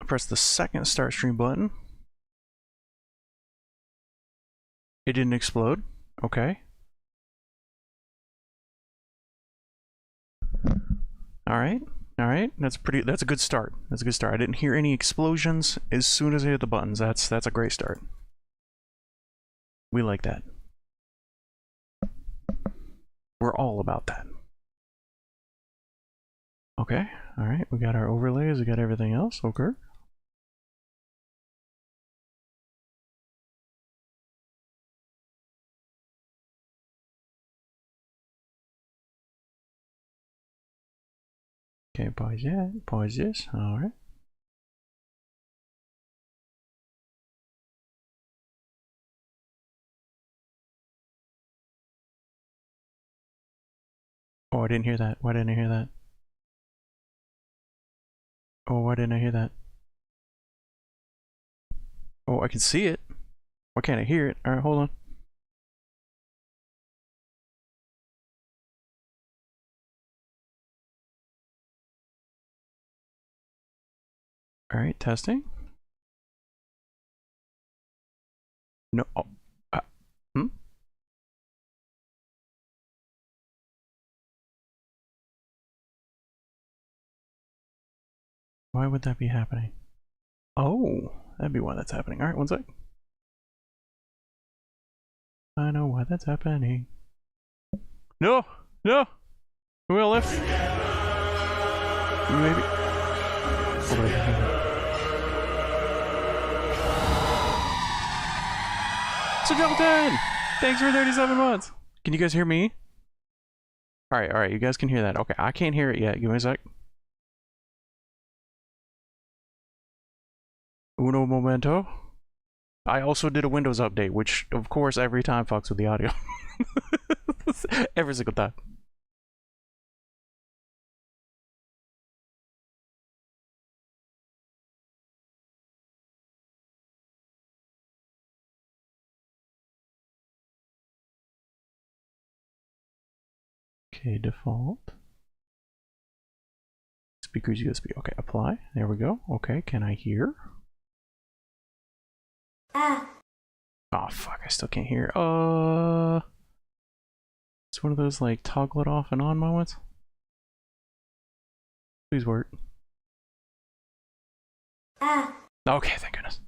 Press the second start stream button. It didn't explode. Okay. All right. All right. That's a good start. That's a good start. I didn't hear any explosions as soon as I hit the buttons. That's a great start. We like that. We're all about that. Okay. All right. We got our overlays. We got everything else. Okay. Okay, pause that, pause this, alright. Oh, I didn't hear that. Why didn't I hear that? Oh, why didn't I hear that? Oh, I can see it. Why can't I hear it? Alright, hold on. Alright, testing. No. Oh, hmm? Why would that be happening? Oh, that'd be why that's happening. Alright, one sec. I know why that's happening. No! No! We all left. Maybe. So Jonathan! Thanks for 37 months! Can you guys hear me? Alright, you guys can hear that. Okay, I can't hear it yet. Give me a sec. Uno momento. I also did a Windows update, which of course every time fucks with the audio. Every single time. Okay, default. Speakers USB. Okay, apply. There we go. Okay, can I hear? Oh fuck, I still can't hear. It's one of those like toggle it off and on moments. Please work. Okay, thank goodness.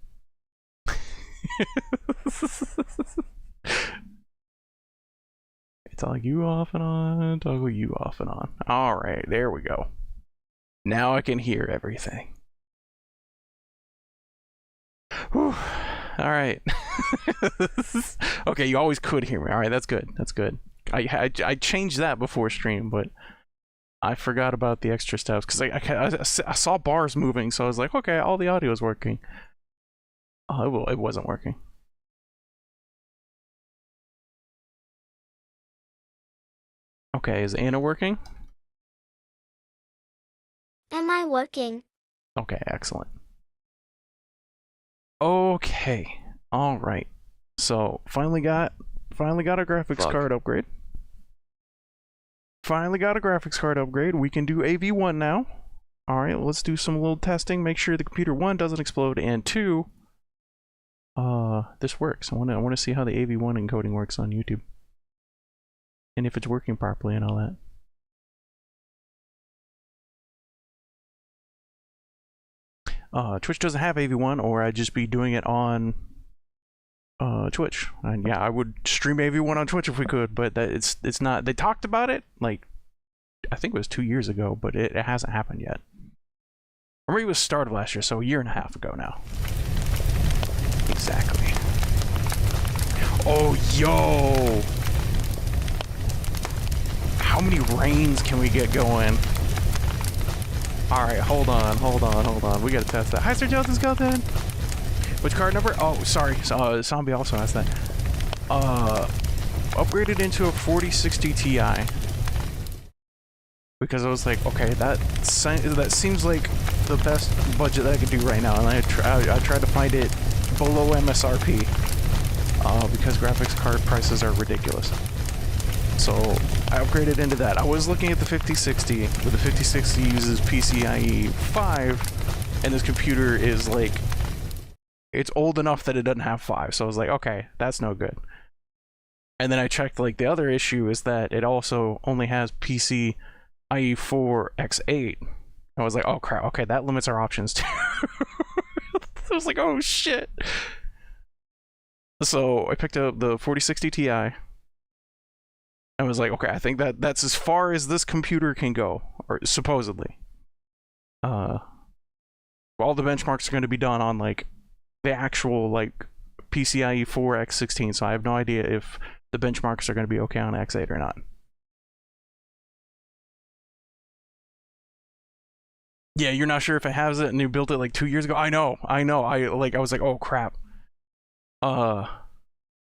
Toggle you off and on, toggle you off and on. Alright, there we go. Now I can hear everything. Whew. Alright. Okay, you always could hear me. Alright, that's good. That's good. I changed that before stream, but I forgot about the extra steps because I saw bars moving, so I was like, okay, all the audio is working. Oh, it wasn't working. Okay, is Anna working? Am I working? Okay, excellent. Okay, all right. So finally got a graphics card upgrade. Finally got a graphics card upgrade. We can do AV1 now. All right, let's do some little testing. Make sure the computer 1 doesn't explode, and 2, this works. I want to see how the AV1 encoding works on YouTube, and if it's working properly and all that. Twitch doesn't have AV1, or I'd just be doing it on Twitch. And yeah, I would stream AV1 on Twitch if we could, but that it's not. They talked about it like I think it was 2 years ago, but it hasn't happened yet. Or maybe it was start of last year, so a year and a half ago now. Exactly. Oh yo! How many rains can we get going? Alright, hold on. We gotta test that. Hi, Sir Jonathan Skeleton! Which card number? Oh, sorry. Zombie also asked that. Upgraded into a 4060 Ti. Because I was like, okay, that seems like the best budget that I could do right now. And I tried to find it below MSRP. Because graphics card prices are ridiculous. So I upgraded into that. I was looking at the 5060, but the 5060 uses PCIe 5, and this computer is like, it's old enough that it doesn't have 5. So I was like, okay, that's no good. And then I checked, like, the other issue is that it also only has PCIe 4x8. I was like, oh crap, okay, that limits our options too. I was like, oh shit. So I picked up the 4060 Ti. I was like, okay, I think that's as far as this computer can go, or supposedly. All the benchmarks are going to be done on like the actual like PCIe 4x16, so I have no idea if the benchmarks are going to be okay on X8 or not. Yeah, you're not sure if it has it, and you built it like 2 years ago. I know. I was like, oh crap. Yeah,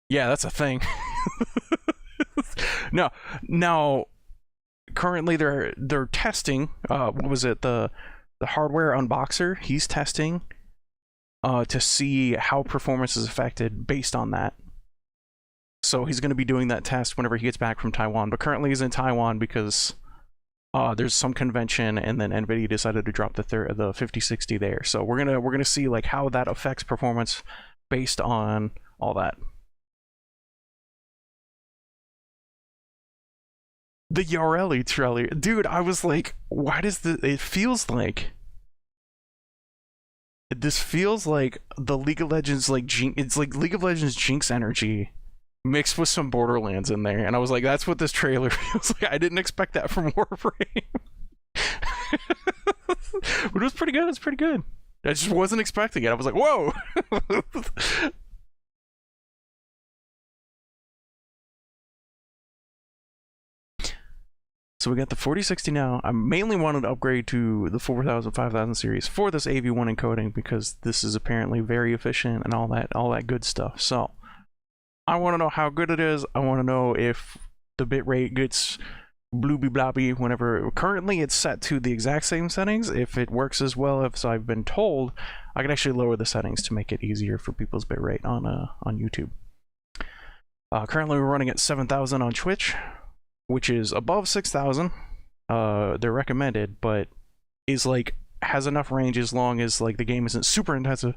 that's a thing. No, now currently they're testing. What was it? The hardware unboxer. He's testing to see how performance is affected based on that. So he's going to be doing that test whenever he gets back from Taiwan. But currently he's in Taiwan because there's some convention, and then NVIDIA decided to drop the 5060 there. So we're gonna see like how that affects performance based on all that. The Yareli trailer, dude. I was like, why does it feels like this feels like the League of Legends it's like League of Legends Jinx energy mixed with some Borderlands in there, and I was like, that's what this trailer feels like. I didn't expect that from Warframe. But it was pretty good. It's pretty good. I just wasn't expecting it. I was like, whoa. So we got the 4060 now. I mainly wanted to upgrade to the 4000, 5000 series for this AV1 encoding because this is apparently very efficient and all that good stuff. So I want to know how good it is. I want to know if the bitrate gets blooby blobby whenever. Currently it's set to the exact same settings. If it works as well as I've been told, I can actually lower the settings to make it easier for people's bitrate on YouTube. Currently we're running at 7000 on Twitch, which is above 6000. They're recommended, but is like has enough range as long as like the game isn't super intensive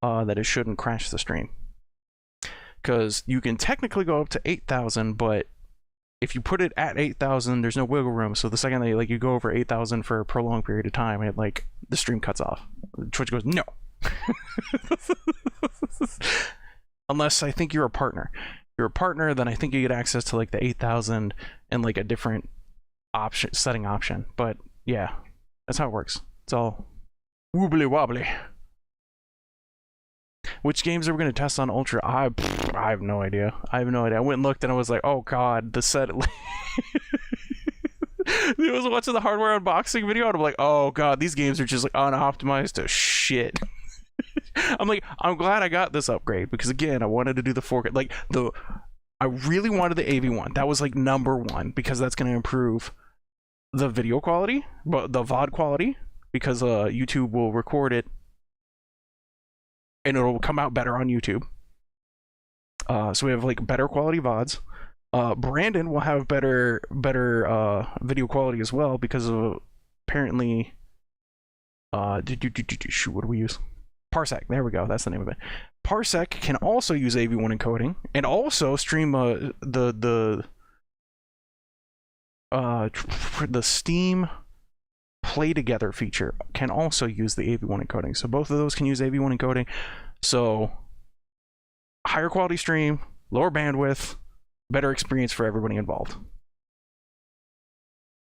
that it shouldn't crash the stream. Because you can technically go up to 8000, but if you put it at 8000, there's no wiggle room. So the second that you go over 8000 for a prolonged period of time, it like the stream cuts off. Twitch goes no. Unless I think you're a partner. If you're a partner, then I think you get access to like the 8000 and like a different setting option. But yeah, that's how it works. It's all wobbly wobbly. Which games are we going to test on Ultra? I have no idea. I have no idea. I went and looked and I was like, oh god, the set. I was watching the hardware unboxing video and I'm like, oh god, these games are just like unoptimized to shit. I'm like, I'm glad I got this upgrade because again, I wanted to do the 4K. Like I really wanted the AV1. That was like #1 because that's going to improve the video quality, but the VOD quality, because YouTube will record it and it'll come out better on YouTube. So we have like better quality VODs. Brandon will have better video quality as well because of apparently shoot, what do we use? Parsec. There we go. That's the name of it. Parsec can also use AV1 encoding and also stream the Steam Play Together feature can also use the AV1 encoding. So both of those can use AV1 encoding. So higher quality stream, lower bandwidth, better experience for everybody involved.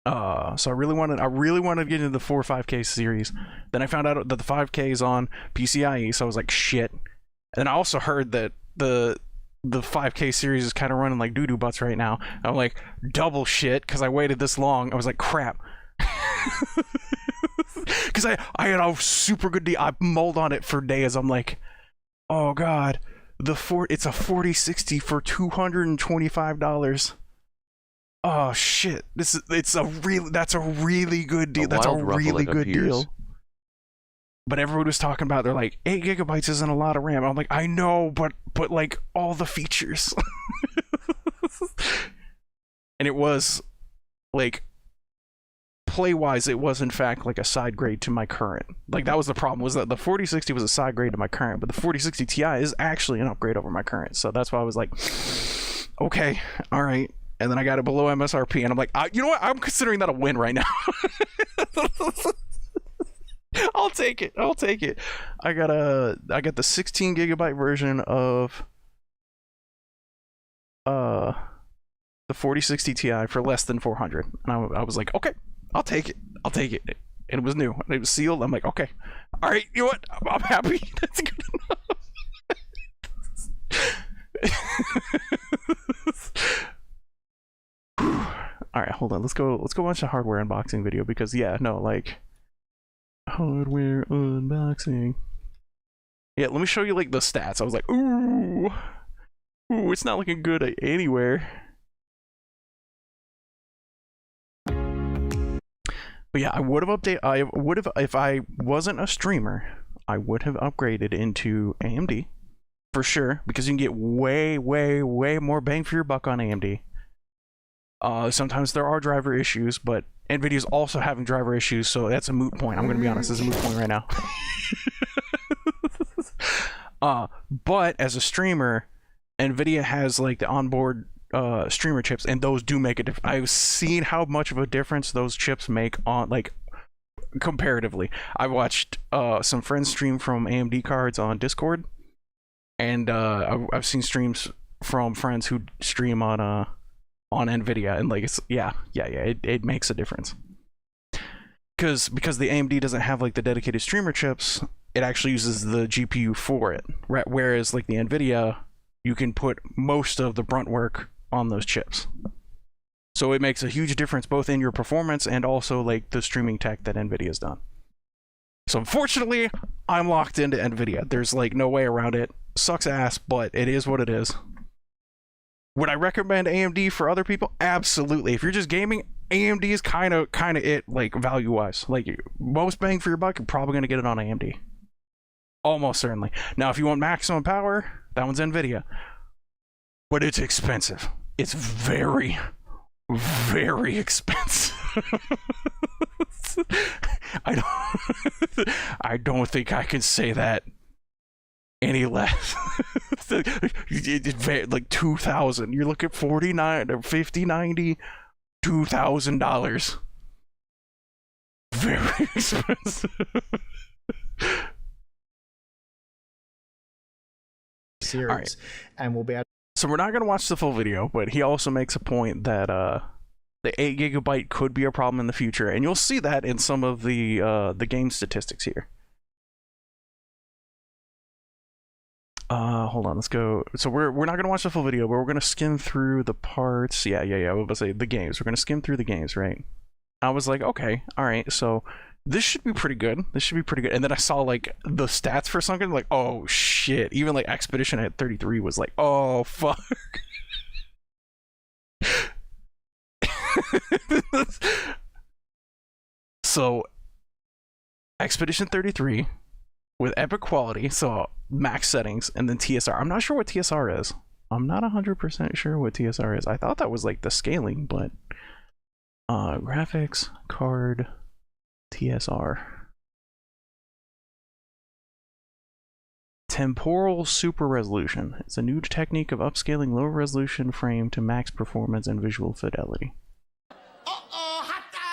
So I really wanted to get into the 4 5K series. Then I found out that the 5K is on PCIe, so I was like, shit. And I also heard that the 5K series is kind of running like doo-doo butts right now. I'm like, double shit, because I waited this long. I was like, crap. Because I had a super good deal. I mulled on it for days. I'm like, oh god, it's a 4060 for $225. Oh shit, that's a really good deal. That's a really good deal. But everyone was talking about, they're like, 8 gigabytes isn't a lot of RAM. I'm like, I know, but like all the features. And it was like play wise, it was in fact like a side grade to my current. Like that was the problem, was that the 4060 was a side grade to my current, but the 4060 Ti is actually an upgrade over my current. So that's why I was like, okay, all right. And then I got it below MSRP, and I'm like, you know what? I'm considering that a win right now. I'll take it. I'll take it. I got the 16 gigabyte version of the 4060 Ti for less than 400, and I was like, okay, I'll take it. I'll take it. And it was new, and it was sealed. I'm like, okay, all right, you know what? I'm happy. That's good enough. All right, hold on. Let's go watch the hardware unboxing video, because yeah, no, like hardware unboxing. Yeah, let me show you like the stats. I was like, ooh, it's not looking good anywhere. But yeah, I would have if I wasn't a streamer, I would have upgraded into AMD for sure, because you can get way more bang for your buck on AMD. Sometimes there are driver issues, but Nvidia's also having driver issues, so that's a moot point. I'm gonna be honest, it's a moot point right now. But as a streamer, Nvidia has like the onboard streamer chips, and those do make a difference. I've seen how much of a difference those chips make on, like, comparatively. I watched some friends stream from AMD cards on Discord, and I've seen streams from friends who stream on Nvidia, and like it's it makes a difference. Because the AMD doesn't have like the dedicated streamer chips, it actually uses the GPU for it, right? Whereas like the Nvidia, you can put most of the brunt work on those chips. So it makes a huge difference both in your performance and also like the streaming tech that Nvidia's done. So unfortunately, I'm locked into Nvidia. There's like no way around it. Sucks ass, but it is what it is. Would I recommend AMD for other people? Absolutely. If you're just gaming, AMD is kind of it, like value wise. Like most bang for your buck, you're probably gonna get it on AMD. Almost certainly. Now, if you want maximum power, that one's Nvidia. But it's expensive. It's very expensive. I don't think I can say that any less. Like 2,000. You're looking at 49 or 50, 90, $2,000. Very expensive. Series, right. And we'll be able. So we're not going to watch the full video, but he also makes a point that the 8 gigabyte could be a problem in the future, and you'll see that in some of the game statistics here. Hold on, let's go. So we're not going to watch the full video, but we're going to skim through the parts. Yeah. I was about to say the games. We're going to skim through the games, right? I was like, okay, all right, so this should be pretty good. This should be pretty good. And then I saw like the stats for something, like, oh shit. Even like Expedition at 33 was like, oh fuck. So Expedition 33 with epic quality, so max settings, and then TSR. I'm not sure what TSR is. I'm not 100% sure what TSR is. I thought that was like the scaling, but graphics card TSR. Temporal super resolution. It's a new technique of upscaling low resolution frame to max performance and visual fidelity. Hot dog!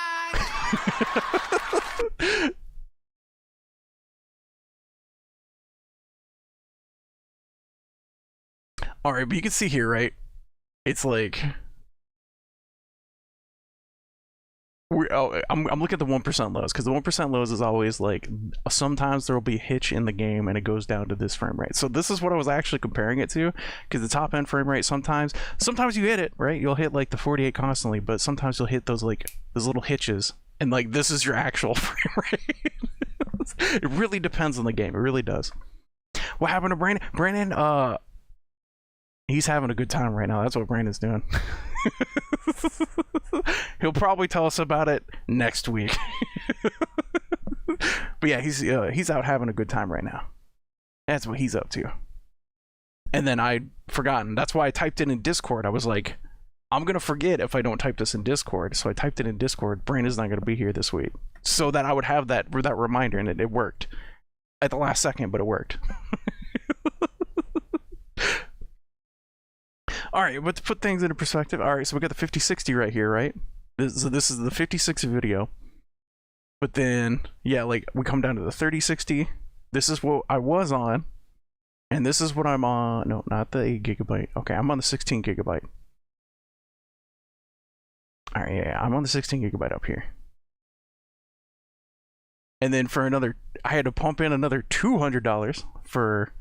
Alright, but you can see here, right? It's like... I'm looking at the 1% lows, because the 1% lows is always like, sometimes there will be a hitch in the game and it goes down to this frame rate. So this is what I was actually comparing it to, because the top end frame rate, sometimes you hit it, right? You'll hit like the 48 constantly, but sometimes you'll hit those little hitches, and like this is your actual frame rate. It really depends on the game. It really does. What happened to Brandon? Brandon, he's having a good time right now. That's what Brandon's doing. He'll probably tell us about it next week. But yeah, he's out having a good time right now. That's what he's up to. And then I'd forgotten. That's why I typed it in Discord. I was like, I'm gonna forget if I don't type this in Discord. So I typed it in Discord. Brandon's not gonna be here this week, so that I would have that reminder, and it worked at the last second, but it worked. All right, but to put things into perspective, all right, so we got the 5060 right here, right? So this is the 5060 video. But then, yeah, like we come down to the 3060. This is what I was on, and this is what I'm on. No, not the 8 gigabyte. Okay, I'm on the 16 gigabyte. All right, yeah, I'm on the 16 gigabyte up here. And then for another, I had to pump in another $200 for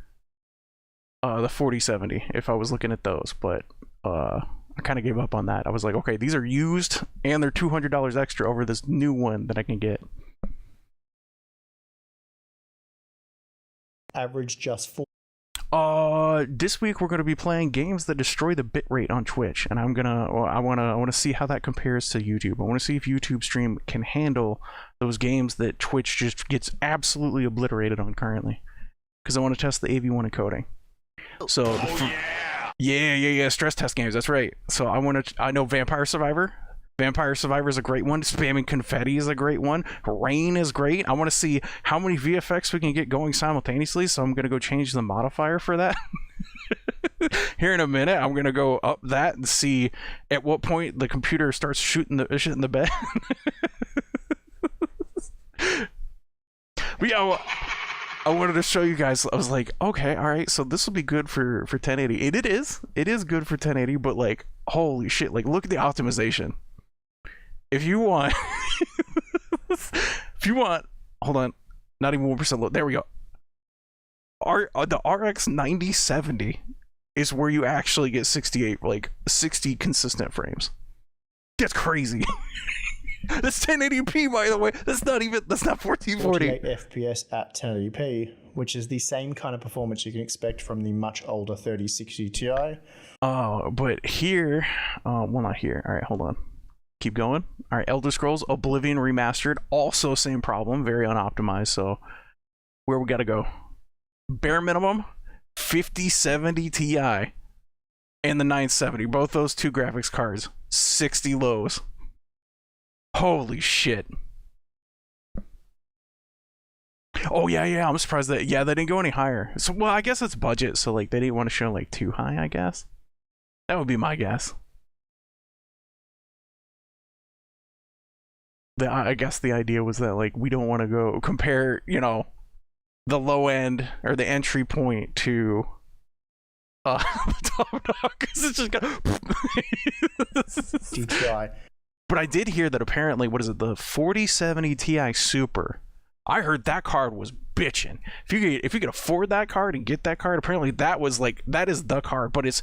the 4070 if I was looking at those, but I kind of gave up on that. I was like, okay, these are used and they're $200 extra over this new one that I can get. Average just 4. This week we're going to be playing games that destroy the bitrate on Twitch, and I want to see how that compares to YouTube. I want to see if YouTube stream can handle those games that Twitch just gets absolutely obliterated on currently, because I want to test the AV1 encoding. So yeah, stress test games, that's right. So I know Vampire Survivor is a great one. Spamming confetti is a great one. Rain is great. I want to see how many VFX we can get going simultaneously, so I'm going to go change the modifier for that. Here in a minute, I'm going to go up that and see at what point the computer starts shooting the bed. But yeah, I wanted to show you guys. I was like, okay, all right, so this will be good for 1080. And it is good for 1080, but like, holy shit, like look at the optimization. If you want hold on, not even 1% low. There we go. The RX 9070 is where you actually get 60 consistent frames. That's crazy. That's 1080p, by the way. That's not 1440. 48 FPS at 1080p, which is the same kind of performance you can expect from the much older 3060 Ti. Oh, but here, well, not here. All right, hold on. Keep going. All right, Elder Scrolls Oblivion Remastered, also same problem, very unoptimized. So where we gotta go? Bare minimum 5070 Ti and the 970, both those two graphics cards, 60 lows. Holy shit. Oh yeah, I'm surprised that they didn't go any higher. So well, I guess it's budget, so like they didn't want to show like too high, I guess. That would be my guess. I guess the idea was that like we don't want to go compare, you know, the low end or the entry point to the top dog, because it's just got DTI. But I did hear that apparently, what is it, the 4070 Ti Super, I heard that card was bitching. If you could afford that card and get that card, apparently that is the card. But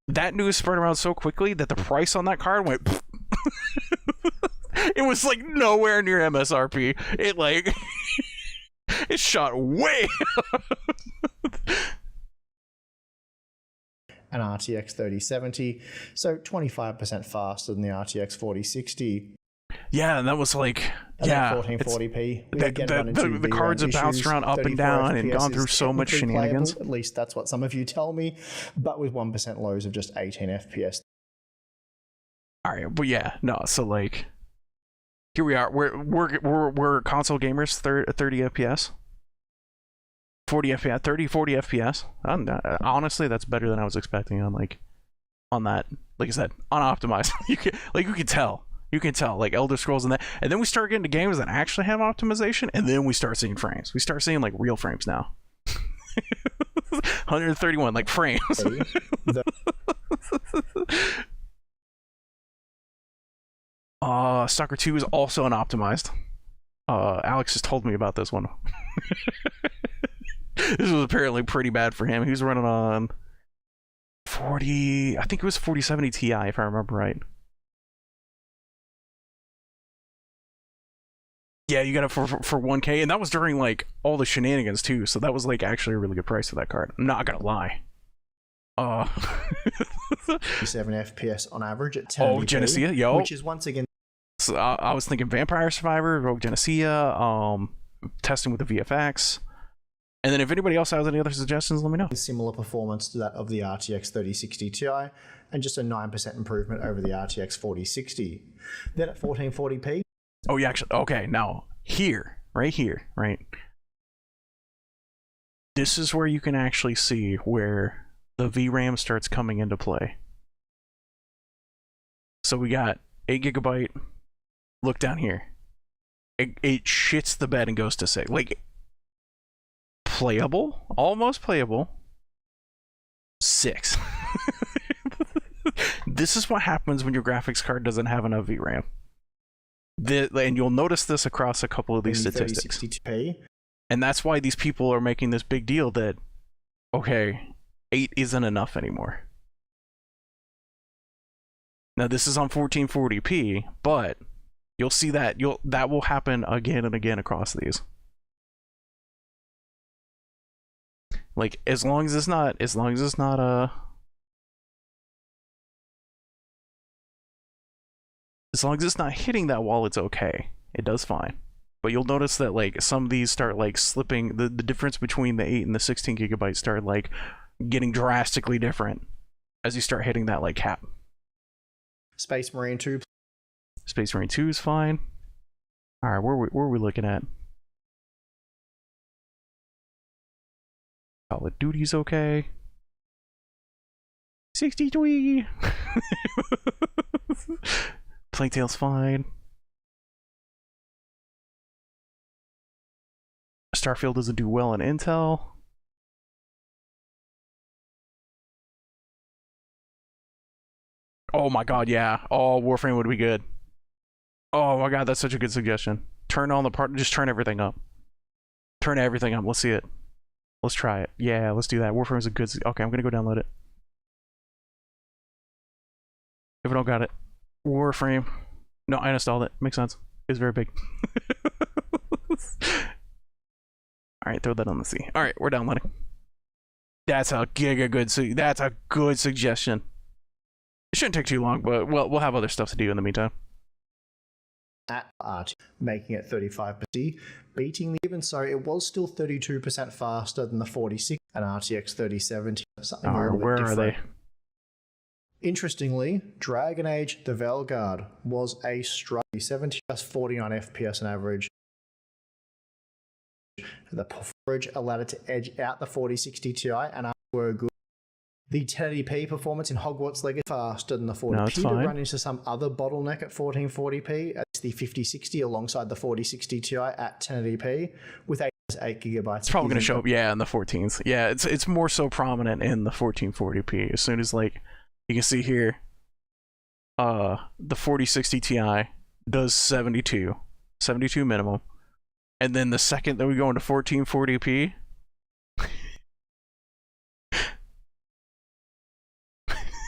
that news spread around so quickly that the price on that card went it was like nowhere near MSRP. It like it shot way up. An RTX 3070, so 25% faster than the RTX 4060. Yeah, and that was like, and yeah, 1440p. The cards have bounced around up and down and gone through so much shenanigans. Playable, at least that's what some of you tell me, but with 1% lows of just 18 FPS. All right, but yeah, no, so like, here we are. We're console gamers, 30 FPS. 40 FPS, 30, 40 FPS. Honestly, that's better than I was expecting on that. Like I said, unoptimized. You can tell, like Elder Scrolls and that. And then we start getting to games that actually have optimization, and then we start seeing frames. We start seeing like real frames now. 131 like frames. Stalker 2 is also unoptimized. Alex has told me about this one. This was apparently pretty bad for him. He was running on 40, I think it was 4070 Ti if I remember right. Yeah, you got it for 1K, and that was during like all the shenanigans too, so that was like actually a really good price for that card. I'm not gonna lie. 7 FPS on average at 1080p. Oh, Genesea, yo. Which is once again. So I was thinking Vampire Survivor, Rogue Genesea, testing with the VFX. And then if anybody else has any other suggestions, let me know. Similar performance to that of the RTX 3060 Ti, and just a 9% improvement over the RTX 4060. Then at 1440p. Oh, yeah, actually, okay, now, right here, right? This is where you can actually see where the VRAM starts coming into play. So we got 8 GB. Look down here. It shits the bed and goes to 6. Like, playable, almost playable. 6. This is what happens when your graphics card doesn't have enough VRAM. And you'll notice this across a couple of these statistics. 3060p. And that's why these people are making this big deal that, okay, 8 isn't enough anymore. Now this is on 1440p, but you'll see that that will happen again and again across these. Like as long as it's not hitting that wall, it's okay. It does fine. But you'll notice that like some of these start like slipping, the difference between the 8 and the 16 gigabytes start like getting drastically different as you start hitting that like cap. Space Marine 2. Space Marine 2 is fine. Alright, where are we looking at? Call of Duty's okay. 63. Plague Tale's fine. Starfield doesn't do well in Intel. Oh my god, yeah. Oh, Warframe would be good. Oh my god, that's such a good suggestion. Turn on the part, just turn everything up. Turn everything up, let's see it. Let's try it. Yeah, let's do that. Warframe's a good, okay, I'm gonna go download it. If I don't got it. Warframe. No, I installed it. Makes sense. It's very big. Alright, throw that on the C. Alright, we're downloading. That's a that's a good suggestion. It shouldn't take too long, but we'll have other stuff to do in the meantime. At RT, making it 35%, beating the even so it was still 32% faster than the 46 and RTX 3070. Something a little bit where different. are they? Interestingly, Dragon Age The Veilguard was a strike 70 plus 49 FPS on average. The coverage allowed it to edge out the 4060 Ti and were good. The 1080p performance in Hogwarts Legacy faster than the 40p to run into some other bottleneck at 1440p. It's the 5060 alongside the 4060 Ti at 1080p with 8 GB. It's probably going to show up, yeah, in the 14s. Yeah, it's more so prominent in the 1440p. As soon as like you can see here, the 4060 Ti does 72 minimum, and then the second that we go into 1440p.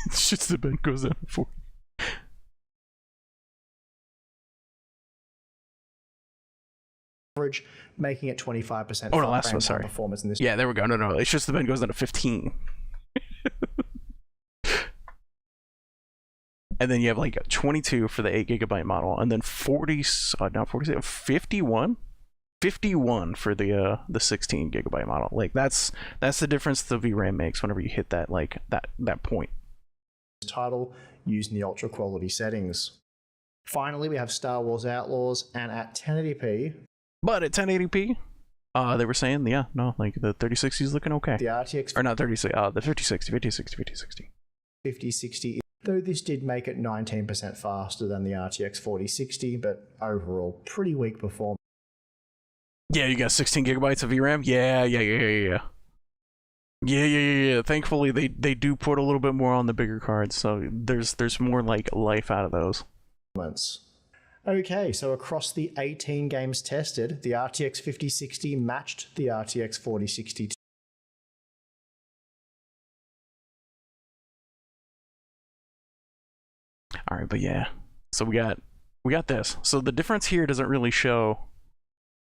It's just the bed goes down to 40. Average, making it 25%. Oh no, last one, sorry. Performance in this. Yeah, there we go. No, it's just the bed goes down to 15. And then you have like 22 for the 8 GB model, and then 51 for the 16 GB model. Like that's the difference the VRAM makes whenever you hit that like that point. Title using the ultra quality settings. Finally, we have Star Wars Outlaws, and at 1080p. But at 1080p, they were saying, yeah, no, like the 3060 is looking okay. The RTX, or not 3060, the 5060. Though this did make it 19% faster than the RTX 4060, but overall pretty weak performance. Yeah, you got 16 gigabytes of VRAM. Yeah. Thankfully, they do put a little bit more on the bigger cards, so there's more like life out of those. Okay, so across the 18 games tested, the RTX 5060 matched the RTX 4060. All right, but yeah, so we got this. So the difference here doesn't really show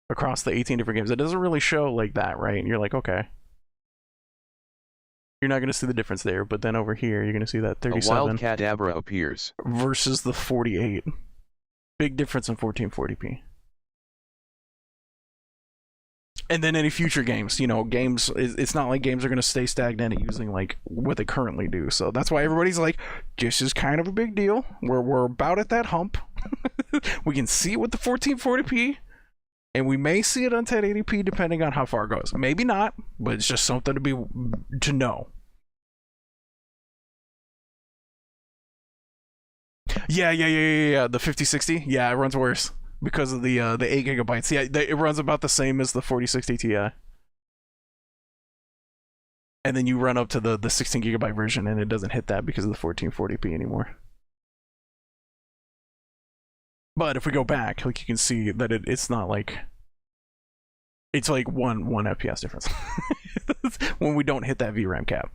across the 18 different games. It doesn't really show like that, right? And you're like, okay. You're not going to see the difference there, but then over here, you're going to see that 37 a wildcat Abra appears versus the 48. Big difference in 1440p. And then any future games, you know, it's not like games are going to stay stagnant at using like what they currently do. So that's why everybody's like, this is kind of a big deal. We're about at that hump. We can see it with the 1440p, and we may see it on 1080p depending on how far it goes. Maybe not, but it's just something to know. Yeah. The 5060, yeah, it runs worse because of the 8 gigabytes. Yeah, it runs about the same as the 4060 Ti. And then you run up to the 16 gigabyte version, and it doesn't hit that because of the 1440p anymore. But if we go back, like, you can see that it's not like, it's like one FPS difference when we don't hit that VRAM cap.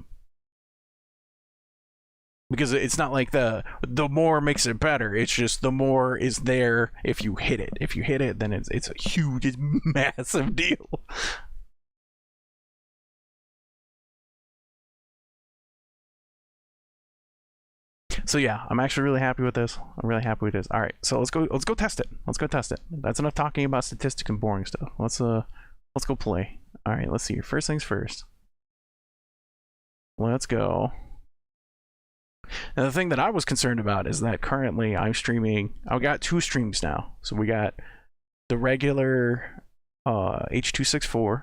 Because it's not like the more makes it better. It's just the more is there if you hit it. If you hit it, then it's a huge, it's massive deal. So yeah, I'm actually really happy with this. I'm really happy with this. All right, so let's go test it. Let's go test it. That's enough talking about statistics and boring stuff. Let's go play. All right, let's see. First things first. Let's go. Now, the thing that I was concerned about is that currently I'm streaming. I've got 2 streams now. So we got the regular H.264,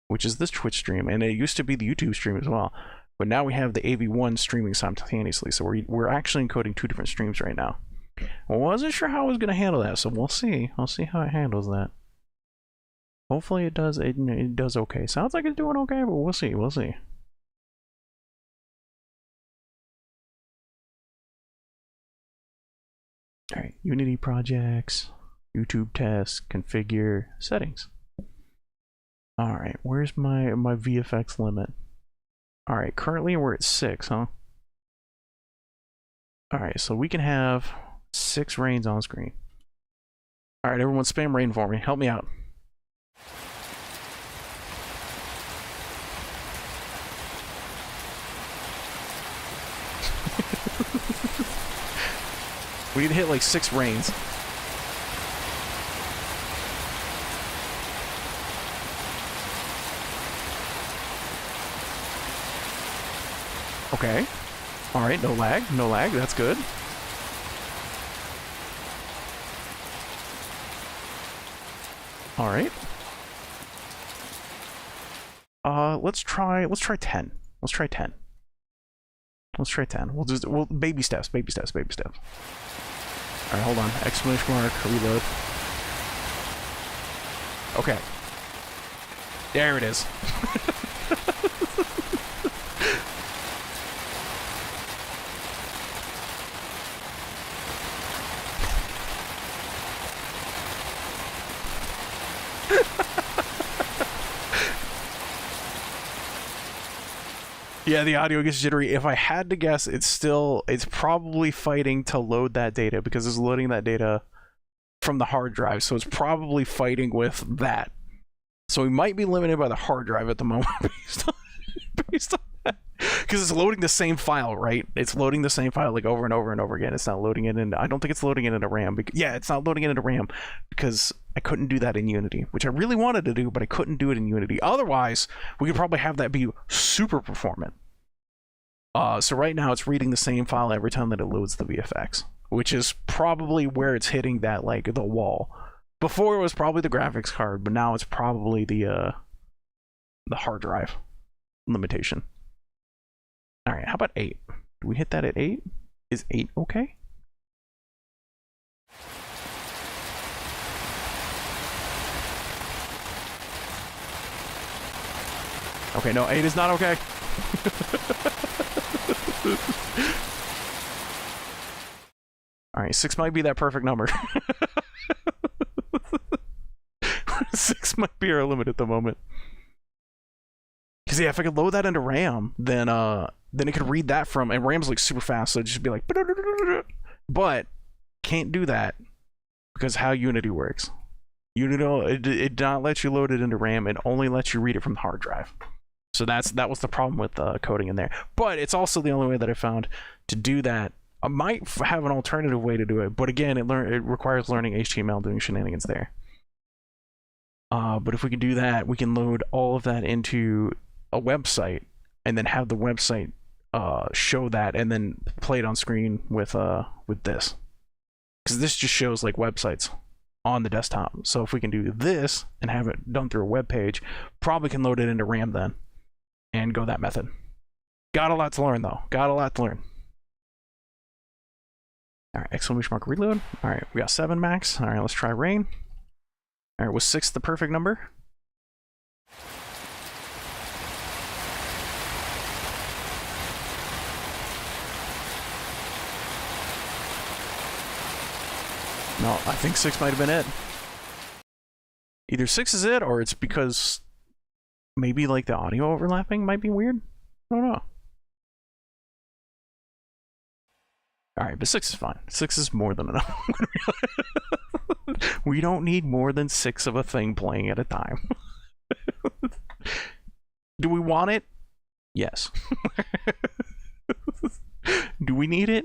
which is this Twitch stream, and it used to be the YouTube stream as well. But now we have the AV1 streaming simultaneously. So we're actually encoding 2 different streams right now. I wasn't sure how I was going to handle that, so we'll see. I'll see how it handles that. Hopefully it does. It does okay. Sounds like it's doing okay, but we'll see. We'll see. All right, Unity projects, YouTube tests, configure, settings. All right, where's my VFX limit? All right, currently we're at 6, huh? All right, so we can have 6 rains on screen. All right, everyone spam rain for me. Help me out. We need to hit like 6 rains. Okay. All right, no lag, no lag. That's good. All right. Let's try 10. Let's try 10. Let's try 10. We'll baby steps. All right, hold on. Exclamation mark, reload. Okay. There it is. Yeah, the audio gets jittery. If I had to guess, it's probably fighting to load that data because it's loading that data from the hard drive. So it's probably fighting with that. So we might be limited by the hard drive at the moment based on that. Because it's loading the same file, right? It's loading the same file like over and over and over again. It's not loading it in. I don't think it's loading it into RAM. Yeah, it's not loading it into RAM because I couldn't do that in Unity, which I really wanted to do, but I couldn't do it in Unity. Otherwise, we could probably have that be super performant. So right now it's reading the same file every time that it loads the VFX, which is probably where it's hitting that, like, the wall. Before it was probably the graphics card, but now it's probably the hard drive limitation. All right, how about 8? Do we hit that at 8? Is 8 okay? Okay, no, 8 is not okay. All right, 6 might be that perfect number. 6 might be our limit at the moment. Because yeah, if I could load that into RAM, then it could read that from, and RAM's like super fast, so it'd just be like, but can't do that because how Unity works. Unity, it not let you load it into RAM, it only lets you read it from the hard drive. So that was the problem with coding in there. But it's also the only way that I found to do that. I might have an alternative way to do it, but again, it requires learning HTML, doing shenanigans there. But if we can do that, we can load all of that into a website and then have the website show that and then play it on screen with this, because this just shows like websites on the desktop. So if we can do this and have it done through a web page, probably can load it into RAM then and go that method. Got a lot to learn though. Got a lot to learn. All right, exclamation mark reload. All right, we got 7 max. All right, let's try rain. All right, was 6 the perfect number? No, I think 6 might have been it. Either 6 is it, or it's because maybe like the audio overlapping might be weird. I don't know. Alright, but 6 is fine. 6 is more than enough. We don't need more than 6 of a thing playing at a time. Do we want it? Yes. Do we need it?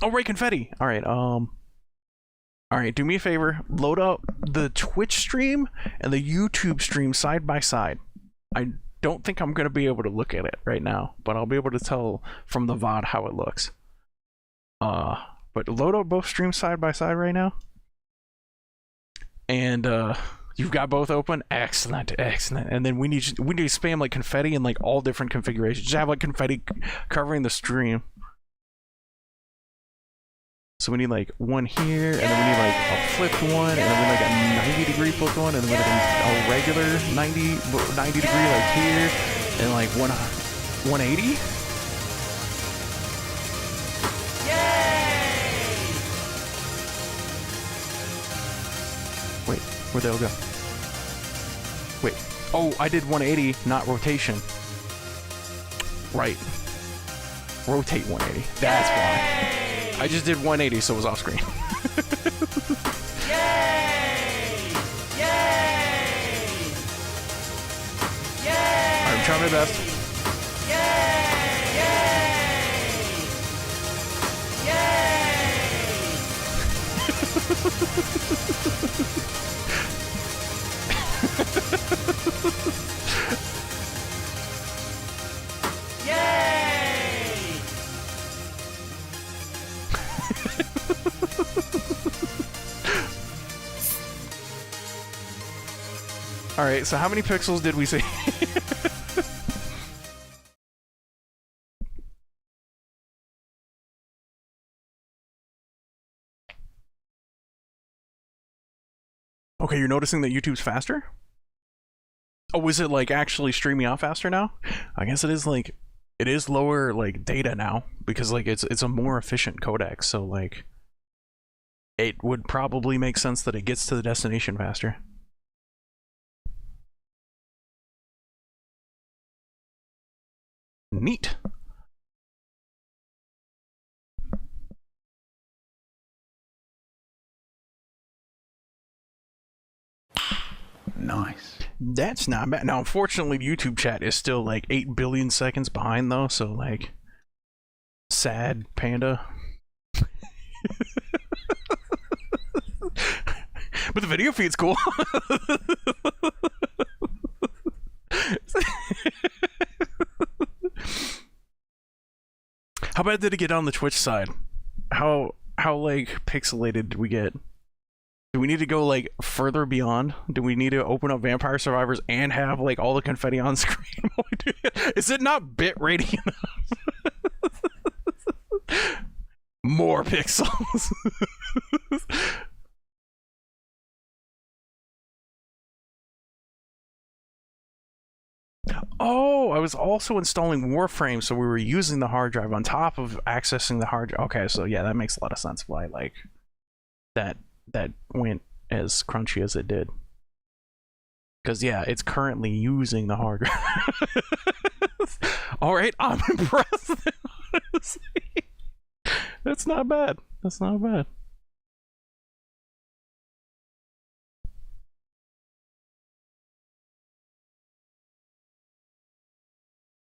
Oh, right, confetti. Alright, alright, do me a favor. Load up the Twitch stream and the YouTube stream side by side. I don't think I'm going to be able to look at it right now, but I'll be able to tell from the VOD how it looks. But load up both streams side by side right now. And, you've got both open? Excellent, excellent. And then we need to spam like confetti in like all different configurations. Just have like confetti covering the stream. So we need like one here, and then we need like a flipped one, and then we need like a 90-degree flipped one, and then we need like a regular 90 degree like here, and like 180. Yay! Wait, where'd they all go? Wait. Oh, I did 180, not rotation. Right. Rotate 180. That's why. I just did 180, so it was off screen. Yay! Yay! Yay! I'm trying my best. Yay! Yay! Yay! Alright, so how many pixels did we see? Okay, you're noticing that YouTube's faster? Oh, is it like actually streaming out faster now? I guess it is like, it is lower like data now, because like it's a more efficient codec, so like it would probably make sense that it gets to the destination faster. Neat. Nice. That's not bad. Now, unfortunately, YouTube chat is still like 8 billion seconds behind, though, so like, sad panda. But the video feed's cool. How bad did it get on the Twitch side? How like pixelated did we get? Do we need to go like further beyond? Do we need to open up Vampire Survivors and have like all the confetti on screen while we do it? Is it not bit rating enough? More pixels. Oh, I was also installing Warframe, so we were using the hard drive on top of accessing the hard drive. Okay, so yeah, that makes a lot of sense why like that went as crunchy as it did. Because yeah, it's currently using the hard drive. Alright, I'm impressed. Honestly. That's not bad. That's not bad.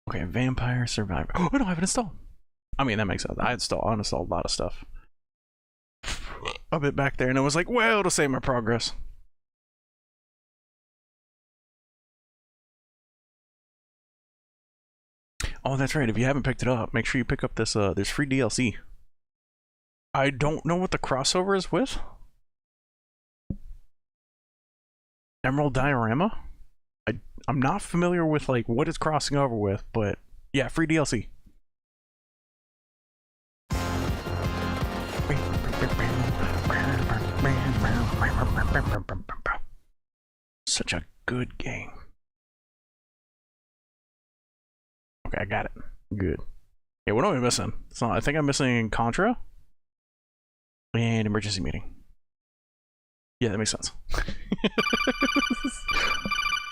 Okay, Vampire Survivor. Oh no, I haven't installed. I mean, that makes sense. I uninstalled a lot of stuff. a bit back there, and I was like, well, it'll save my progress. Oh, that's right. If you haven't picked it up, make sure you pick up this. There's free DLC. I don't know what the crossover is with. Emerald Diorama? I'm not familiar with like what it's crossing over with, but yeah, free DLC. Such a good game. Okay, I got it. Good. Hey, what am I missing? So I think I'm missing Contra and emergency meeting. Yeah, that makes sense.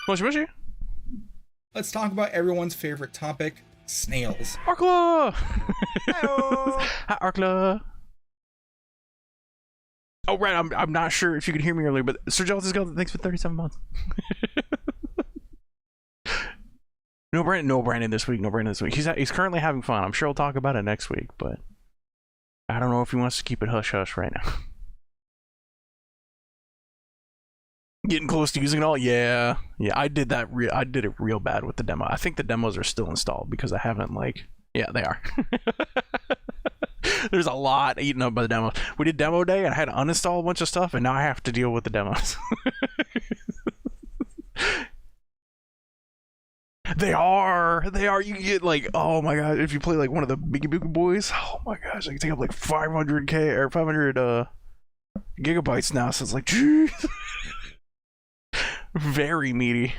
Mushy mushy. Let's talk about everyone's favorite topic, snails. Arkla! Hi, Arkla. Oh, right, I'm not sure if you could hear me earlier, but Sir Jealous Skeleton, thanks for 37 months. No Brandon this week. No Brandon this week. He's currently having fun. I'm sure he'll talk about it next week, but I don't know if he wants to keep it hush hush right now. Getting close to using it all. Yeah. I did that. I did it real bad with the demo. I think the demos are still installed because I haven't yeah, they are. There's a lot eaten up by the demos. We did demo day and I had to uninstall a bunch of stuff, and now I have to deal with the demos. They are. You get oh my god, if you play one of the Biggie Boogie Boys, oh my gosh, I can take up 500k or 500 gigabytes now. So it's geez. Very meaty.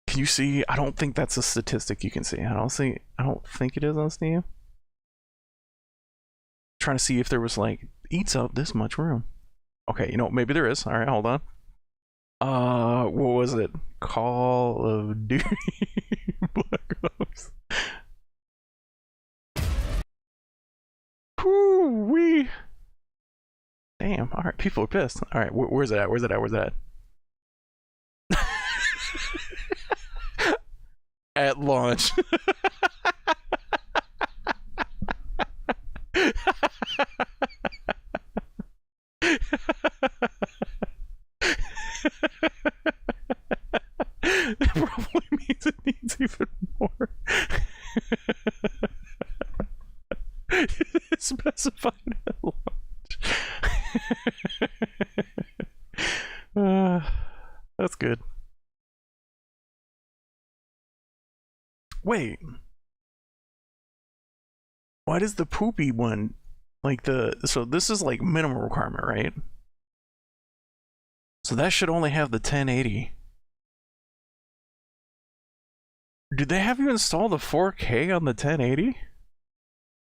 Can you see? I don't think that's a statistic you can see. I don't think it is on Steam. Trying to see if there was eats up this much room. Okay, maybe there is. All right, hold on. What was it? Call of Duty Black Ops. Whoo-wee. Damn, alright, people are pissed. Alright, where's it at? Where's it at? At launch. It probably means it needs even more. It's specified at launch. That's good. Wait. Why does the poopy one so this is minimum requirement, right? So that should only have the 1080. Did they have you install the 4K on the 1080?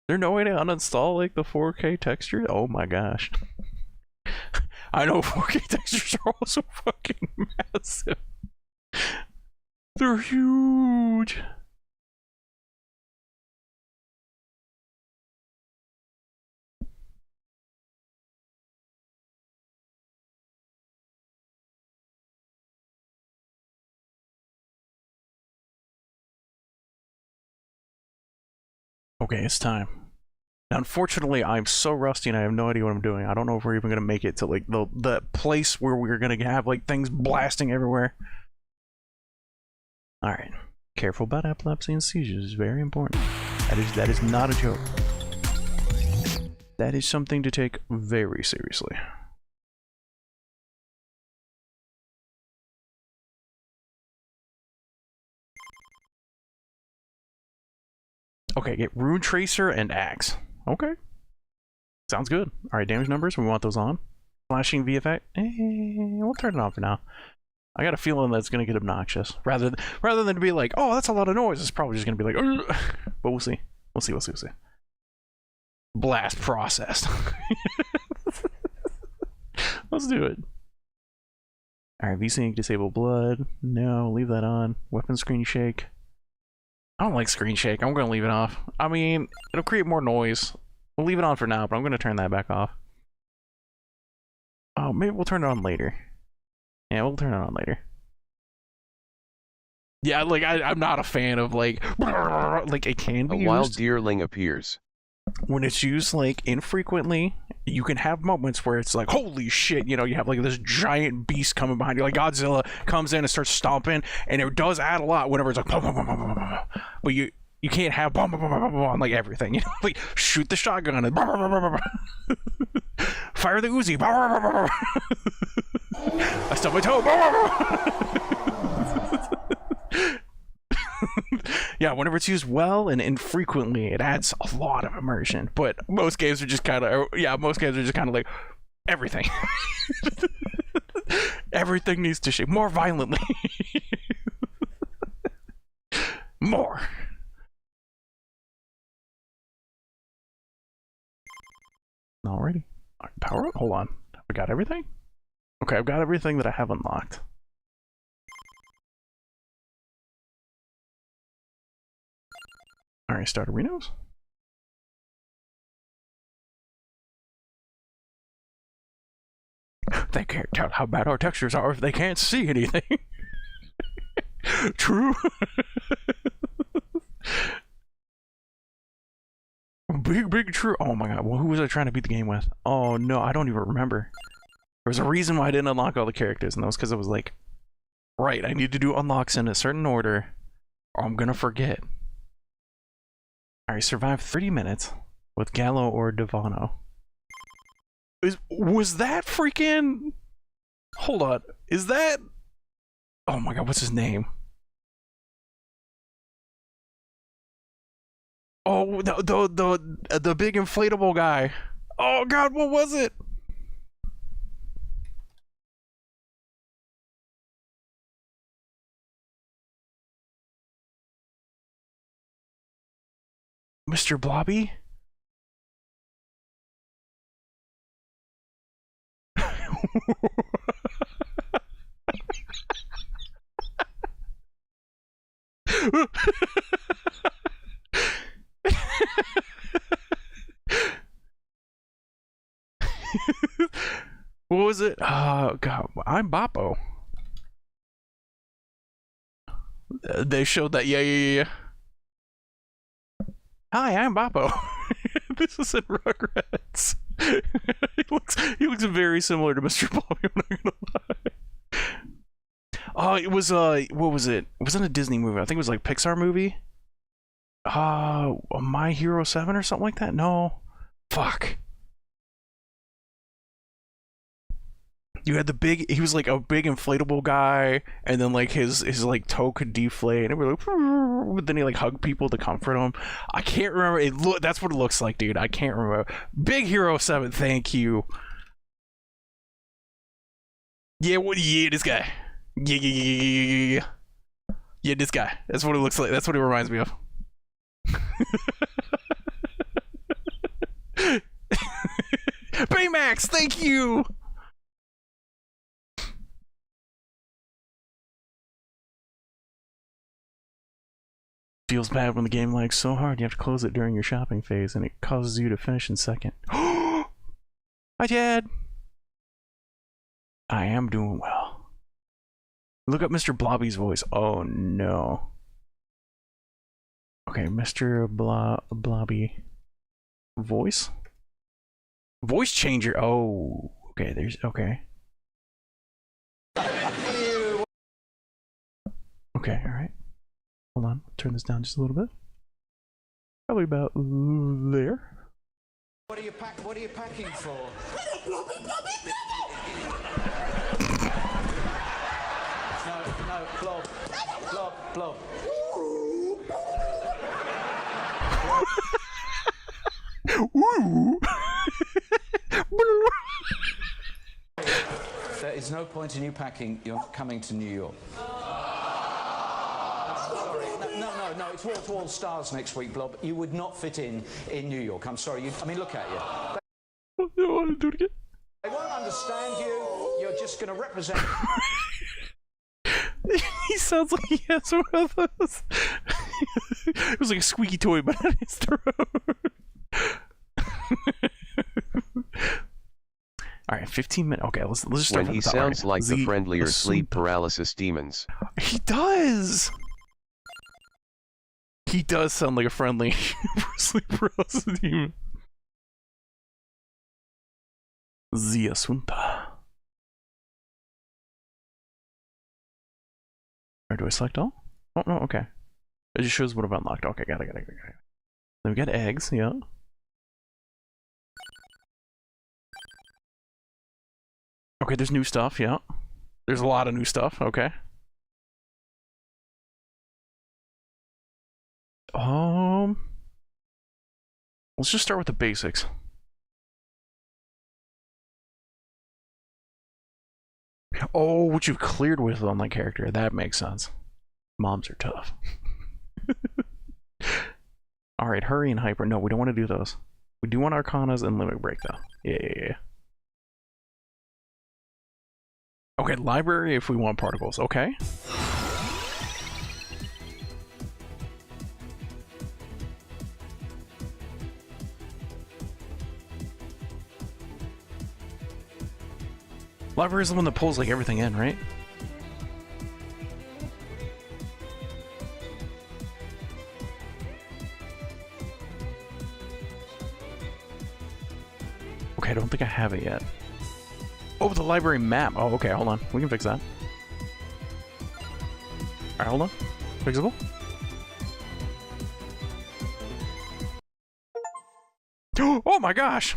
There no way to uninstall the 4K texture? Oh my gosh. I know 4K textures are also fucking massive. They're huge. Okay, it's time. Now, unfortunately, I'm so rusty and I have no idea what I'm doing. I don't know if we're even gonna make it to the place where we're gonna have things blasting everywhere. All right, careful about epilepsy and seizures is very important. That is not a joke. That is something to take very seriously. Okay, get Rune Tracer and Axe. Okay. Sounds good. Alright, damage numbers, we want those on. Flashing VFX, we'll turn it on for now. I got a feeling that's gonna get obnoxious. Rather than to be oh, that's a lot of noise, it's probably just gonna be ugh. But we'll see. We'll see. Blast processed. Let's do it. Alright, VSync, disable blood. No, leave that on. Weapon screen shake. I don't like screen shake. I'm going to leave it off. I mean, it'll create more noise. We'll leave it on for now, but I'm going to turn that back off. Oh, maybe we'll turn it on later. Yeah, we'll turn it on later. Yeah, I'm not a fan of it can be A wild deerling appears. when it's used like infrequently, you can have moments where it's like, holy shit, you know, you have like this giant beast coming behind you, like Godzilla comes in and starts stomping, and it does add a lot whenever it's like boom, boom, boom, boom, boom, boom. But you can't have boom, boom, boom, boom, boom, on like everything, you know, like shoot the shotgun and boom, boom, boom, boom, boom. Fire the Uzi. Boom, boom, boom, boom. I stubbed my toe. Boom, boom, boom. Yeah, whenever it's used well and infrequently, it adds a lot of immersion. But most games are just kind of, like everything. Everything needs to shake more violently. More. Alrighty. Power up? Hold on. Have I got everything? Okay, I've got everything that I have unlocked. Alright, start arenas. They can't tell how bad our textures are if they can't see anything. True. Big true. Oh my god, well, who was I trying to beat the game with? Oh no, I don't even remember. There was a reason why I didn't unlock all the characters, and that was because I was like, right, I need to do unlocks in a certain order, or I'm gonna forget. Alright, survive 30 minutes with Gallo or Devano. Was that freaking... Hold on, is that... Oh my god, what's his name? Oh, the big inflatable guy. Oh god, what was it? Mr. Blobby? What was it? Oh god, I'm Boppo. They showed that. Yeah. Hi, I'm Boppo. This is in Rugrats. he looks very similar to Mr. Blobby, I'm not gonna lie. Oh, it was what was it? It wasn't a Disney movie. I think it was like a Pixar movie. My Hero 7 or something like that? No. Fuck. You had the big, he was like a big inflatable guy, and then like his like toe could deflate, and we're like, but then he like hugged people to comfort him. I can't remember. That's what it looks like, dude. I can't remember. Big Hero 7, thank you. Yeah, this guy. Yeah, this guy. That's what it looks like. That's what it reminds me of. Baymax, thank you. Feels bad when the game lags so hard you have to close it during your shopping phase and it causes you to finish in second. Hi, Chad! I am doing well. Look up Mr. Blobby's voice. Oh no. Okay, Mr. Blobby. Voice? Voice changer. Oh, okay, there's, okay. Okay, alright. Hold on, turn this down just a little bit. Probably about there. What are you packing for? No, blob. Woo! There is no point in you packing. You're coming to New York. No, it's wall to all stars next week, Blob. You would not fit in New York. I'm sorry. I mean, look at you. I don't want to do it again. They won't understand you. You're just going to represent. He sounds like he has one of those. It was like a squeaky toy, but on his throat. All right, 15 minutes. Okay, let's just start. When he sounds like the friendlier sleep paralysis demons. He does. He does sound like a friendly sleeper demon. The Asunta. Or do I select all? Oh, no, okay. It just shows what I've unlocked. Okay, got it. Then we got eggs, yeah. Okay, there's new stuff, yeah. There's a lot of new stuff, okay. Let's just start with the basics. Oh, what you've cleared with on that character. That makes sense. Moms are tough. Alright, hurry and hyper. No, we don't want to do those. We do want Arcanas and Limit Break, though. Yeah. Okay, library if we want particles. Okay. Library is the one that pulls like everything in, right? Okay, I don't think I have it yet. Oh, the library map. Oh, okay, hold on. We can fix that. Alright, hold on. Fixable? Oh my gosh!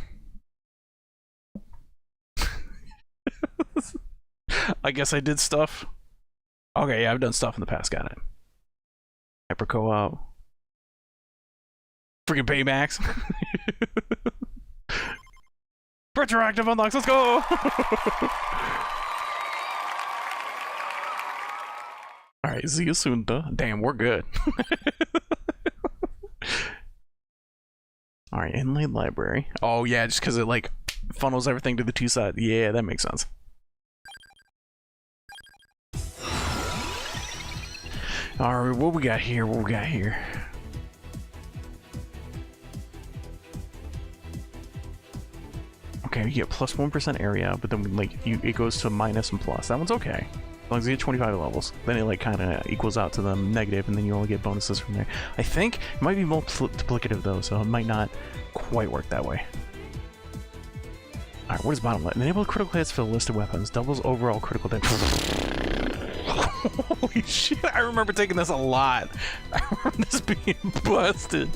I guess I did stuff. Okay, yeah, I've done stuff in the past, got it. Hyper co-op. Freaking paybacks. Retroactive unlocks, let's go! Alright, Ziasunta. Damn, we're good. Alright, inlaid library. Oh yeah, just because it like funnels everything to the two sides. Yeah, that makes sense. Alright, what we got here? Okay, you get plus 1% area, but then like it goes to minus and plus. That one's okay. As long as you get 25 levels. Then it like kind of equals out to the negative, and then you only get bonuses from there. I think it might be multiplicative though, so it might not quite work that way. Alright, what is bottom left? Enable critical hits for the listed weapons. Doubles overall critical damage. Holy shit, I remember taking this a lot. I remember this being busted.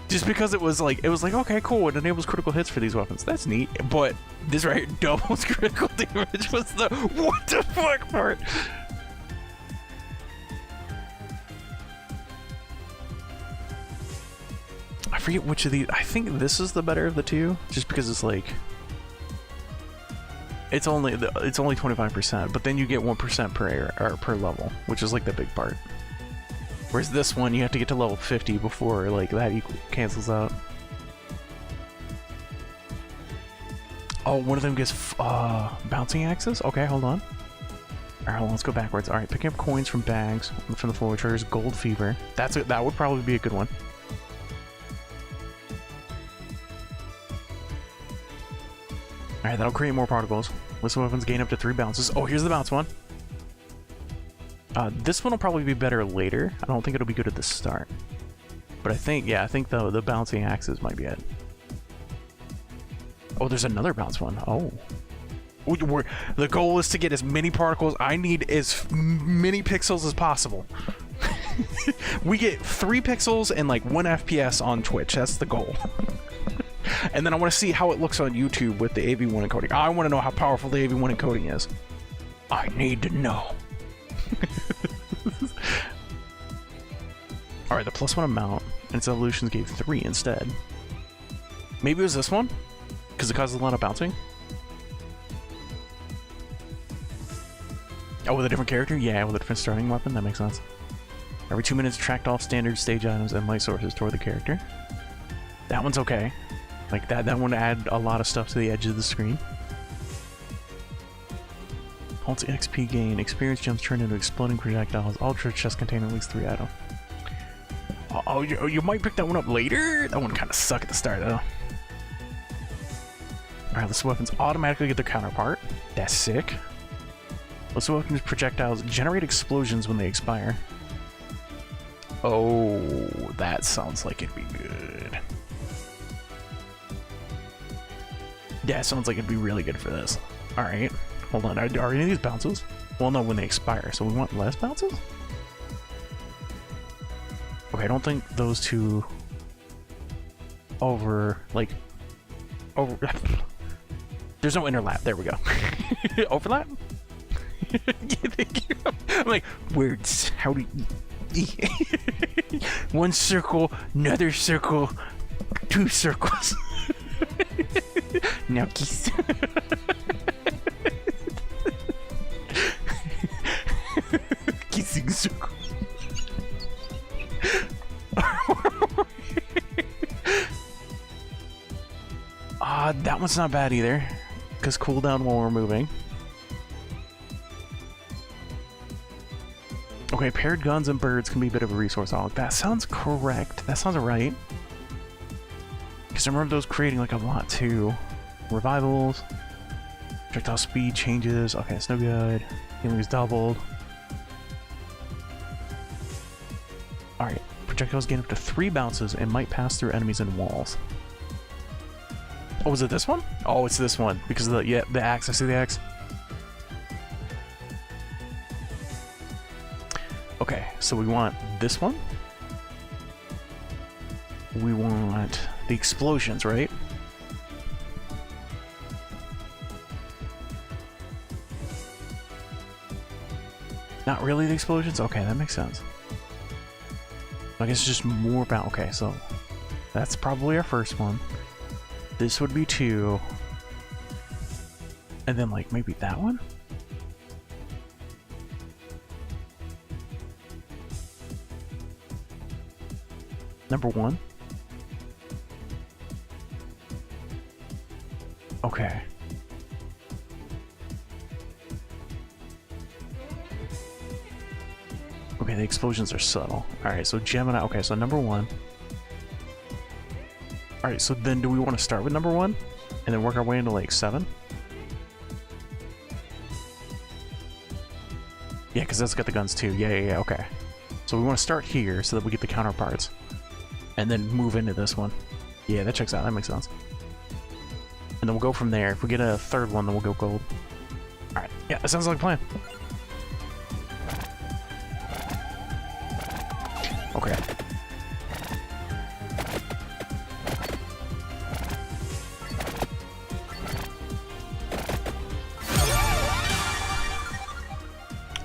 Just because it was like, okay, cool, it enables critical hits for these weapons. That's neat. But this right here, doubles critical damage was the what the fuck part. I forget which of these. I think this is the better of the two, just because it's like it's only 25%, but then you get 1% per area, or per level, which is like the big part. Whereas this one, you have to get to level 50 before like that cancels out. Oh, one of them gets bouncing axes. Okay, hold on. Alright, let's go backwards. Alright, picking up coins from bags from the floor triggers gold fever. That would probably be a good one. Alright, that'll create more particles. List of weapons gain up to 3 bounces. Oh, here's the bounce one. This one will probably be better later. I don't think it'll be good at the start. But I think the bouncing axes might be it. Oh, there's another bounce one. Oh. The goal is to get as many particles. I need as many pixels as possible. We get 3 pixels and like 1 FPS on Twitch. That's the goal. And then I want to see how it looks on YouTube with the AV1 encoding. I want to know how powerful the AV1 encoding is. I need to know. Alright, the +1 amount, and its evolutions gave 3 instead. Maybe it was this one? Because it causes a lot of bouncing? Oh, with a different character? Yeah, with a different starting weapon? That makes sense. Every 2 minutes, tracked off standard stage items and light sources toward the character. That one's okay. Like, that one add a lot of stuff to the edge of the screen. Alt XP gain. Experience gems turned into exploding projectiles. Ultra chest contain at least 3 items. Oh, you might pick that one up later? That one kind of suck at the start, though. Alright, list of weapons automatically get their counterpart. That's sick. List of weapons projectiles generate explosions when they expire. Oh, that sounds like it'd be good. Yeah, it sounds like it'd be really good for this. Alright, hold on. Are any of these bounces? Well, no, when they expire, so we want less bounces? Okay, I don't think those two over... There's no interlap. There we go. Overlap? I'm like, words. How do you... One circle, another circle, two circles. Now kiss. Kissing circle. That one's not bad either, because cooldown while we're moving. Okay, paired guns and birds can be a bit of a resource hog. That sounds correct. That sounds right. Because I remember those creating like a lot too. Revivals. Projectile speed changes. Okay, it's no good. Healing is doubled. Alright. Projectiles gain up to 3 bounces and might pass through enemies and walls. Oh, is it this one? Oh, it's this one. Because of the axe. I see the axe. Okay, so we want this one. We want the explosions, right? Not really the explosions? Okay, that makes sense. I guess it's just more about... Okay, so that's probably our first one. This would be 2. And then, like, maybe that one? Number 1. Okay. Okay, the explosions are subtle. Alright, so Gemini... Okay, so number 1. Alright, so then do we want to start with number 1? And then work our way into, like, 7? Yeah, because that's got the guns too. Yeah, okay. So we want to start here so that we get the counterparts. And then move into this one. Yeah, that checks out. That makes sense. And then we'll go from there. If we get a third one, then we'll go gold. Alright. Yeah, that sounds like a plan. Okay.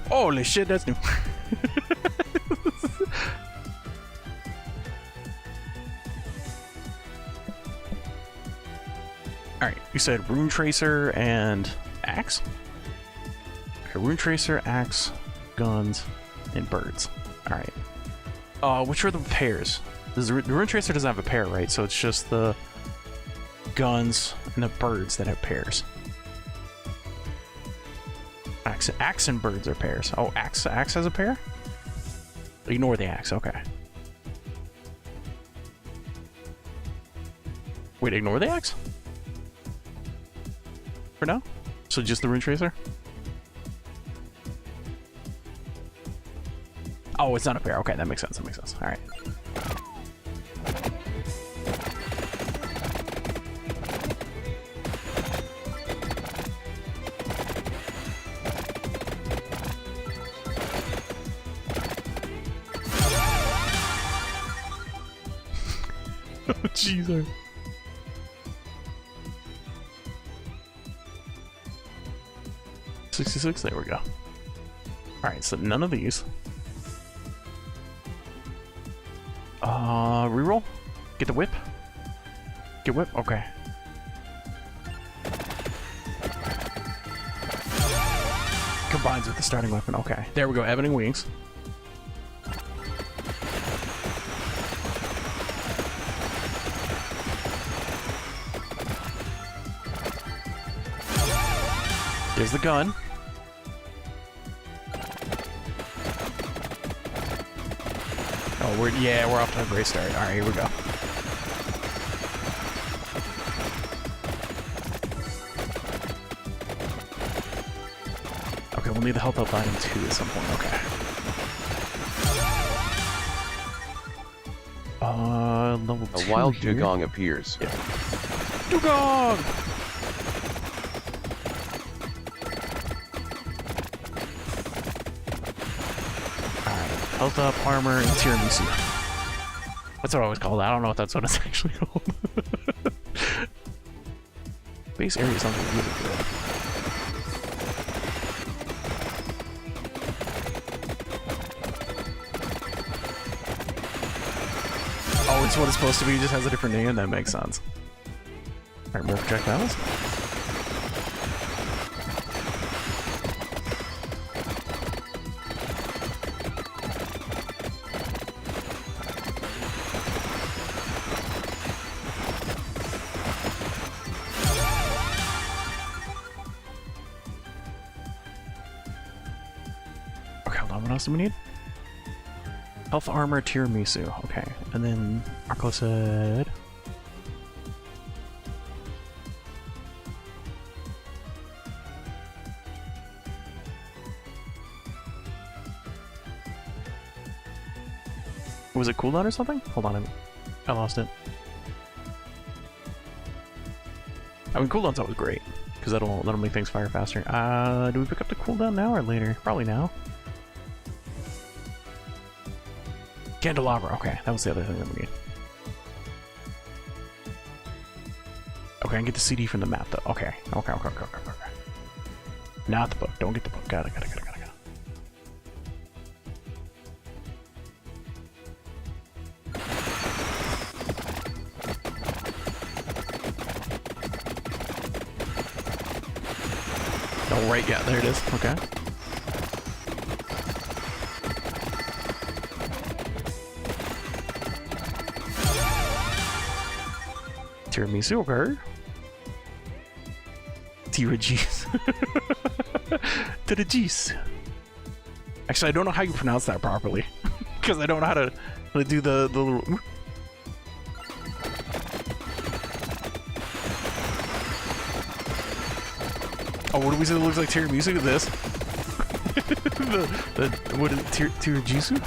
Holy shit, that's new. Alright, you said Rune Tracer and Axe? Okay, Rune Tracer, Axe, Guns, and Birds. Alright. Which are the pairs? The Rune Tracer doesn't have a pair, right? So it's just the Guns and the Birds that have pairs. Axe and Birds are pairs. Oh, Axe has a pair? Ignore the Axe, okay. Wait, ignore the Axe? For now? So just the Rune Tracer? Oh, it's not a pair. Okay, that makes sense. That makes sense. Alright. Oh, jeez. 66, there we go. Alright, so none of these. Reroll? Get the whip? Get whip? Okay. Combines with the starting weapon. Okay. There we go. Ebony Wings. There's the gun. Oh, we're off to a great start. All right, here we go. Okay, we'll need the health up item too at some point. Okay. level 2 A wild here. dugong appears. Yeah. Dugong! Alright, health up, armor, and tiramisu. That's what I always call it. I don't know if that's what it's actually called. Base area sounds really good. Oh, it's what it's supposed to be, it just has a different name. That makes sense. Alright, more projectiles. Okay, hold on, what else do we need? Health armor tiramisu, okay. And then Arclocid. Was it cooldown or something? Hold on, I lost it. I mean, cooldown's always great, because that'll make things fire faster. Do we pick up the cooldown now or later? Probably now. Candelabra, okay, that was the other thing that we need. Okay, I can get the CD from the map though. Okay. Not the book, don't get the book. Got it. Oh, right, yeah, there it is. Okay. Tiramisu, okay. Tiramisu. Tiramisu. Actually, I don't know how you pronounce that properly. Because I don't know how to do the little... Oh, what do we say that looks like tiramisu? This? What is it? Tiramisu?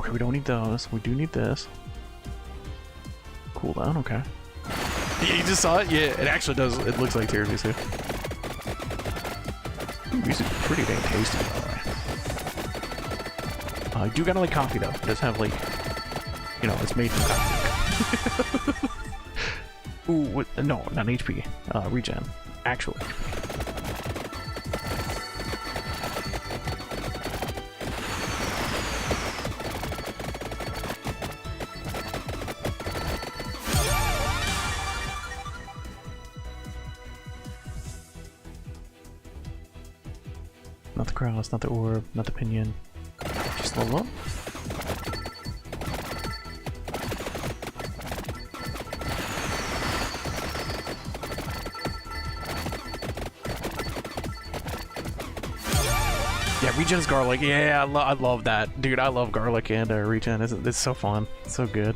Okay, we don't need those. We do need this. Cool down, okay. Yeah, you just saw it? Yeah, it actually does. It looks like tiramisu. Tiramisu is pretty dang tasty, by the way. I do kinda like coffee though. It does have like, you know, it's made from coffee. Ooh, what? No, not HP. Regen. Actual HP. Not the cross, not the orb, not the pinion. Just level up. Yeah, regen's garlic. Yeah, I love that. Dude, I love garlic and regen. It's so fun. It's so good.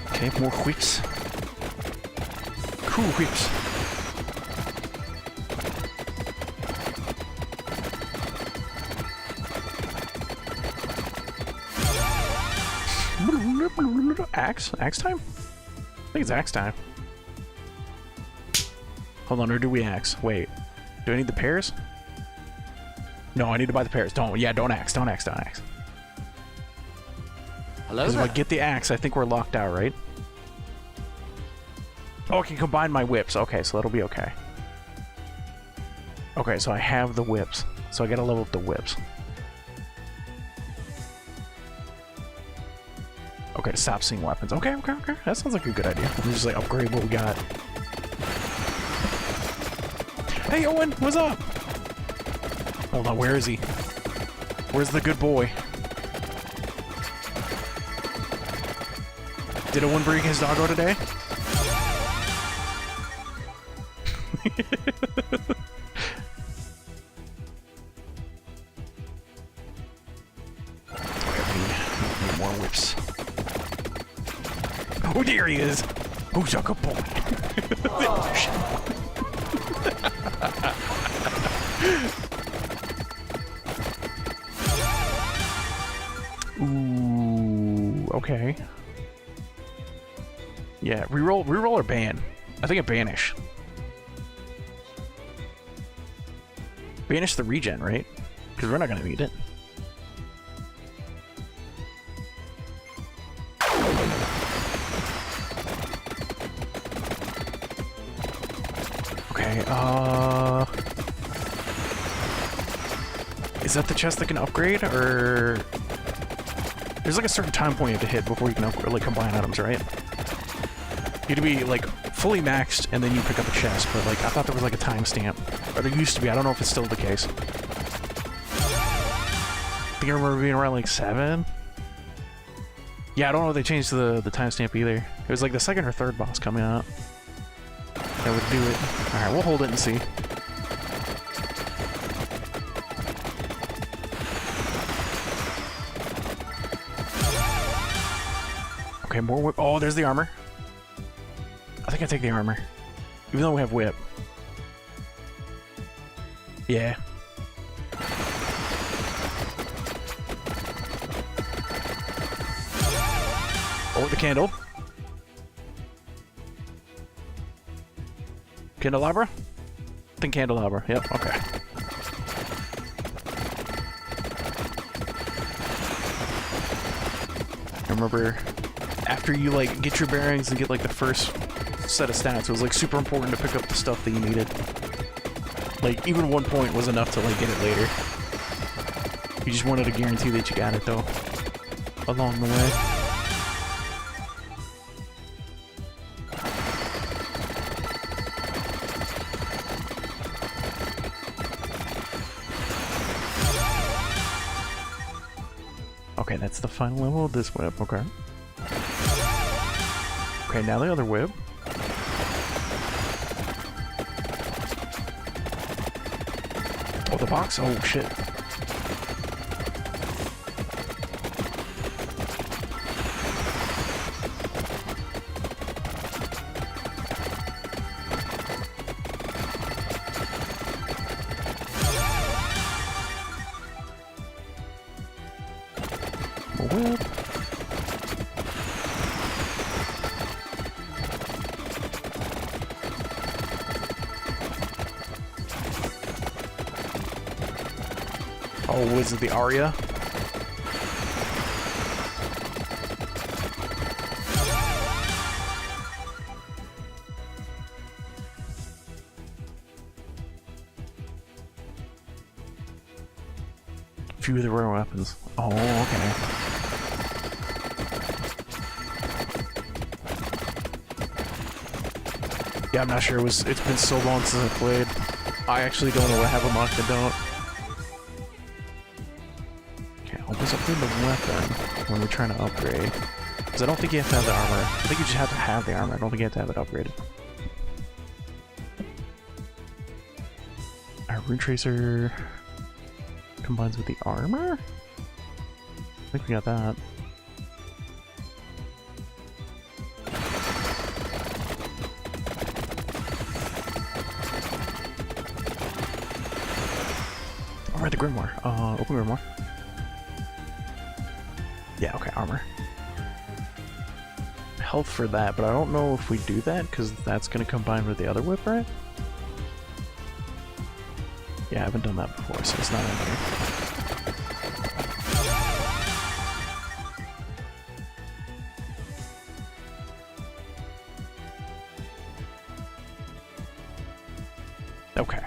Okay, more whips. Cool whips. Axe time? I think it's axe time. Hold on, or do we axe? Wait. Do I need the pears? No, I need to buy the pears. Don't axe. Hello Because if I get the axe, I think we're locked out, right? Oh, I can combine my whips. Okay, so that'll be okay. Okay, so I have the whips. So I gotta level up the whips. Okay, to stop seeing weapons. Okay. That sounds like a good idea. Let me just like upgrade what we got. Hey, Owen, what's up? Hold on, where is he? Where's the good boy? Did Owen bring his doggo today? Okay, I need more whips. Oh, there he is! Who's a good boy? Ooh, okay. Yeah, reroll or ban? I think a banish. Banish the regen, right? Because we're not gonna need it. Okay, is that the chest that can upgrade, or there's like a certain time point you have to hit before you can upgrade, like combine items, right? You have to be like fully maxed and then you pick up a chest, but like I thought there was like a timestamp, or there used to be. I don't know if it's still the case. I think I remember being around like 7. Yeah, I don't know if they changed the timestamp either. It was like the second or third boss coming out that would do it. Alright, we'll hold it and see. Okay, more whip. Oh, there's the armor. I think I take the armor. Even though we have whip. Yeah. Oh, the candle. Candelabra? I think candelabra. Yep, okay. Remember, after you like get your bearings and get like the first set of stats, it was like super important to pick up the stuff that you needed. Like even 1 point was enough to like get it later. You just wanted to guarantee that you got it though along the way. Okay, that's the final level of this web, okay. Okay, now the other web. Oh, the box? Oh, shit. Web. Oh, was it the Aria? Few of the rare weapons. Oh, okay. Yeah, I'm not sure. It's been so long since I played. I actually don't know what I have unlocked and don't. Okay, always upgrade the weapon when we're trying to upgrade. Because I don't think you have to have the armor. I think you just have to have the armor. I don't think you have to have it upgraded. Our Rune Tracer combines with the armor? I think we got that. Alright, the Grimoire. Open Grimoire. Yeah, okay, armor. Health for that, but I don't know if we do that, because that's going to combine with the other whip, right? Yeah, I haven't done that before, so it's not in here. Okay.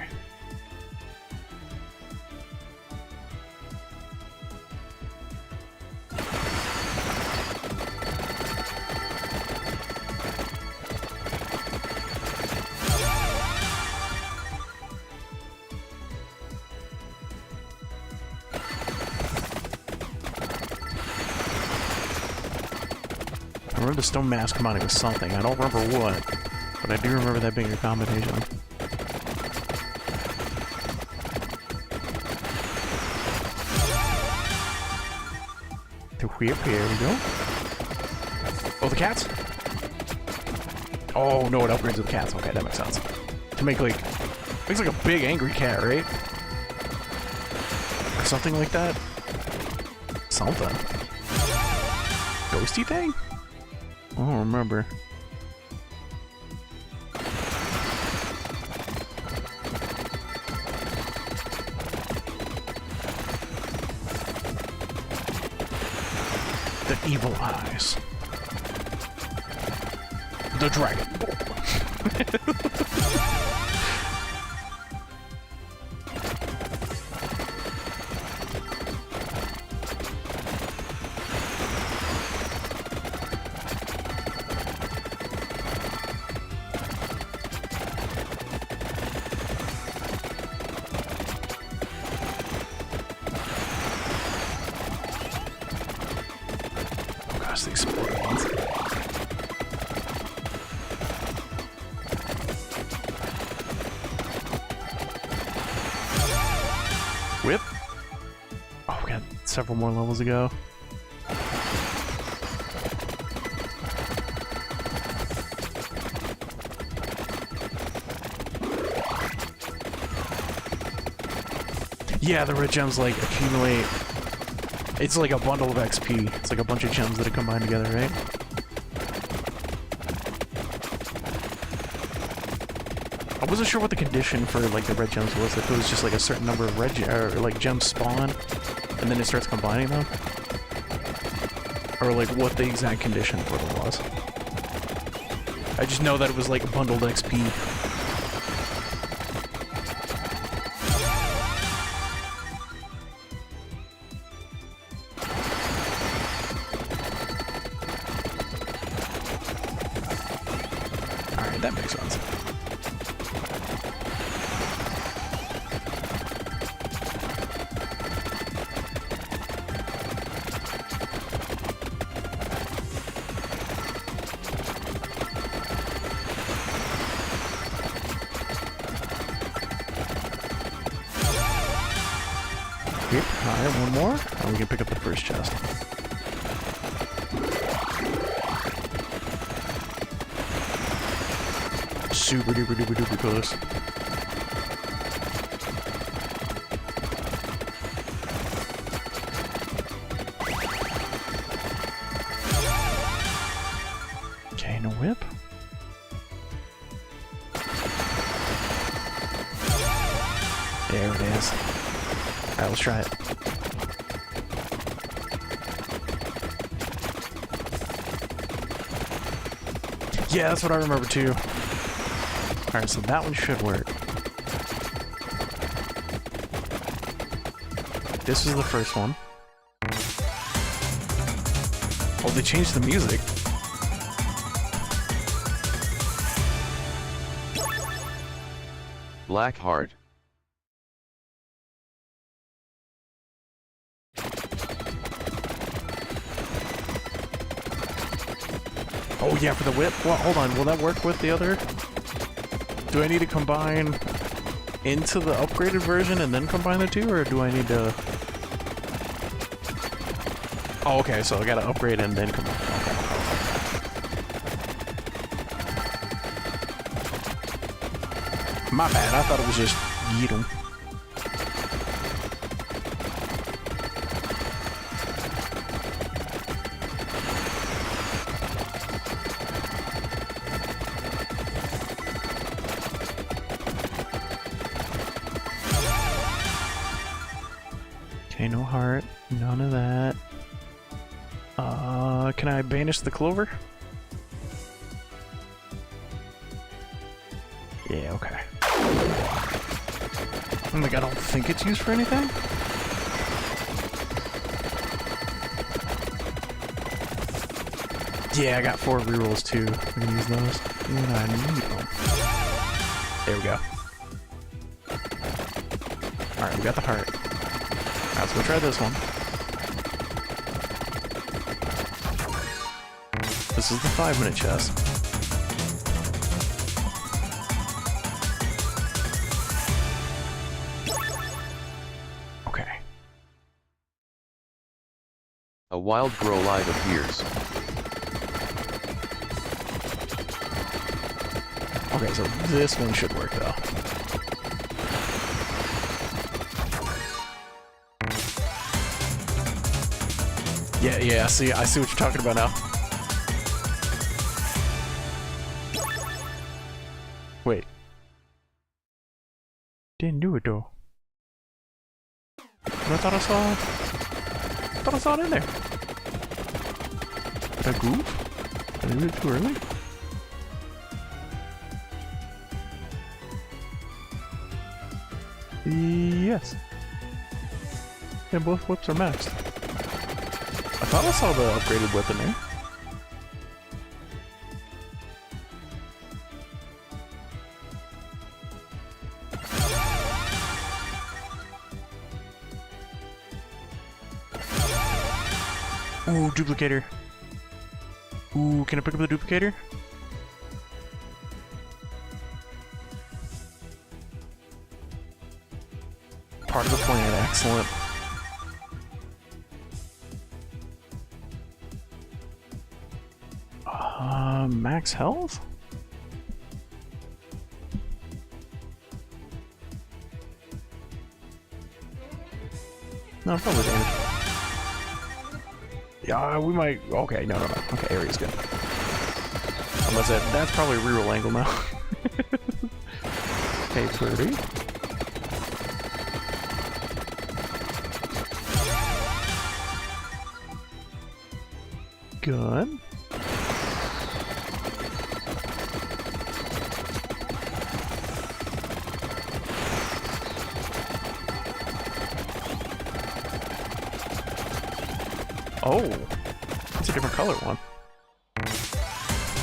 I remember the stone mask combining with something. I don't remember what, but I do remember that being a combination. To whip, here we go. Oh, the cats? Oh no, it upgrades with cats. Okay, that makes sense. To make like, makes like a big angry cat, right? Or something like that. Something. Ghosty thing? I don't remember. The evil eyes. The dragon. Oh gosh, these sport ones. Whip. Oh, we got several more levels to go. Yeah, the red gems like accumulate. It's like a bundle of XP. It's like a bunch of gems that are combined together, right? I wasn't sure what the condition for like the red gems was. If it was just like a certain number of red like gems spawn, and then it starts combining them, or like what the exact condition for them was. I just know that it was like bundled XP. All right, that makes sense. Alright, one more, and we can pick up the first chest. Super duper duper duper close. Okay, no whip. There it is. Alright, let's try it. Yeah, that's what I remember too. Alright, so that one should work. This is the first one. Oh, they changed the music. Black Heart. Oh yeah, for the whip? Well, hold on, will that work with the other? Do I need to combine into the upgraded version and then combine the two, or do I need to... Oh, okay, so I gotta upgrade and then combine. Okay. My bad, I thought it was just yeet 'em. Okay, no heart, none of that. Can I banish the clover? Yeah, okay. Like, I don't think it's used for anything. Yeah, I got 4 rerolls too. I'm gonna use those when I need them. There we go. Alright, we got the heart. Alright, let's go try this one. This is the 5-minute chest. Okay. A wild grow live appears. Okay, so this one should work though. Yeah, I see what you're talking about now. Wait. Didn't do it though. But I thought I saw it in there. Did I goof? Did I do it too early? Yes. Yeah, both whips are maxed. I thought I saw the upgraded whip in there. Ooh, duplicator. Ooh, can I pick up the duplicator? Part of the plan, excellent. Max health? No, probably damage. Yeah, we might. Okay, no. Okay, area's good. Unless that's probably a reroll angle now. Okay, 30. Good. Oh, it's a different color one.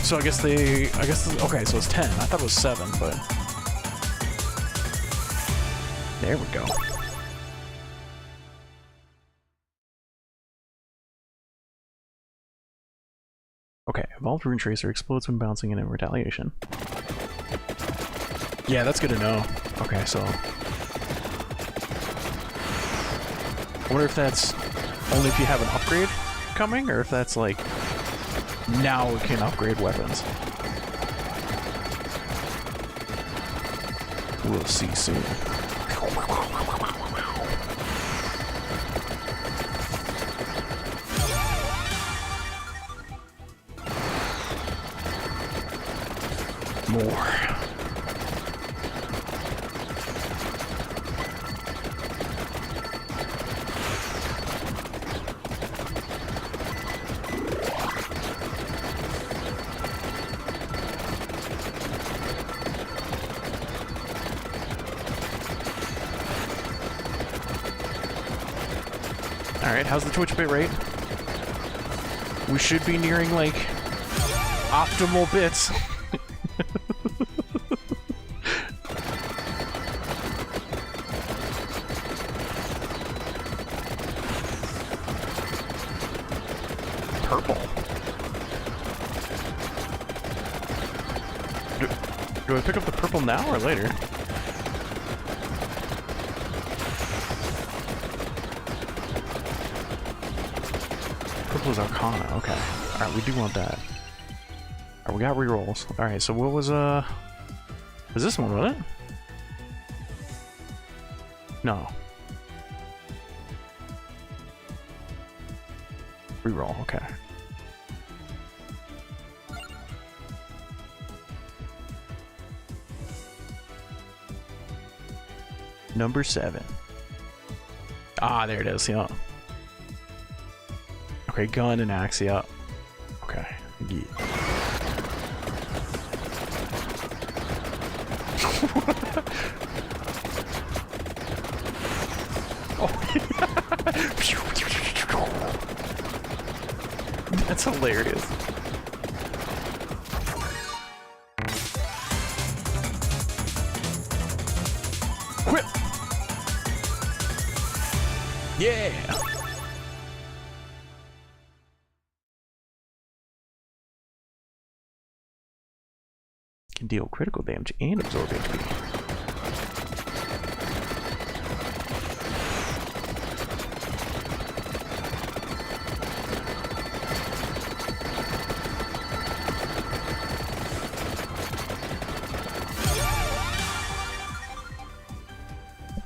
So I guess okay, so it's 10. I thought it was 7, but there we go. Okay, evolved rune tracer explodes when bouncing and in retaliation. Yeah, that's good to know. Okay, so I wonder if that's only if you have an upgrade coming, or if that's like now we can upgrade weapons. We'll see soon. More. Alright, how's the Twitch bit rate? We should be nearing, like, optimal bits. Purple. Do I pick up the purple now or later? Purple's Arcana, okay. Alright, we do want that. Alright, we got rerolls. Alright, so what was this one, wasn't it? No. Reroll, okay. Number 7. Ah, there it is, yeah. Okay, gun and axe, yeah. Okay, yeah. That's hilarious. Quit! Yeah! Can deal critical damage and absorb HP.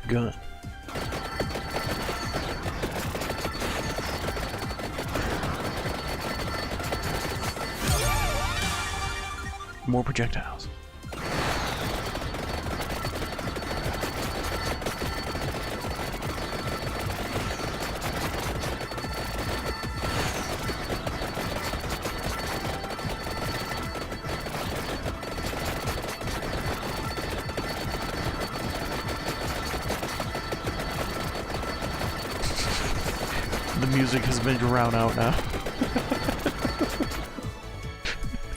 gun. More projectiles. The music has been drowned out now.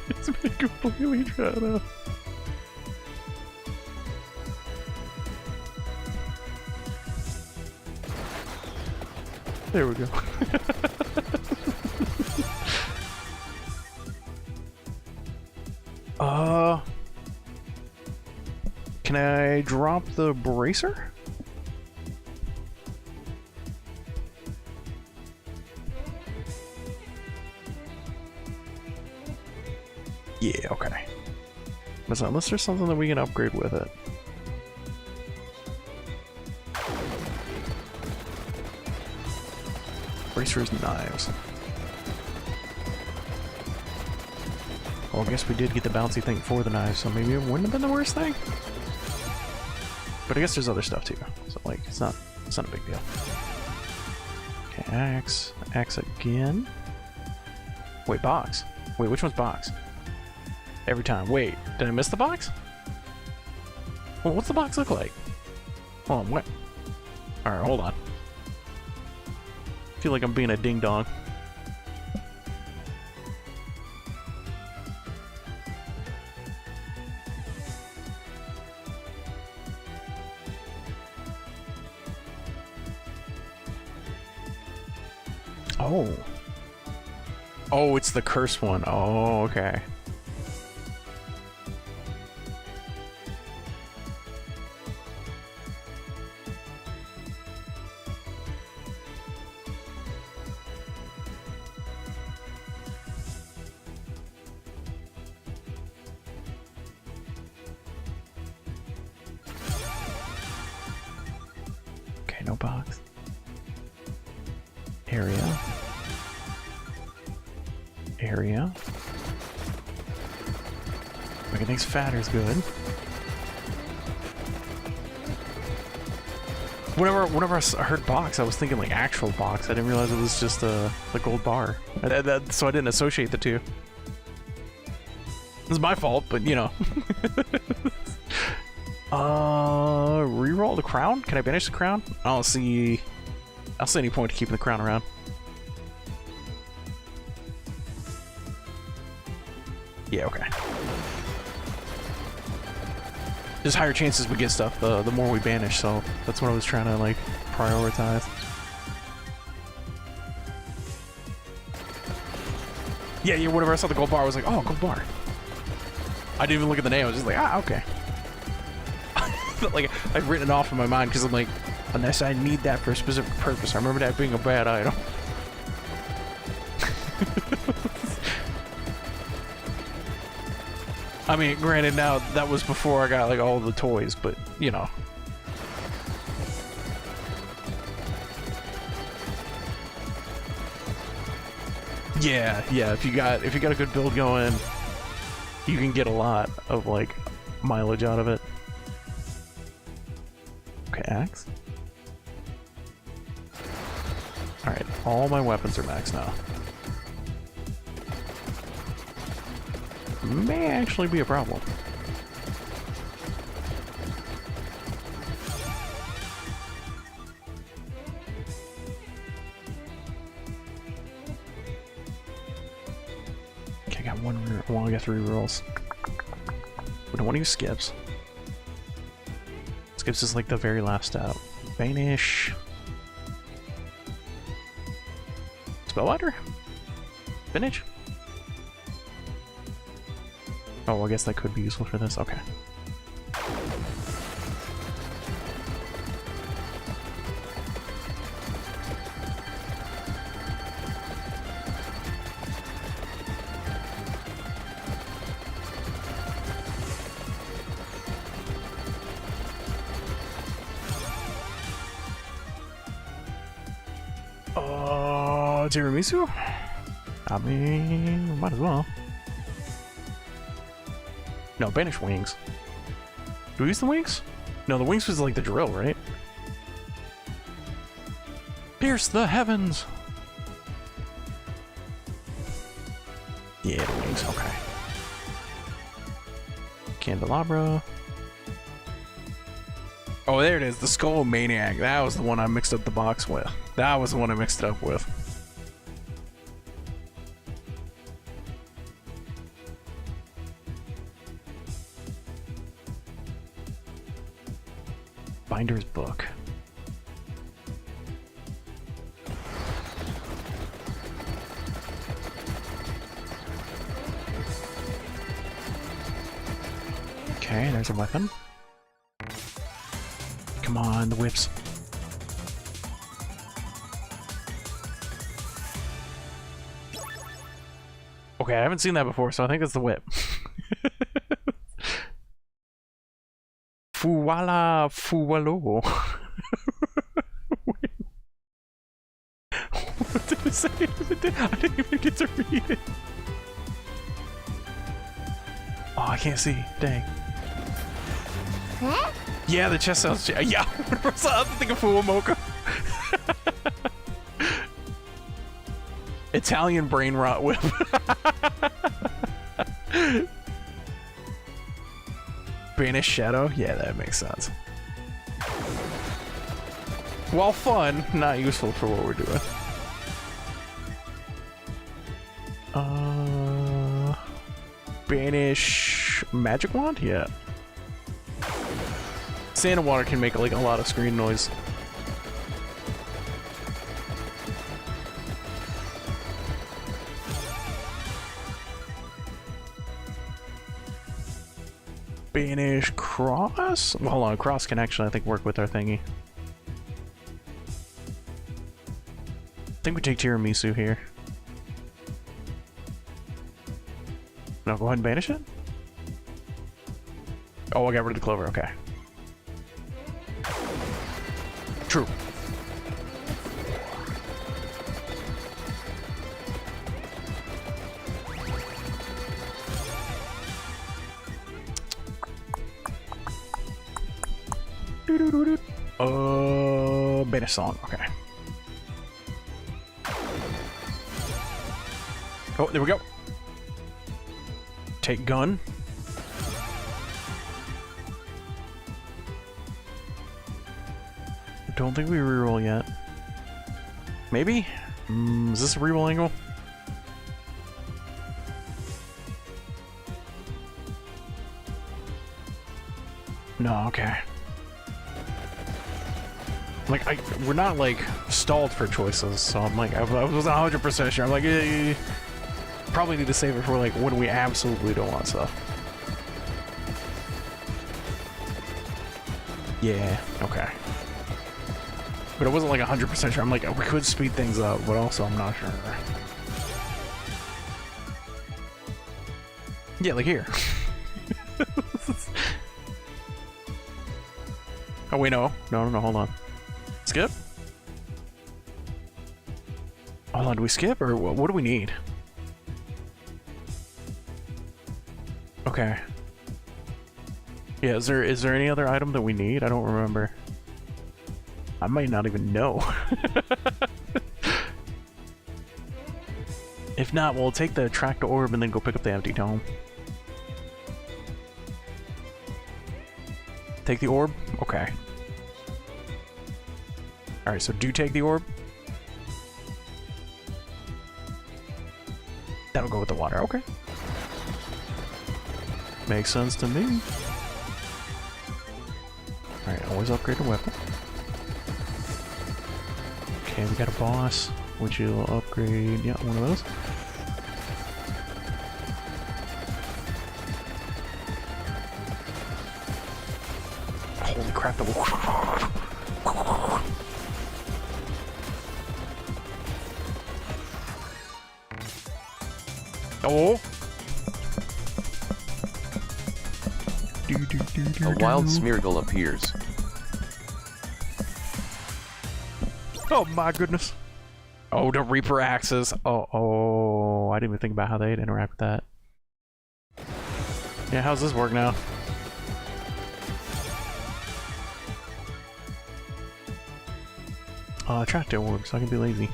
It's been completely drowned out. There we go. Can I drop the bracer? Yeah, okay. Unless there's something that we can upgrade with it. Bracers, knives. Well, I guess we did get the bouncy thing for the knives, so maybe it wouldn't have been the worst thing. But I guess there's other stuff too, so like it's not a big deal. Okay, axe again. Wait, box. Wait, which one's box? Every time. Wait, did I miss the box? Well, what's the box look like? Hold on, what? Alright, hold on. I feel like I'm being a ding-dong. Oh. Oh, it's the cursed one. Oh, okay. Okay, no box. Area. Making things fatter is good. Whenever I heard box, I was thinking like actual box. I didn't realize it was just the gold bar. So I didn't associate the two. It's my fault, but you know. Reroll the crown? Can I banish the crown? I don't see any point to keeping the crown around. Yeah, okay. There's higher chances we get stuff the more we banish, so that's what I was trying to like prioritize. Yeah, whenever I saw the gold bar, I was like, oh, gold bar. I didn't even look at the name, I was just like, ah, okay. Like, I'd written it off in my mind because I'm like, unless I need that for a specific purpose. I remember that being a bad item. I mean, granted, now that was before I got like all the toys, but you know. Yeah, if you got a good build going, you can get a lot of like mileage out of it. Okay, axe. All right, all my weapons are max now. May actually be a problem. Okay, I got one. Well, I got 3 rolls. We don't want to use skips. Skips is like the very last step. Banish. Spellbinder? Finish? Oh, I guess that could be useful for this. Okay. Tiramisu? I mean, might as well. No, banish wings. Do we use the wings? No, the wings was like the drill, right? Pierce the heavens! Yeah, the wings, okay. Candelabra. Oh, there it is, the Skull Maniac. That was the one I mixed up the box with. That was the one I mixed it up with. Binder's book. Okay, there's a weapon. Come on, the whips. Okay, I haven't seen that before, so I think it's the whip. Fuwala Fuwalo. What did it say? I didn't even get to read it. Oh, I can't see. Dang. Huh? Yeah, the chest sounds. Yeah, what's the other thing of Fuwamoka? Italian brain rot whip. Banish Shadow? Yeah, that makes sense. While fun, not useful for what we're doing. Banish Magic Wand? Yeah. Sand and water can make like a lot of screen noise. Banish Cross? Well, hold on, Cross can actually, I think, work with our thingy. I think we take Tiramisu here. No, go ahead and banish it? Oh, I got rid of the clover, okay. True. Banish Song, okay. Oh, there we go. Take gun. Don't think we reroll yet. Maybe? Is this a reroll angle? No, okay. Like, we're not, like, stalled for choices, so I'm like, I wasn't 100% sure. I'm like, probably need to save it for, like, when we absolutely don't want stuff. Yeah, okay. But I wasn't, like, 100% sure. I'm like, we could speed things up, but also I'm not sure. Yeah, like here. Oh, wait, no, hold on. Skip? Hold on, do we skip, or what do we need? Okay. Yeah, is there any other item that we need? I don't remember. I might not even know. If not, we'll take the tractor orb and then go pick up the empty tome. Take the orb? Okay. Alright, so do take the orb. That'll go with the water, okay. Makes sense to me. Alright, always upgrade the weapon. Okay, we got a boss, which will upgrade, yeah, one of those. Holy crap, that will... Oh! A wild Smeargle appears. Oh my goodness. Oh, the Reaper axes. Oh, I didn't even think about how they'd interact with that. Yeah, how's this work now? Attract orb, so I can be lazy.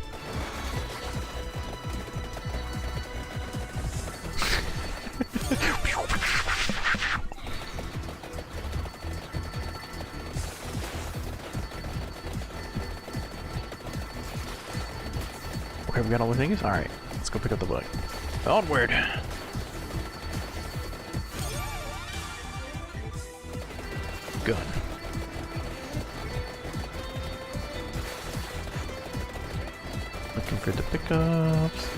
Okay, we got all the things? Alright, let's go pick up the book. Onward! Gun. Looking for the pickups.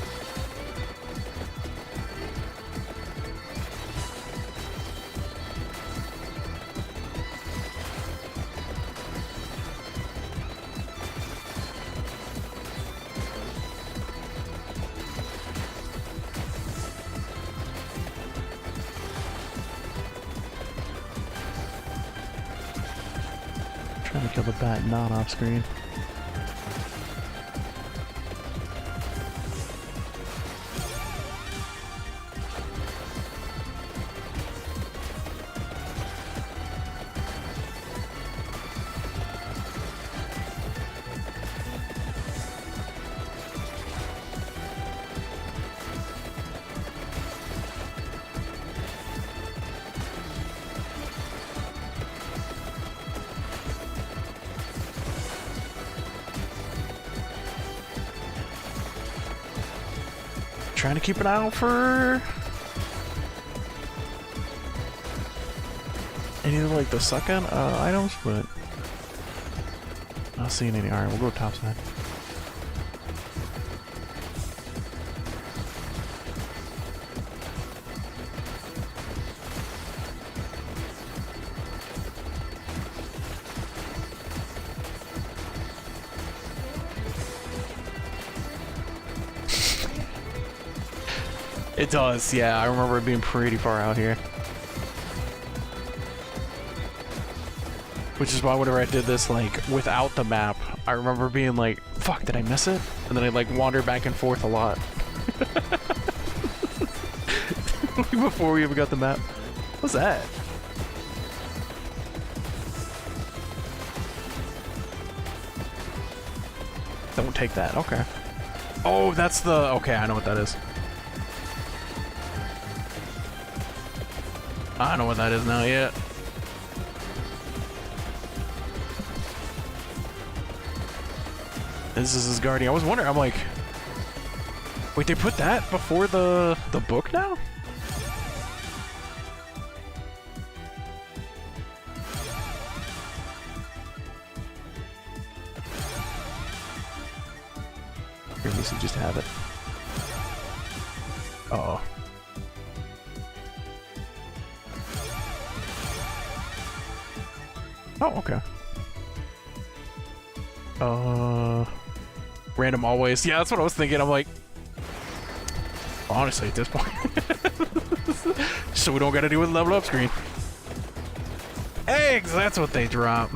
Trying to kill the bat not off screen. Trying to keep an eye out for any of like the suck on items, but not seeing any. Alright, we'll go topside. It does, yeah. I remember it being pretty far out here. Which is why whenever I did this, like, without the map, I remember being like, fuck, did I miss it? And then I'd, like, wander back and forth a lot. Before we even got the map. What's that? Don't take that, okay. Oh, that's the... Okay, I know what that is. I know what that is now, yeah. This is his guardian. I was wondering, I'm like... Wait, they put that before the book now? Here, we should just have it. Uh-oh. Oh, okay. Random always. Yeah, that's what I was thinking. I'm like, honestly, at this point. So we don't gotta do with level up screen. Eggs! That's what they drop.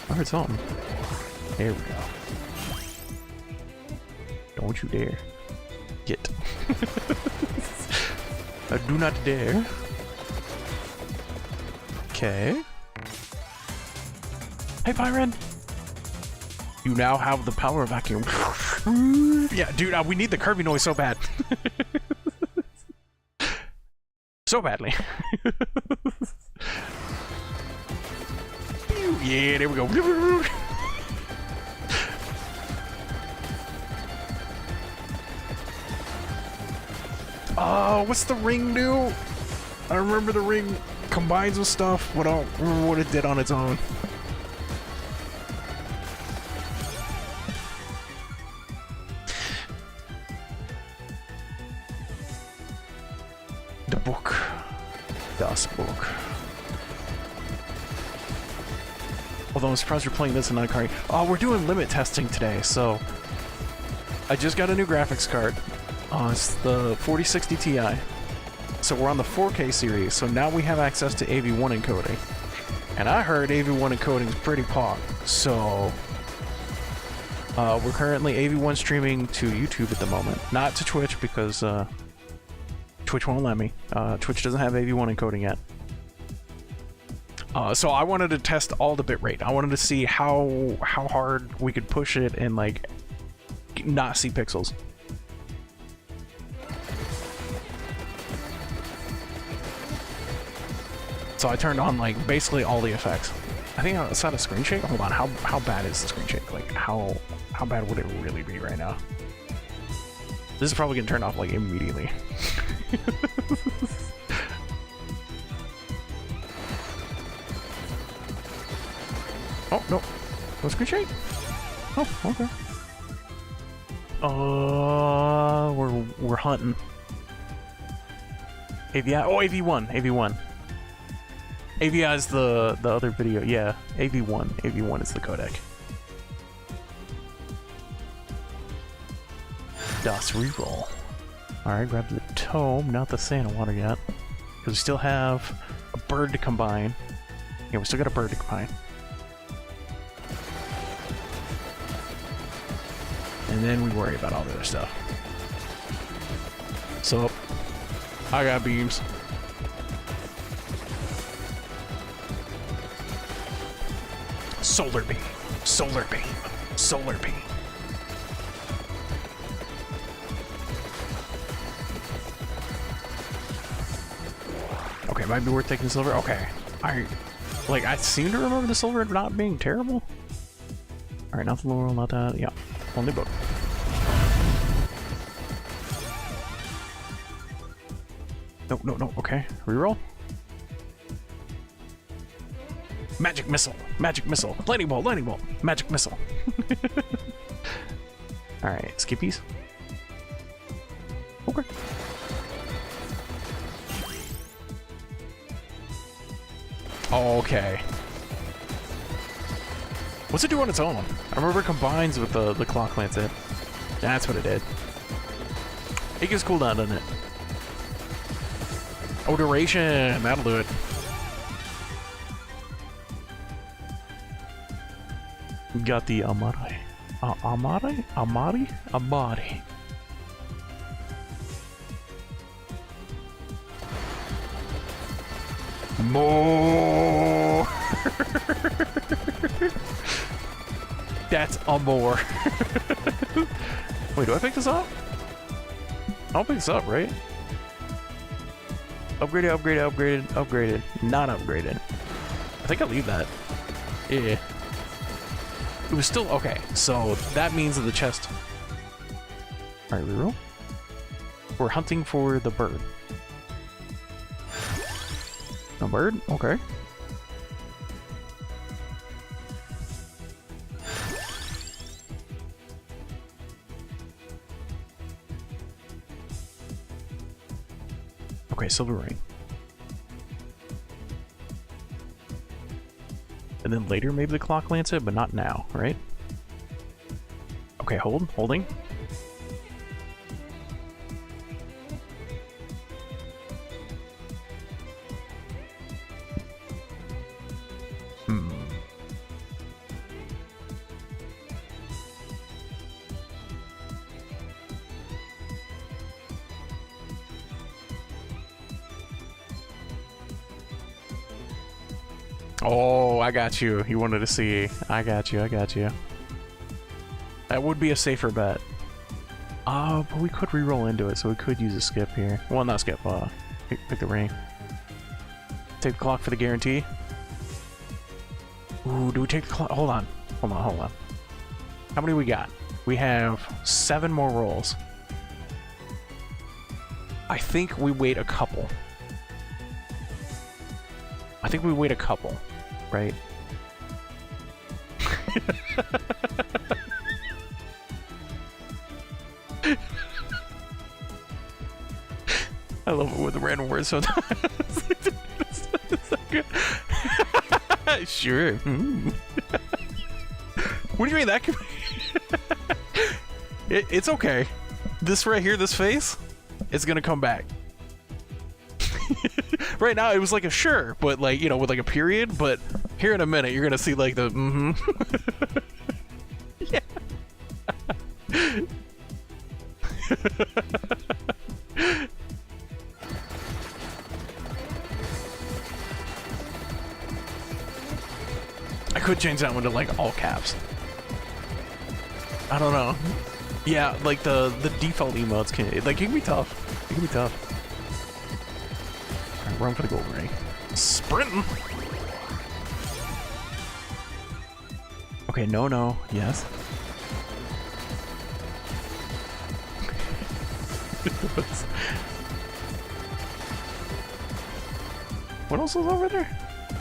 I heard something. There we go. Don't you dare. Get. I do not dare. Okay. Hey, Byron! You now have the power vacuum. Yeah, dude, we need the Kirby noise so bad. So badly. Yeah, there we go. Oh, what's the ring do? I remember the ring combines with stuff, but I don't remember what it did on its own. The book. Das book. Although I'm surprised you're playing this in Akari. Oh, we're doing limit testing today, so I just got a new graphics card. It's the 4060 Ti. So we're on the 4K series, so now we have access to AV1 encoding. And I heard AV1 encoding is pretty pog, so we're currently AV1 streaming to YouTube at the moment. Not to Twitch, because Twitch won't let me. Twitch doesn't have AV1 encoding yet. So I wanted to test all the bitrate. I wanted to see how hard we could push it and like not see pixels. So I turned on like basically all the effects. I think I saw a screen shake. Hold on, how bad is the screen shake? Like how bad would it really be right now? This is probably gonna turn off like immediately. Oh no, no screen shake. Oh, okay. We're hunting. AVI. Oh, AV1. AVI is the other video. Yeah, AV1 is the codec. DOS reroll. Alright, grab the tome, not the Santa water yet. Because we still have a bird to combine. Yeah, we still got a bird to combine. And then we worry about all the other stuff. So, I got beams. Solar beam, solar beam, solar beam. Okay, might be worth taking the silver. Okay, I seem to remember the silver not being terrible. All right, not the laurel, not that. Yeah, only book. No. Okay, reroll. Magic missile, lightning bolt, magic missile. All right, skippies. Okay. Okay. What's it do on its own? I remember it combines with the clock lancet. That's what it did. It gives cooldown, doesn't it? Oh, duration. That'll do it. We got the Amari. Amari? More. That's a more. Wait, do I pick this up? I'll pick this up, right? Upgraded. Not upgraded. I think I'll leave that. Yeah. It was still okay, so that means that the chest. Alright, reroll. We're hunting for the bird. A bird? Okay. Okay, silver ring. And then later maybe the clock lancet, but not now, right? Okay, holding. Oh, I got you. You wanted to see. I got you. That would be a safer bet. But we could re-roll into it, so we could use a skip here. Well, not skip. Pick the ring. Take the clock for the guarantee. Ooh, do we take the clock? Hold on. How many we got? We have 7 more rolls. I think we wait a couple. Right? I love it with the random words sometimes. It's so good. Sure. What do you mean that could be? It's okay. This right here, this face, it's gonna come back. right now it was like a sure, but like, you know, with like a period, but here in a minute you're gonna see like the yeah. I could change that one to like all caps. I don't know. Yeah, like the default emotes can like it can be tough. It can be tough. Alright, run for the gold ring. Sprinting. Okay, no, yes. What else was over there?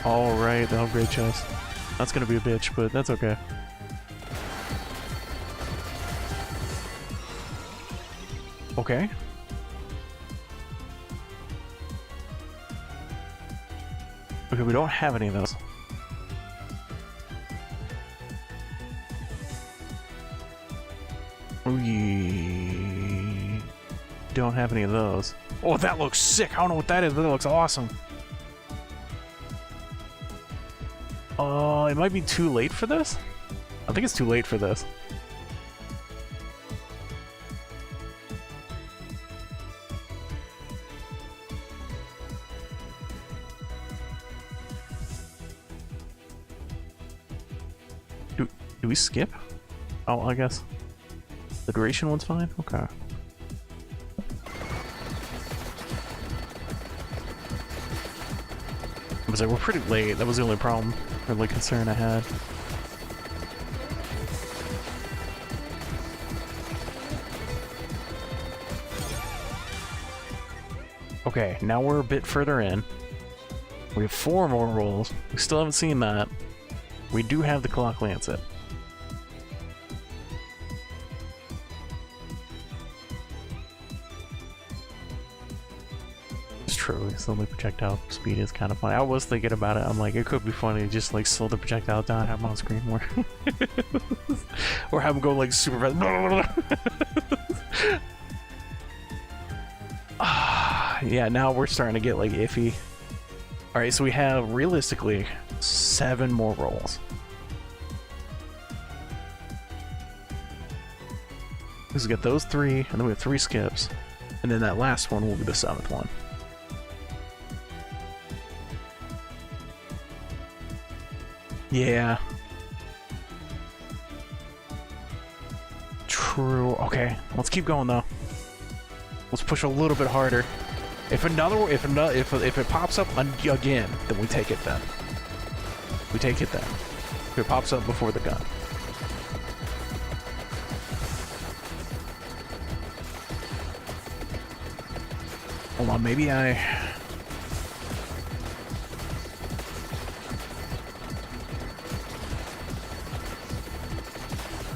All right, the upgrade chest. That's gonna be a bitch, but that's okay. Okay. Okay, we don't have any of those. We don't have any of those. Oh, that looks sick. I don't know what that is, but that looks awesome. It might be too late for this. I think it's too late for this. Do we skip? Oh, I guess the duration one's fine. Okay. I was like, we're pretty late. That was the only problem, or like concern I had. Okay, now we're a bit further in. We have 4 more rolls. We still haven't seen that. We do have the clock lancet. It's true, so the projectile speed is kind of funny. I was thinking about it. I'm like, it could be funny to just like slow the projectile down, have them on screen more. Or have them go like super fast. Yeah, now we're starting to get like iffy. Alright, so we have realistically 7 more rolls. Let's get those 3, and then we have 3 skips. And then that last one will be the 7th one. Yeah. True. Okay, let's keep going though. Let's push a little bit harder. If it pops up again, then we take it then. We take it then. If it pops up before the gun. Hold on, maybe I...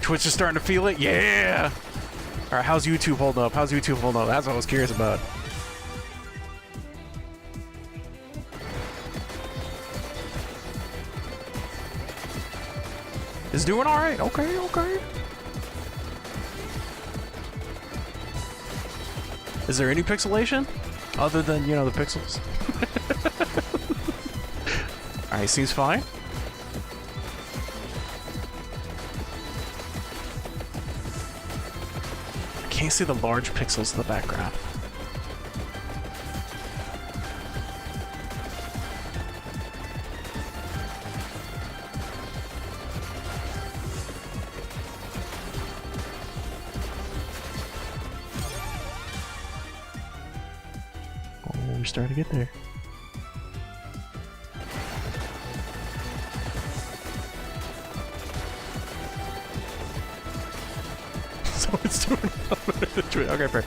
Twitch is starting to feel it? Yeah! Alright, how's YouTube holding up? How's YouTube holding up? That's what I was curious about. It's doing alright. Okay, okay. Is there any pixelation? Other than, you know, the pixels? Alright, seems fine. I can't see the large pixels in the background. We're starting to get there. So it's doing okay, fair.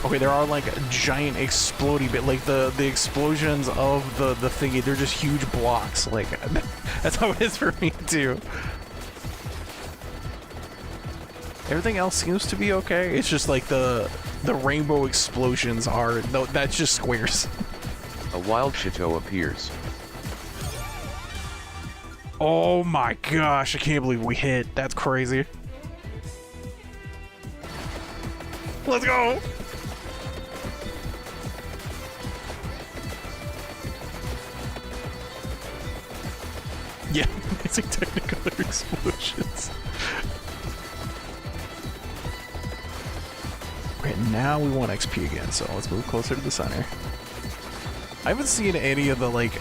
Okay, there are like giant explodey bit, like the explosions of the thingy. They're just huge blocks. Like that's how it is for me too. Everything else seems to be okay. It's just like the rainbow explosions are that's just squares. A wild chateau appears. Oh my gosh, I can't believe we hit. That's crazy. Let's go! Yeah, amazing technicolor explosions. Okay, now we want XP again, so let's move closer to the center. I haven't seen any of the, like,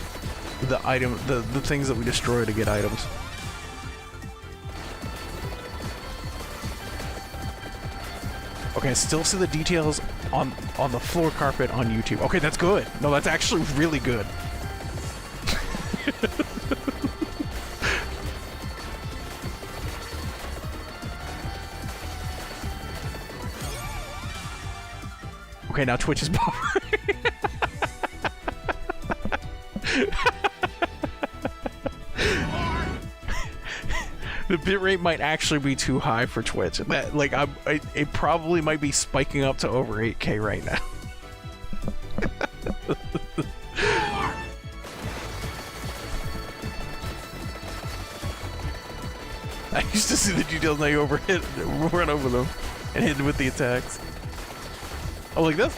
the things that we destroy to get items. Okay, I still see the details on the floor carpet on YouTube. Okay, that's good. No, that's actually really good. Okay, now Twitch is buffering. The bitrate might actually be too high for Twitch. That, like, it probably might be spiking up to over 8K right now. I used to see the details, now you run over them and hit them with the attacks. Oh, like this?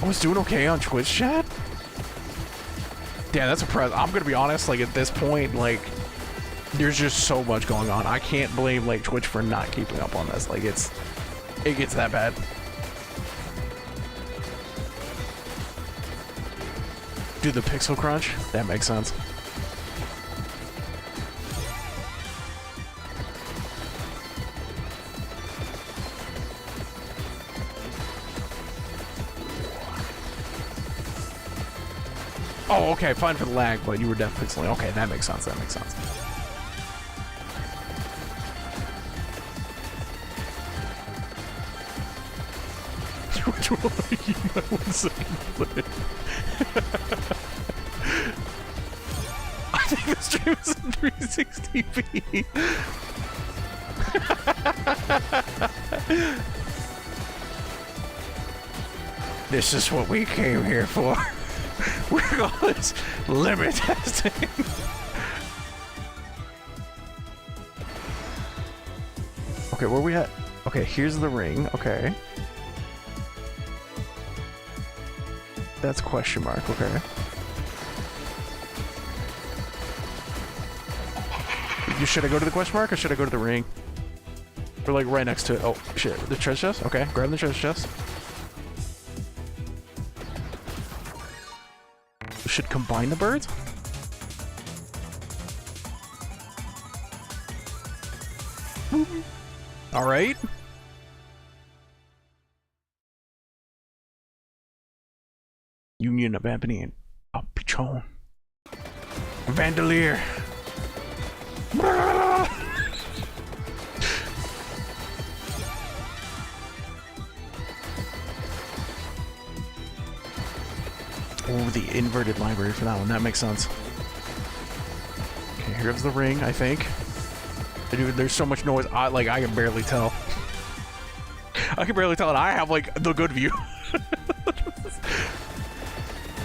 I was doing okay on Twitch chat? Yeah, that's impressive. I'm gonna be honest, like, at this point, like, there's just so much going on. I can't blame, like, Twitch for not keeping up on this. Like, it gets that bad. Do the pixel crunch? That makes sense. Oh, okay, fine for the lag, but you were definitely pixeling. Okay, that makes sense, that makes sense. Which one are you my 1 second play? I think the stream is in 360p. This is what we came here for. We're calling this limit testing. Okay, where are we at? Okay, here's the ring. Okay. That's question mark. Okay. Should I go to the question mark or should I go to the ring? We're like right next to it. Oh shit, the treasure chest? Okay, grab the treasure chest. We should combine the birds? Alright. Union of Ebony and Pichon. Vandalier. Oh, the inverted library for that one. That makes sense. Okay, here's the ring, I think. Dude, there's so much noise. I can barely tell. I can barely tell, and I have, like, the good view.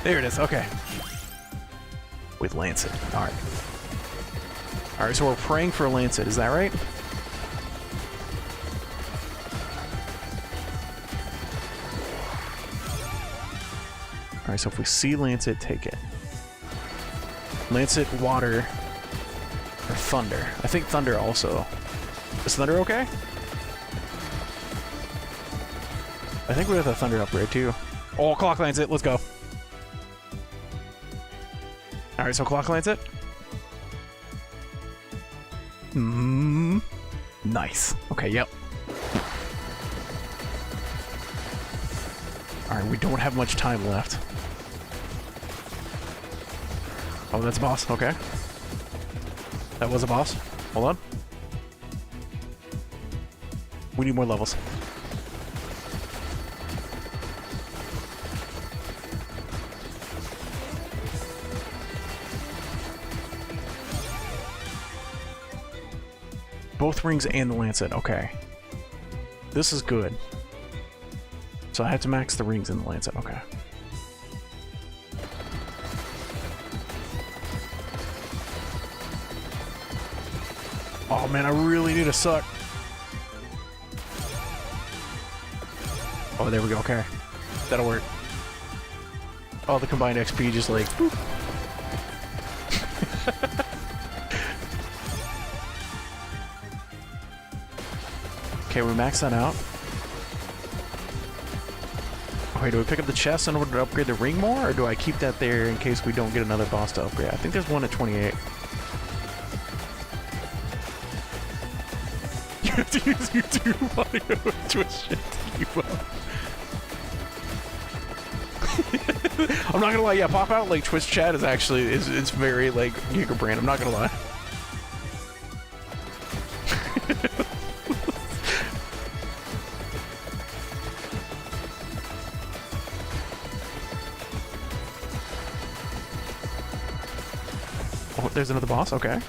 There it is. Okay. With Lancet. Alright. Alright, so we're praying for Lancet. Is that right? Alright, so if we see Lancet, take it. Lancet, water, or thunder. I think thunder also. Is thunder okay? I think we have the thunder upgrade too. Oh, clock Lancet, let's go. Alright, so clock Lancet. Nice. Okay, yep. Alright, we don't have much time left. Oh, that's a boss. Okay. That was a boss. Hold on. We need more levels. Both rings and the Lancet. Okay. This is good. So I have to max the rings in the Lancet. Okay. Oh man, I really need a suck. Oh, there we go. Okay. That'll work. Oh, the combined XP just like... Whoop. Okay, we max that out. Okay, do we pick up the chest in order to upgrade the ring more, or do I keep that there in case we don't get another boss to upgrade? I think there's one at 28. You have to use YouTube audio Twitch shit to keep up. I'm not gonna lie, yeah, pop out like Twitch chat is actually it's very like Giga Brain, I'm not gonna lie. Oh, there's another boss, okay.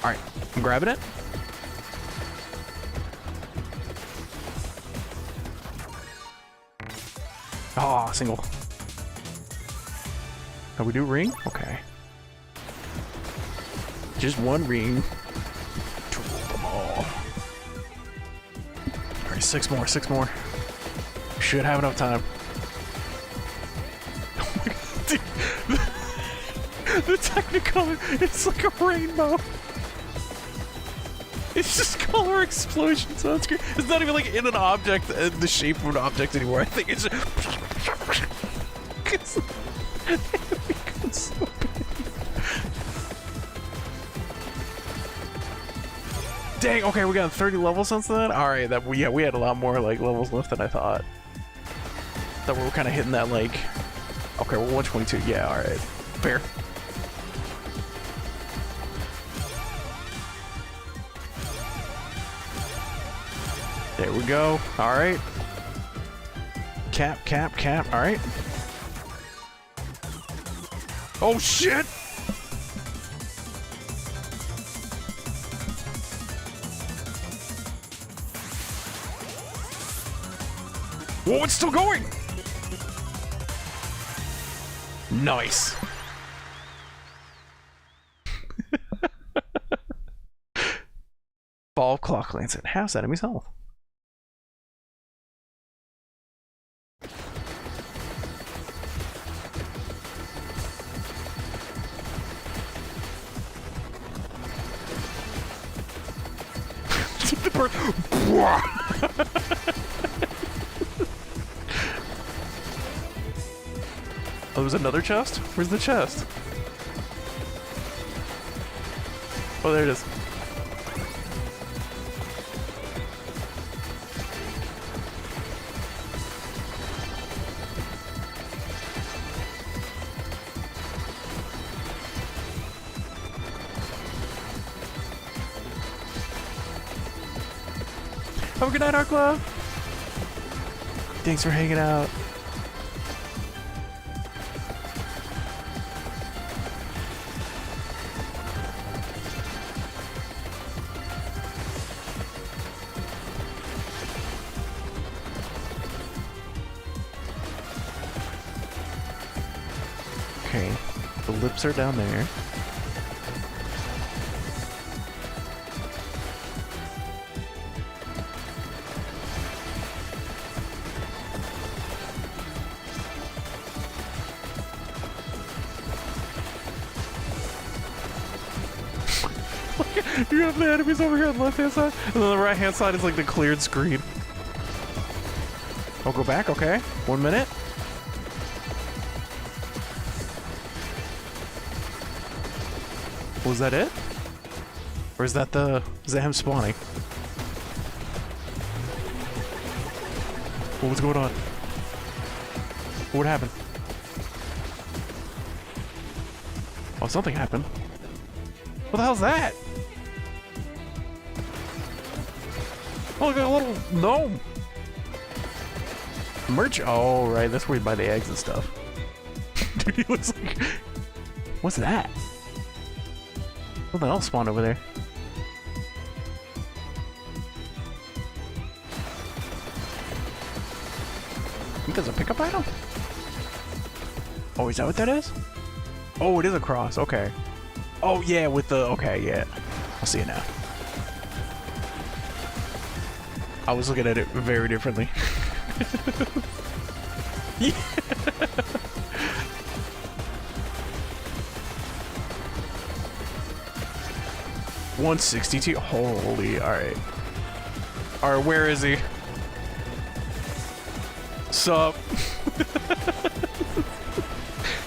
Alright, I'm grabbing it. Ah, single. How we do ring? Okay. Just one ring to rule them all. Alright, six more. Should have enough time. Oh my god, dude. The Technicolor, it's like a rainbow. It's just color explosions on screen. It's not even like in an object, in the shape of an object anymore. I think it's just... it's so big. Dang, okay, we got 30 levels since then? Alright, yeah, we had a lot more like levels left than I thought. That we were kind of hitting that like... Okay, we're 122, yeah, alright. Fair. There we go. Alright. Cap. Alright. Oh shit! Whoa, it's still going! Nice. Ball of Clock Lancet. Halves enemy's health. Oh, there's another chest? Where's the chest? Oh, there it is. Have a good night, Arkla. Thanks for hanging out. Okay, the lips are down there. You have the enemies over here on the left hand side, and then the right hand side is like the cleared screen. I'll go back, okay. 1 minute. Was that it? Or is that him spawning? What was going on? What happened? Oh, something happened. What the hell's that? Oh, look at a little gnome. Merch. Oh, right. That's where you buy the eggs and stuff. Dude, he looks like... What's that? Something else spawned over there. think that's a pickup item? Oh, is that what that is? Oh, it is a cross. Okay. Oh, yeah, with the... Okay, yeah. I see it now. I was looking at it very differently. Yeah. 162. Holy, alright. Alright, where is he? Sup?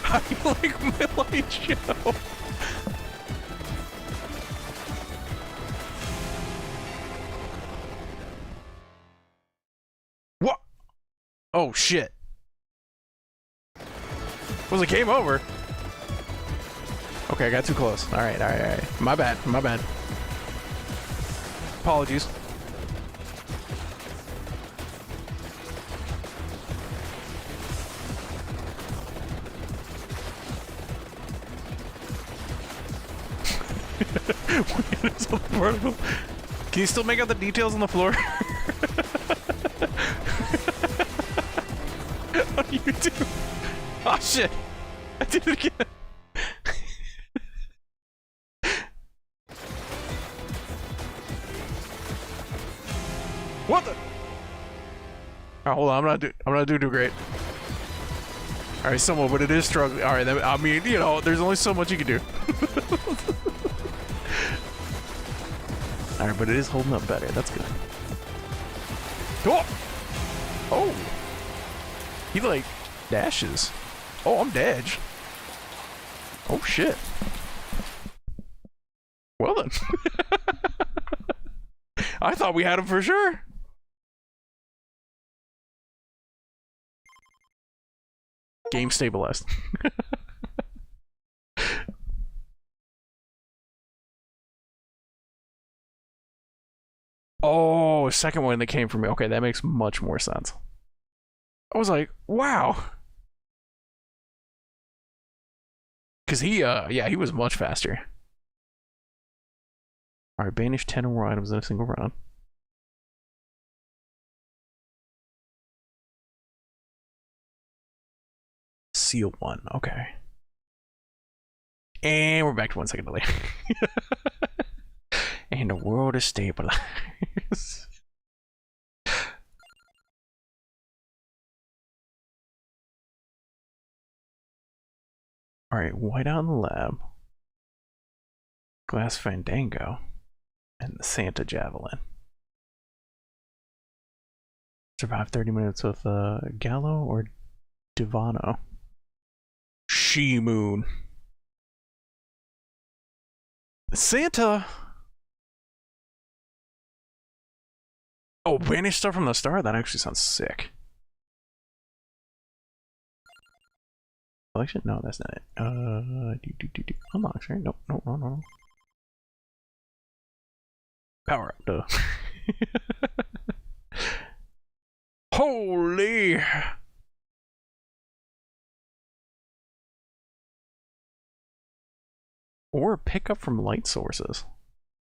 How do you like my light show? What? Oh shit. Was it game over? Okay, I got too close. Alright, alright, alright. My bad, my bad. Apologies. Can you still make out the details on the floor? On YouTube. Oh shit! I did it again. What the? Oh, hold on, I'm not doing too great. All right, somewhat, but it is struggling. All right, I mean, you know, there's only so much you can do. All right, but it is holding up better. That's good. Oh, oh, he like dashes. Oh, I'm Dodge. Oh shit. Well then. I thought we had him for sure. Game stabilized. Oh, second one that came from me. Okay, that makes much more sense. I was like, wow. Cause he yeah, he was much faster. Alright, banish 10 or more items in a single round. Seal 1, okay. And we're back to 1 second delay. And the world is stabilized. Alright, white out in the lab. Glass Fandango. And the Santa Javelin. Survive 30 minutes with Gallo or Divano. She-Moon. Santa! Oh, banish stuff from the start? That actually sounds sick. Collection? No, that's not it. Unlocks, right? Nope, no, no, no. Power up, duh. Holy! Or pick up from light sources.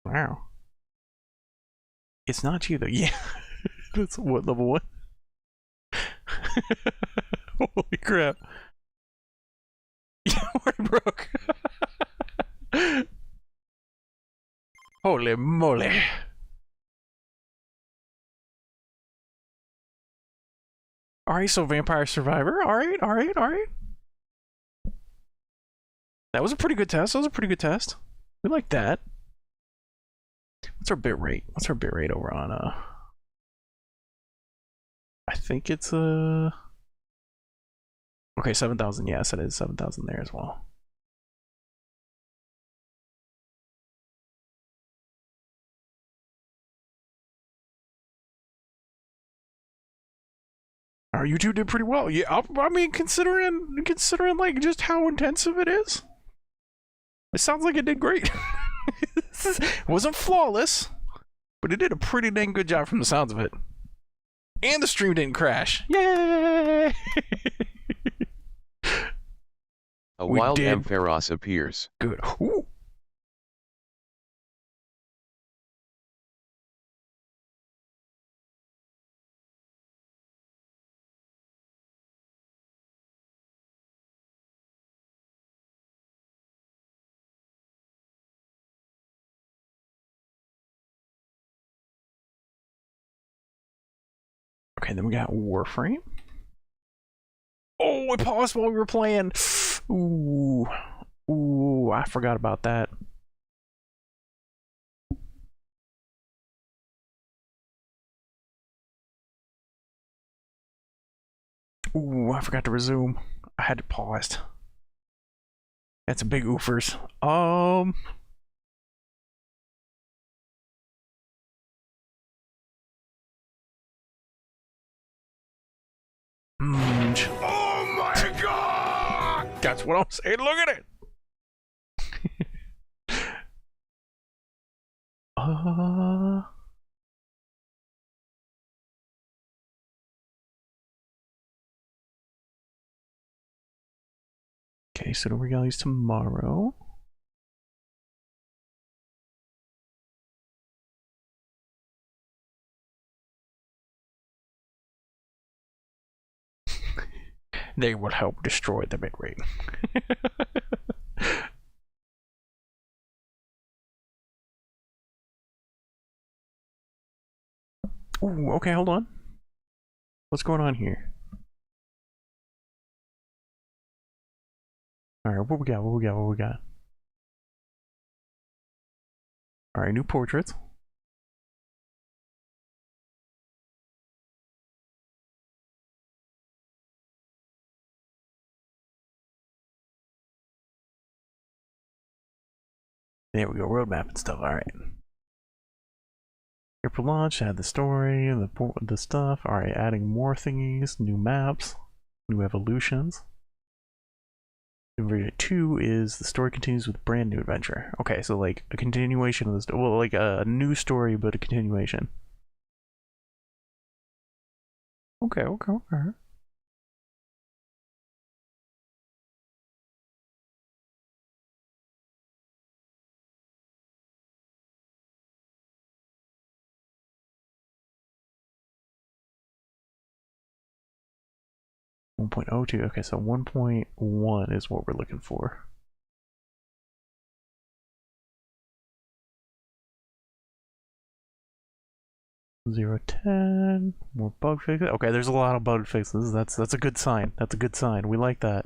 Wow. It's not you though. Yeah. That's what, level 1? Holy crap. Yeah, already broke. Holy moly. Alright, so Vampire Survivor. Alright, alright, alright. That was a pretty good test. That was a pretty good test. We like that. What's our bit rate? What's our bit rate over on I think it's okay, 7,000. Yes, it is 7,000 there as well. Our YouTube did pretty well. Yeah, I mean, considering like just how intensive it is, it sounds like it did great. It wasn't flawless, but it did a pretty dang good job from the sounds of it. And the stream didn't crash. Yay! A wild Ampharos appears. Good. Ooh. Alright, then we got Warframe. Oh, it paused while we were playing. Ooh. Ooh, I forgot about that. Ooh, I forgot to resume. I had to pause. That's a big oofers. Oh my god! That's what I'm saying. Look at it. Okay, so we got these tomorrow. They will help destroy the bitrate. Ooh, okay, hold on. What's going on here? Alright, what we got? What we got? What we got? Alright, new portraits. There we go, roadmap and stuff. Alright. Here for launch, add the story, the stuff. Alright, adding more thingies, new maps, new evolutions. Version 2 is the story continues with brand new adventure. Okay, so like a continuation of this, well, like a new story, but a continuation. Okay, okay, okay. Okay, so 1.1 is what we're looking for. 0.10, more bug fixes. Okay, there's a lot of bug fixes. That's a good sign. That's a good sign. We like that.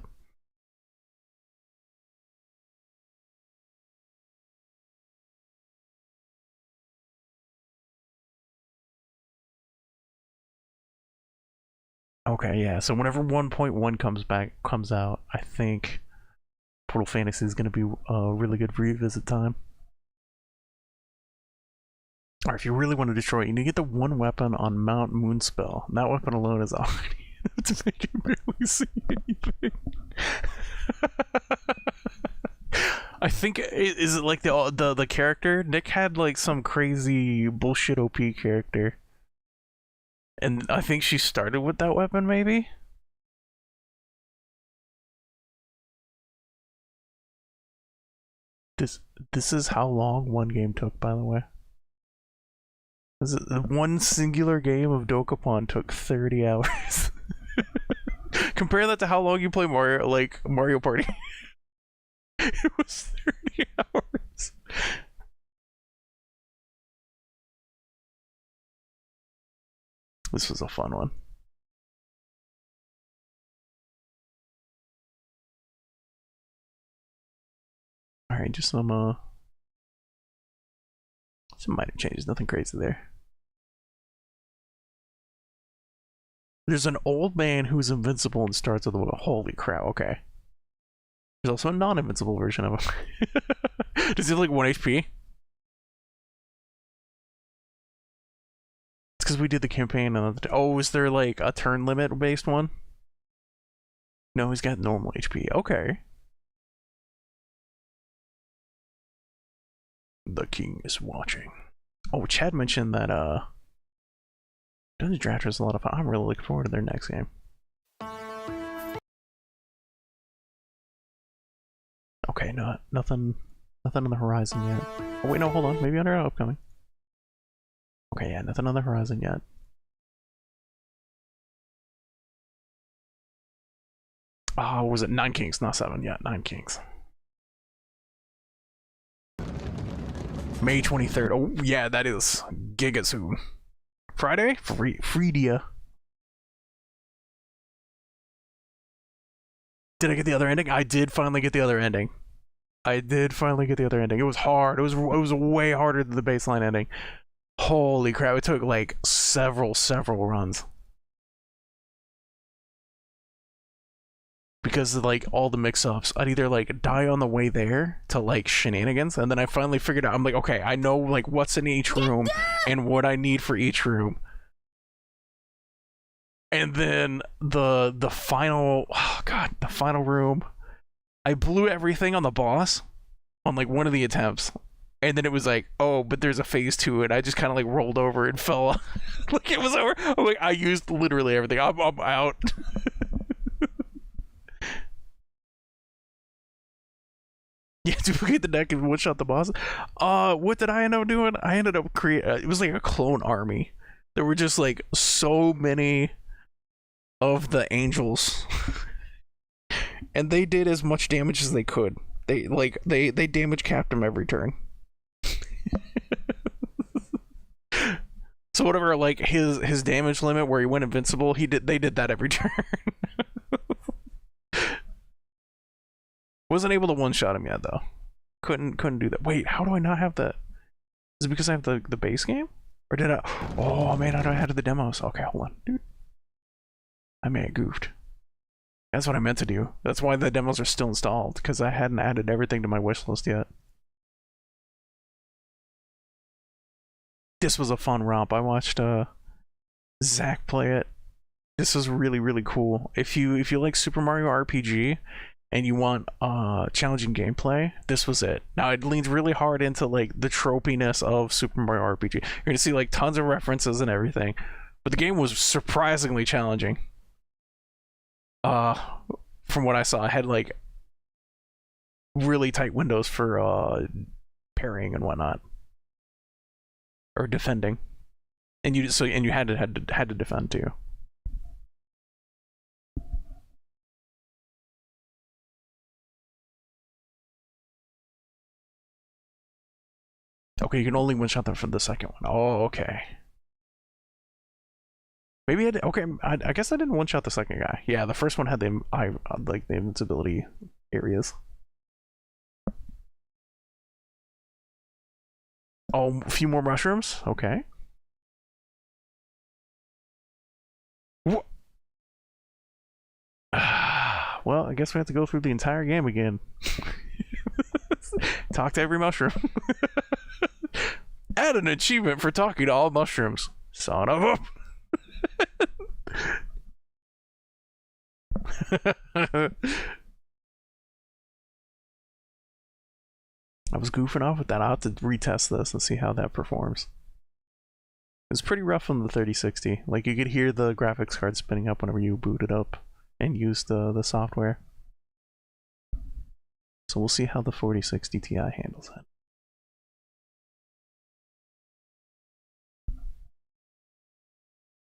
Okay, yeah. So whenever 1.1 comes out, I think Portal Fantasy is going to be a really good revisit time. Or if you really want to destroy it, you need to get the one weapon on Mount Moonspell. That weapon alone is already to make you barely see anything. I think is it like the character? Nick had like some crazy bullshit OP character. And I think she started with that weapon, maybe? This is how long one game took, by the way. One singular game of Dokapon took 30 hours. Compare that to how long you play Mario, like Mario Party. It was 30 hours. This was a fun one. Alright, just some minor changes, nothing crazy there. There's an old man who's invincible and starts with a holy crap, okay. There's also a non-invincible version of him. Does he have like 1 HP? It's because we did the campaign on the oh, is there like a turn limit based one? No, he's got normal HP. Okay. The king is watching. Oh, Chad mentioned that Dungeon Drafter is a lot of fun. I'm really looking forward to their next game. Okay, nothing on the horizon yet. Oh wait, no, hold on. Maybe under upcoming. Okay, yeah, nothing on the horizon yet. Oh, was it 9 Kings? Not 7 yet. 9 Kings. May 23rd. Oh, yeah, that is giga soon. Friday? Freedia. Did I get the other ending? I did finally get the other ending. It was hard. It was way harder than the baseline ending. Holy crap, it took like several runs. Because of like all the mix-ups, I'd either like die on the way there to like shenanigans, and then I finally figured out, I'm like, okay, I know like what's in each room and what I need for each room. And then the final, oh god, the final room, I blew everything on the boss on like one of the attempts. And then it was like, oh, but there's a phase 2, and I just kind of like rolled over and fell like it was over. I'm like, I used literally everything. I'm out. Yeah, duplicate the deck and one-shot the boss. What did I end up doing? I ended up creating... it was like a clone army. There were just like so many of the angels. And they did as much damage as they could. They damage capped him every turn. So whatever, like his damage limit where he went invincible, they did that every turn. Wasn't able to one-shot him yet though. Couldn't do that. Wait, how do I not have that? Is it because I have the base game? Or did I? Oh man, how do I have the demos? Okay, hold on, dude. I may have goofed. That's what I meant to do. That's why the demos are still installed, because I hadn't added everything to my wish list yet. This was a fun romp. I watched Zach play it. This was really cool. If you like Super Mario RPG and you want challenging gameplay, this was it. Now it leans really hard into like the tropiness of Super Mario RPG. You're gonna see like tons of references and everything, but the game was surprisingly challenging. From what I saw, I had like really tight windows for parrying and whatnot, or defending, and you had to defend too. Okay, you can only one-shot them for the second one. Oh, okay. Maybe I did. Okay, I guess I didn't one-shot the second guy. Yeah, the first one had the invincibility areas. Oh, a few more mushrooms. Okay. What? Well, I guess we have to go through the entire game again. Talk to every mushroom. Add an achievement for talking to all mushrooms. Son of a... I was goofing off with that. I'll have to retest this and see how that performs. It's pretty rough on the 3060. Like, you could hear the graphics card spinning up whenever you boot it up and use the software. So we'll see how the 4060 Ti handles it.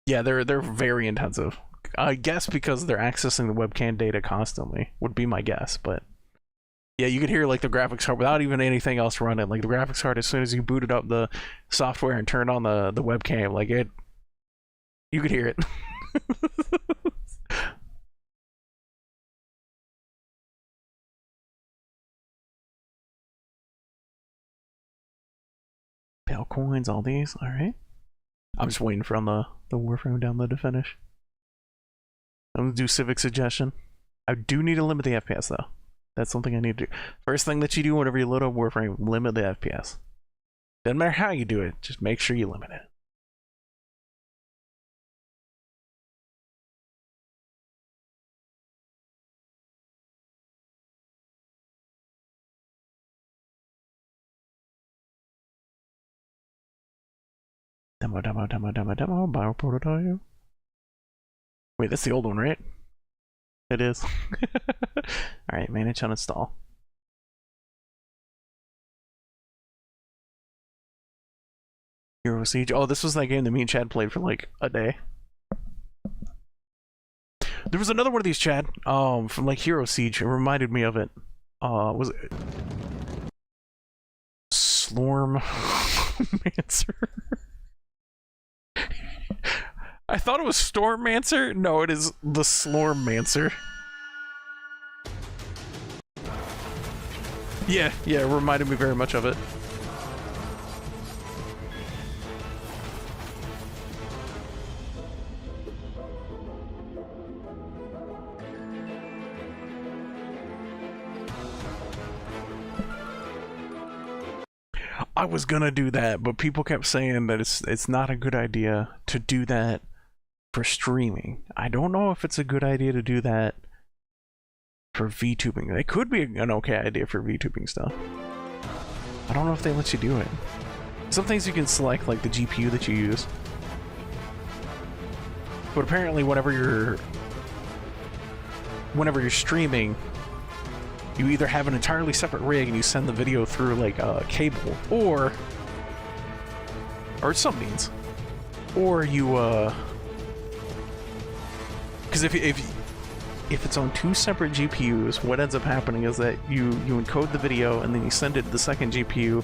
Yeah, they're very intensive. I guess because they're accessing the webcam data constantly, would be my guess, but yeah, you could hear like the graphics card without even anything else running. Like the graphics card, as soon as you booted up the software and turned on the webcam, like you could hear it. Pale coins, all these, alright. I'm just waiting for the Warframe download to finish. I'm gonna do Civic Suggestion. I do need to limit the FPS though. That's something I need to do. First thing that you do whenever you load up Warframe, limit the FPS. Doesn't matter how you do it, just make sure you limit it. Demo, bioprototype. Wait, that's the old one, right? It is. Alright, manage uninstall. Hero Siege. Oh, this was that game that me and Chad played for like a day. There was another one of these, Chad, from like Hero Siege. It reminded me of it. Was it Slorm Mancer? I thought it was Stormmancer. No, it is the Slormmancer. Yeah, it reminded me very much of it. I was gonna do that, but people kept saying that it's not a good idea to do that for streaming. I don't know if it's a good idea to do that for VTubing. It could be an okay idea for VTubing stuff. I don't know if they let you do it. Some things you can select, like the GPU that you use. But apparently whenever you're streaming, you either have an entirely separate rig and you send the video through like a cable, or some means, or you because if it's on two separate GPUs, what ends up happening is that you encode the video and then you send it to the second GPU,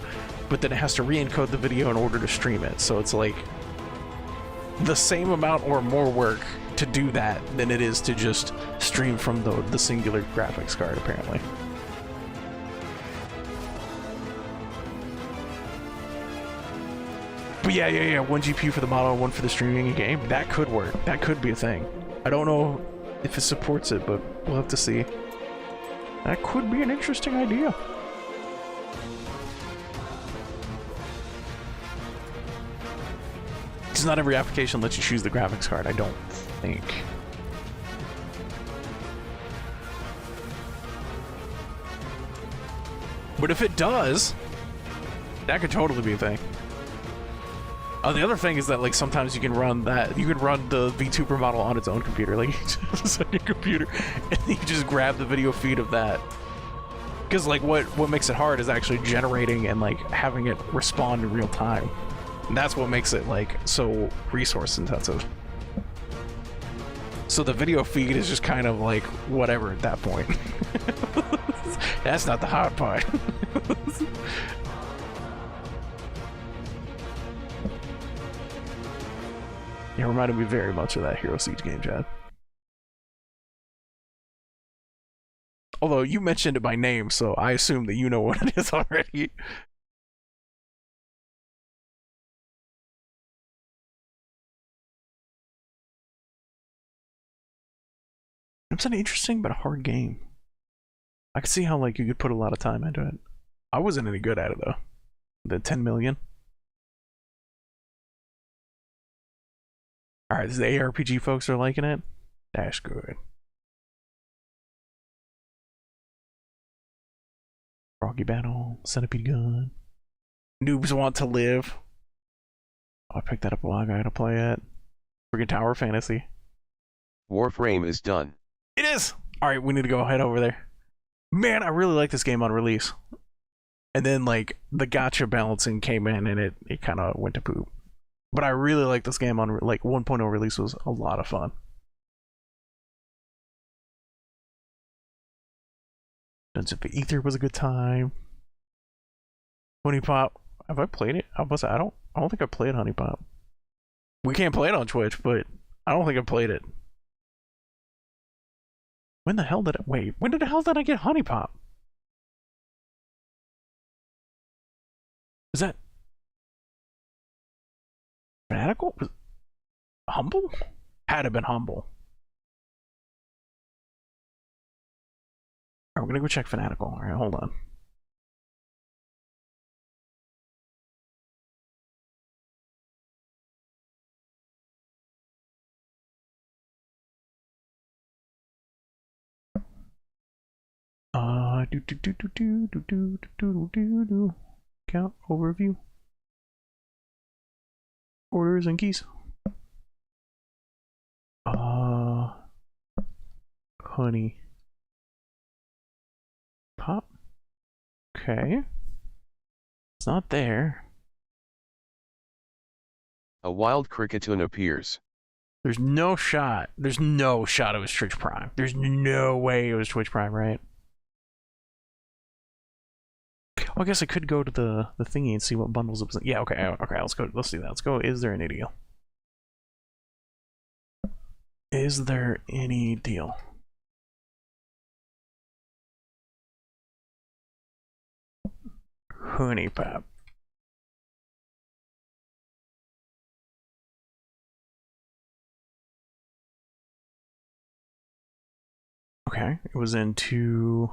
but then it has to re-encode the video in order to stream it. So it's like the same amount or more work to do that than it is to just stream from the singular graphics card, apparently. But yeah, one GPU for the model, one for the streaming game. That could work. That could be a thing. I don't know if it supports it, but we'll have to see. That could be an interesting idea. Because not every application lets you choose the graphics card, I don't think. But if it does, that could totally be a thing. The other thing is that, like, sometimes you can run the VTuber model on its own computer, like, just on your computer, and you just grab the video feed of that. Because, like, what makes it hard is actually generating and, like, having it respond in real time. And that's what makes it, like, so resource intensive. So the video feed is just kind of, like, whatever at that point. That's not the hard part. It reminded me very much of that Hero Siege game, Chad. Although you mentioned it by name, so I assume that you know what it is already. It's an interesting but a hard game. I could see how, like, you could put a lot of time into it. I wasn't any good at it though. The 10 million. Alright, the ARPG folks are liking it. That's good. Froggy Battle, Centipede Gun. Noobs Want to Live. Oh, I picked that up a while ago. I gotta play it. Freaking Tower Fantasy. Warframe is done. It is! Alright, we need to go head over there. Man, I really like this game on release. And then, like, the gacha balancing came in and it kind of went to poop. But I really like this game on, like, 1.0 release was a lot of fun. Dungeon of Ether was a good time. Honey Pop, have I played it? I don't think I played Honey Pop. We can't play it on Twitch, but I don't think I played it. When the hell did I wait? When the hell did I get Honey Pop? Is that Fanatical? Humble? Had to have been Humble. Alright, we're gonna go check Fanatical. Alright, hold on. Count overview. Orders and keys. Honey Pop. Okay. It's not there. A wild cricketun appears. There's no shot. There's no shot it was Twitch Prime. There's no way it was Twitch Prime, right? Well, I guess I could go to the thingy and see what bundles it was. Yeah, okay, let's go. Let's do that. Let's go. Is there any deal? Is there any deal? honey pop. Okay, it was in two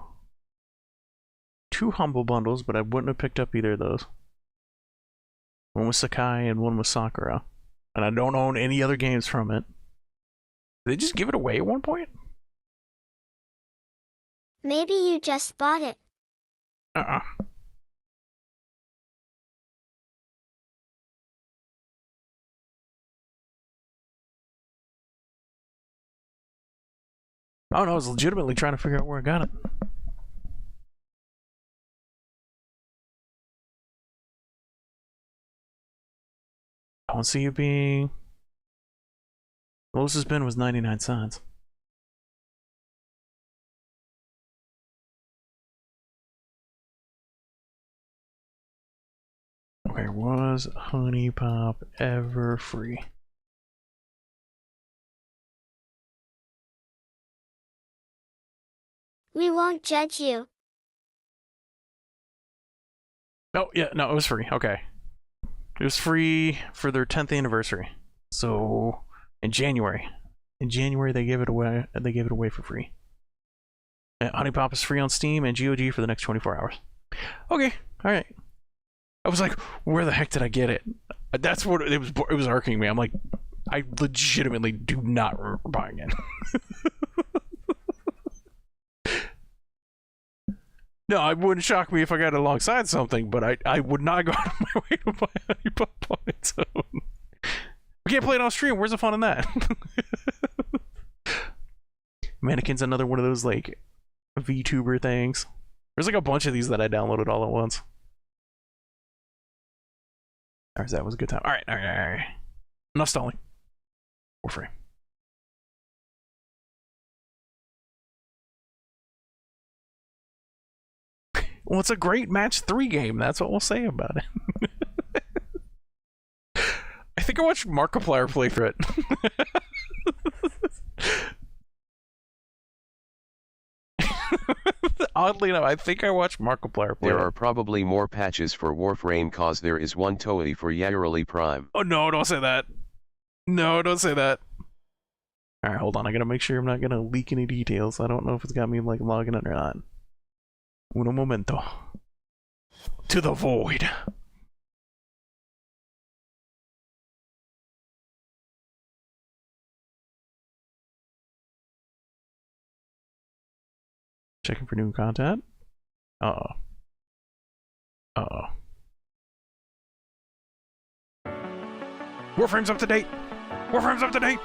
humble bundles, but I wouldn't have picked up either of those. One was Sakai and one was Sakura. And I don't own any other games from it. Did they just give it away at one point? Maybe you just bought it. Uh-uh. Oh no, I was legitimately trying to figure out where I got it. I don't see it being... The lowest it's been was 99 cents. Okay, was Honey Pop ever free? We won't judge you. Oh, yeah, no, it was free. Okay. It was free for their 10th anniversary. So, in January. In January, they gave it away. They gave it away for free. Honey Pop is free on Steam and GOG for the next 24 hours. Okay, all right. I was like, where the heck did I get it? That's what it was. It was irking me. I'm like, I legitimately do not remember buying it. No, it wouldn't shock me if I got it alongside something, but I would not go out of my way to buy Honey Pop on its own. We can't play it on stream. Where's the fun in that? Mannequin's another one of those like VTuber things. There's like a bunch of these that I downloaded all at once. Alright, that was a good time. Alright. Enough stalling. We're free. Well, it's a great match 3 game. That's what we'll say about it. I think I watched Markiplier play for it. Oddly enough, I think I watched Markiplier play. There are probably more patches for Warframe cause there is one Toei for Yarrowly Prime. Oh no, don't say that. No, don't say that. Alright, hold on. I gotta make sure I'm not gonna leak any details. I don't know if it's got me like logging in or not. Uno momento. To the void. Checking for new content. Uh-oh. Uh-oh. Warframe's up to date! Warframe's up to date!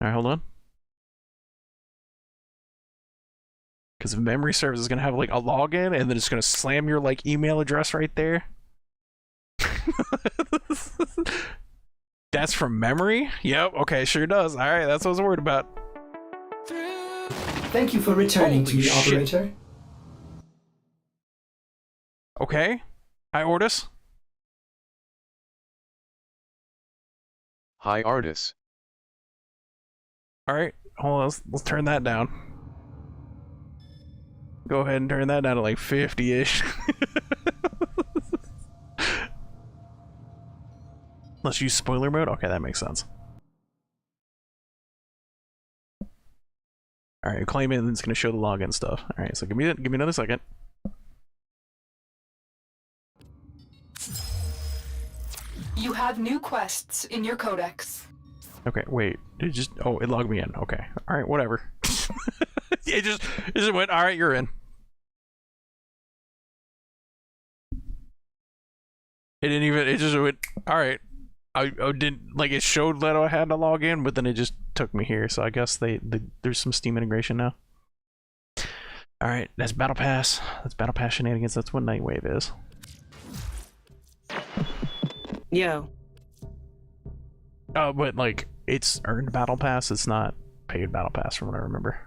Alright, hold on. Because if memory serves, is going to have like a login and then it's going to slam your like email address right there. That's from memory? Yep, okay, sure does. Alright, that's what I was worried about. Thank you for returning to Holy me, shit. operator. Okay. Hi, Ortis. Hi Artis. Alright, hold on, let's turn that down. Go ahead and turn that down to like 50-ish. Let's use spoiler mode? Okay, that makes sense. Alright, claim it and it's gonna show the login stuff. Alright, so give me another second. You have new quests in your codex. Okay, wait. It just it logged me in. Okay. Alright, whatever. it just went, alright, you're in. It just went, alright. I didn't, like, it showed that I had to log in, but then it just took me here, so I guess there's some Steam integration now. Alright, that's Battle Pass. That's Battle Pass shenanigans. That's what Nightwave is. Yo. Oh, but, like, it's earned Battle Pass. It's not paid Battle Pass from what I remember.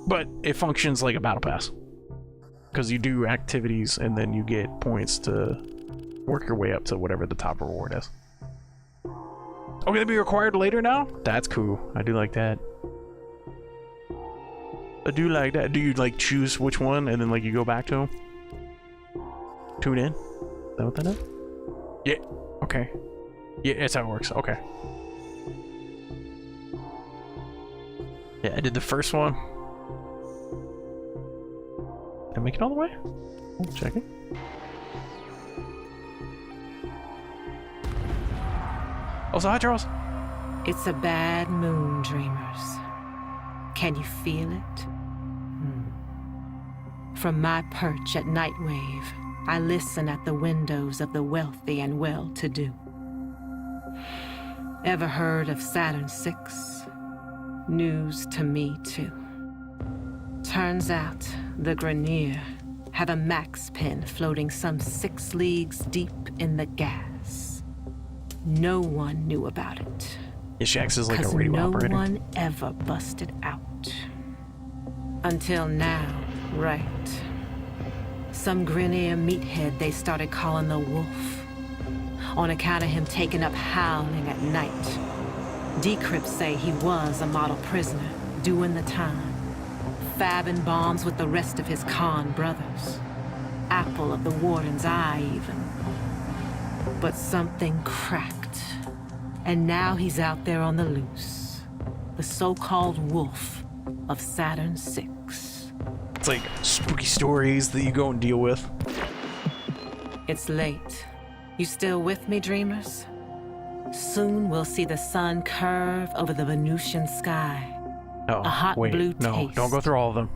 But it functions like a Battle Pass. Because you do activities and then you get points to work your way up to whatever the top reward is. Oh, gonna be required later now? That's cool. I do like that. I do like that. Do you like choose which one and then like you go back to them? Tune in? Is that what that is? Yeah. Okay. Yeah, that's how it works. Okay. Yeah, I did the first one. Did I make it all the way? Oh, check it. Also, hi, Charles. It's a bad moon, dreamers. Can you feel it? From my perch at Nightwave, I listen at the windows of the wealthy and well-to-do. Ever heard of Saturn VI? News to me, too. Turns out the Grasshyren have a max pin floating some 6 leagues deep in the gas. No one knew about it. Yeah, she acts as like a 'cause radio no operator. one ever busted out. Until now, right. Some Grasshyren meathead they started calling the Wolf, on account of him taking up howling at night. Decrypts say he was a model prisoner, doing the time, fabbing bombs with the rest of his Khan brothers. Apple of the warden's eye, even. But something cracked, and now he's out there on the loose. The so-called Wolf of Saturn VI. It's like spooky stories that you go and deal with. It's late. You still with me, dreamers? Soon we'll see the sun curve over the Venusian sky. Oh, A hot wait, blue no, taste. don't go through all of them.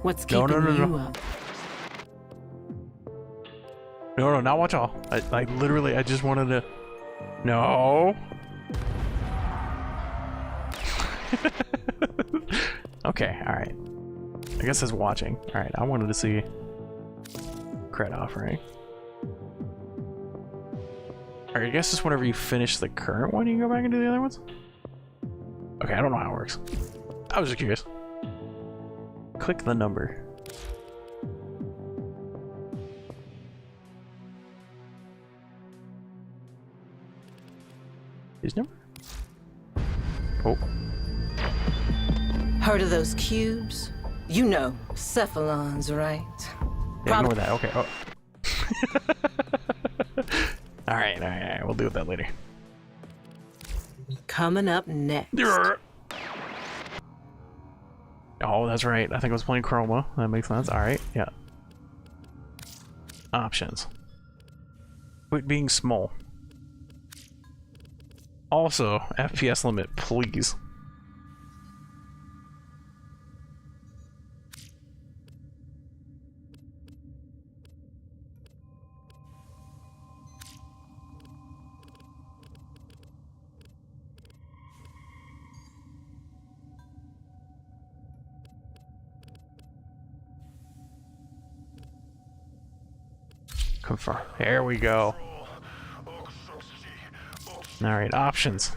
What's No, keeping no, no, you no. up? No, not watch all. I literally, I just wanted to... No. Okay, alright. I guess it's watching. Alright, I wanted to see... Cred offering. Alright, I guess it's whenever you finish the current one, you can go back and do the other ones? Okay, I don't know how it works. I was just curious. Click the number. His number? Oh. Heard of those cubes? You know, cephalons, right? Yeah, ignore that. Okay. Oh. Alright, alright. We'll deal with that later. Coming up next. Oh, that's right. I think I was playing Chroma. That makes sense. Alright, yeah. Options. Quit being small. Also, FPS limit, please. Confirm. There we go. Alright, options.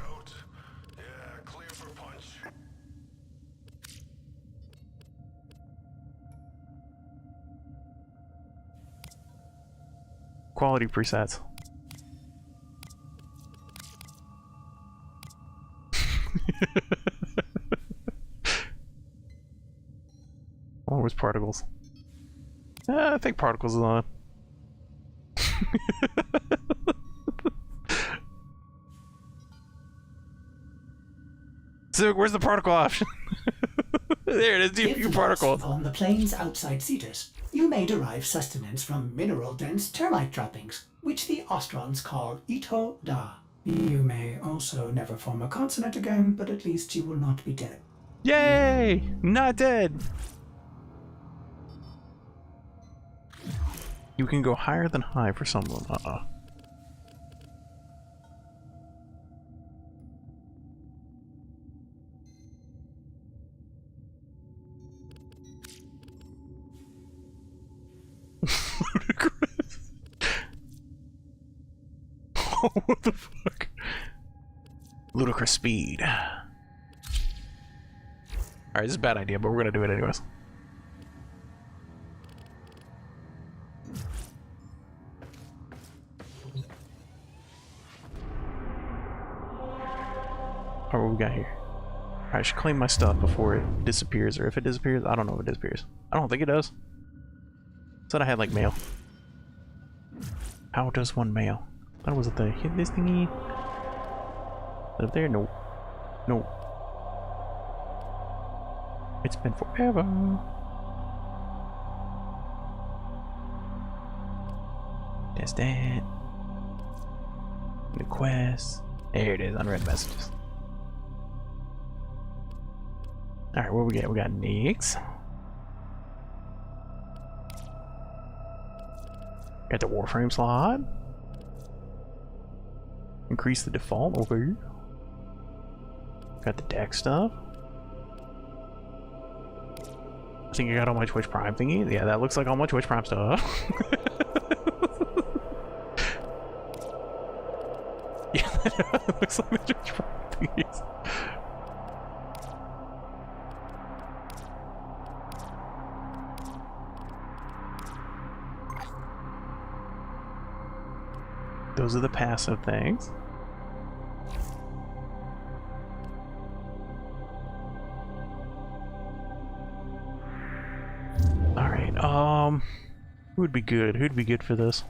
Quality presets. Or was particles? I think particles is on. So where's the particle option? There it is, DPU particle. On the plains outside Cetus, you may derive sustenance from mineral-dense termite droppings, which the Ostrons call Ito Da. You may also never form a consonant again, but at least you will not be dead. Yay! Not dead! You can go higher than high for some of them. Ludicrous. Oh, what the fuck? Ludicrous speed. Alright, this is a bad idea, but we're gonna do it anyways. Alright, what we got here? I should claim my stuff before it disappears, or if it disappears, I don't know if it disappears. I don't think it does. Said I had like mail. How does one mail? That was the hit this thingy. Up there? No. No. It's been forever. That's that. The quest. There it is, unread messages. Alright, what we got? We got Nix. Got the Warframe slot. Increase the default over. Got the deck stuff. I think I got all my Twitch Prime thingy. Yeah, that looks like all my Twitch Prime stuff. Yeah, that looks like the Twitch Prime thingies. Those are the passive things. Alright, who would be good? Who'd be good for this?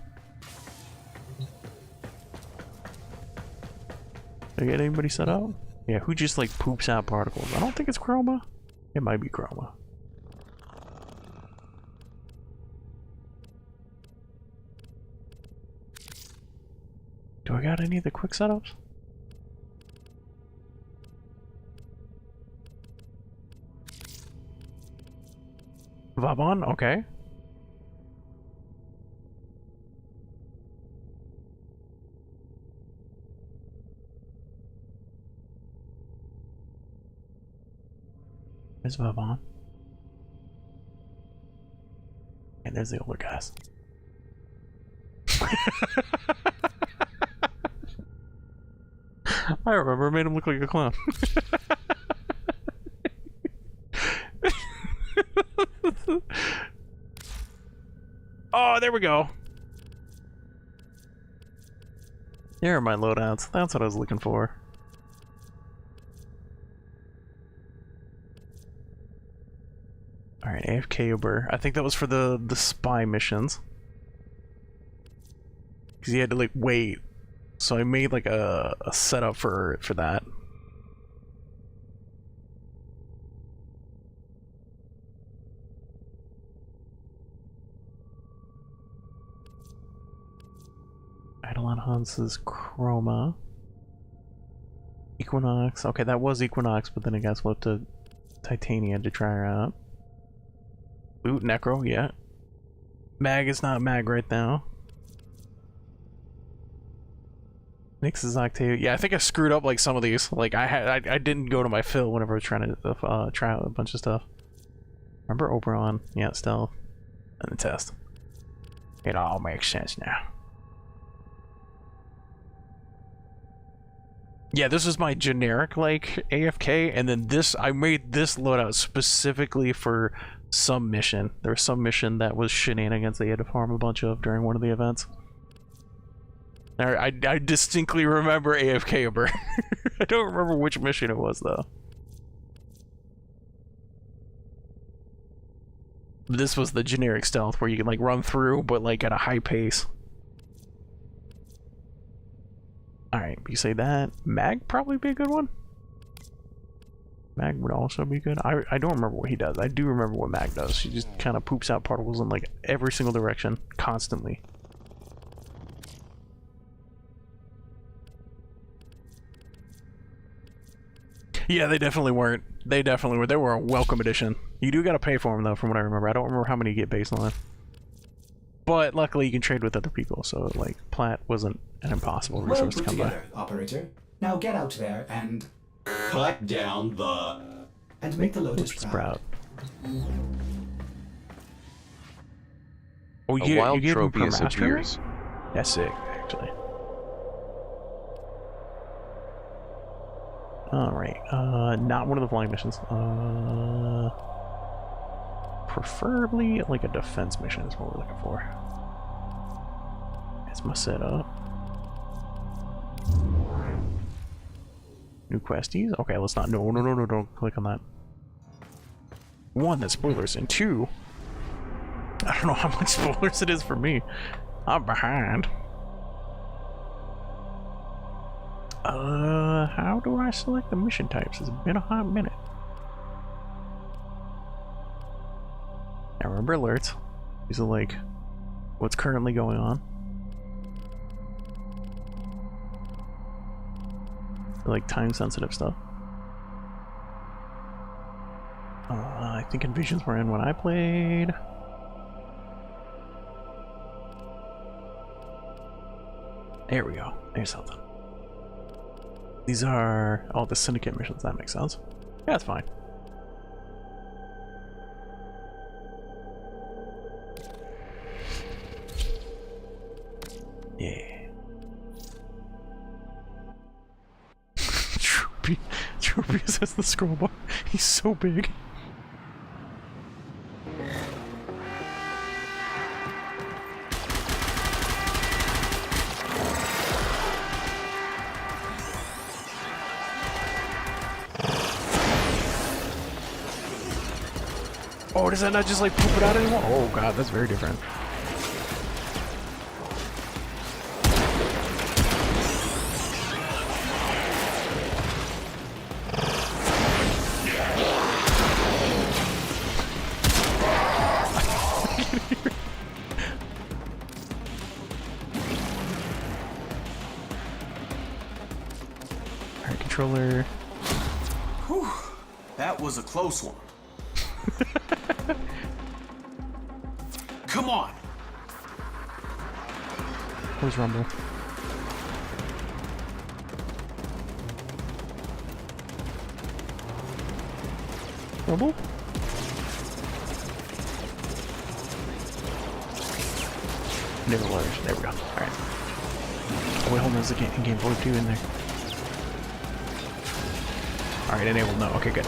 Did I get anybody set up? Yeah, who just like poops out particles? I don't think it's Chroma. It might be Chroma. Do I got any of the quick setups? Vabon, okay. There's Vabon. And there's the older guys. I remember, it made him look like a clown. Oh, there we go. There are my loadouts. That's what I was looking for. Alright, AFK Uber. I think that was for the spy missions. Because he had to like wait. So I made like a setup for that. Eidolon Hans's Chroma. Equinox. Okay, that was Equinox, but then it got flipped to Titania to try her out. Boot Necro, yeah. Mag is not Mag right now. Nix is Octave. Yeah, I think I screwed up like some of these. Like I didn't go to my fill whenever I was trying to try out a bunch of stuff. Remember Oberon? Yeah, Stealth. And the test. It all makes sense now. Yeah, this is my generic like AFK, and then this I made this loadout specifically for some mission. There was some mission that was shenanigans they had to farm a bunch of during one of the events. I distinctly remember AFK Uber. I don't remember which mission it was though. This was the generic stealth where you can like run through but like at a high pace. Alright, you say that. Mag probably be a good one. Mag would also be good. I don't remember what he does. I do remember what Mag does. She just kind of poops out particles in like every single direction, constantly. Yeah, they definitely weren't. They definitely were. They were a welcome addition. You do gotta pay for them though, from what I remember. I don't remember how many you get baseline. But luckily you can trade with other people, so like Plat wasn't an impossible resource to come by. Operator. Now get out there and cut down the and make the Lotus proud. Oh, a wild you Tropius appears. That's sick, actually. Alright, not one of the flying missions. Preferably like a defense mission is what we're looking for. That's my setup. New questies? Okay, let's not. No, don't click on that. 1, that's spoilers, and 2, I don't know how much spoilers it is for me. I'm behind. How do I select the mission types? It's been a hot minute. I remember alerts. These are like what's currently going on. Like time sensitive stuff. I think Envisions were in when I played. There we go. There's something. These are all the Syndicate missions. That makes sense. Yeah, that's fine. Yeah. Tropius has the scroll bar. He's so big. Oh, does that not just like poop it out anymore? Oh god, that's very different. Alright, controller. Whew, that was a close one. Come on. Where's Rumble? Rumble? Never learned. There we go. Alright. Oh, wait, hold on. There's a game board too in there. Alright, enable. No. Okay, good.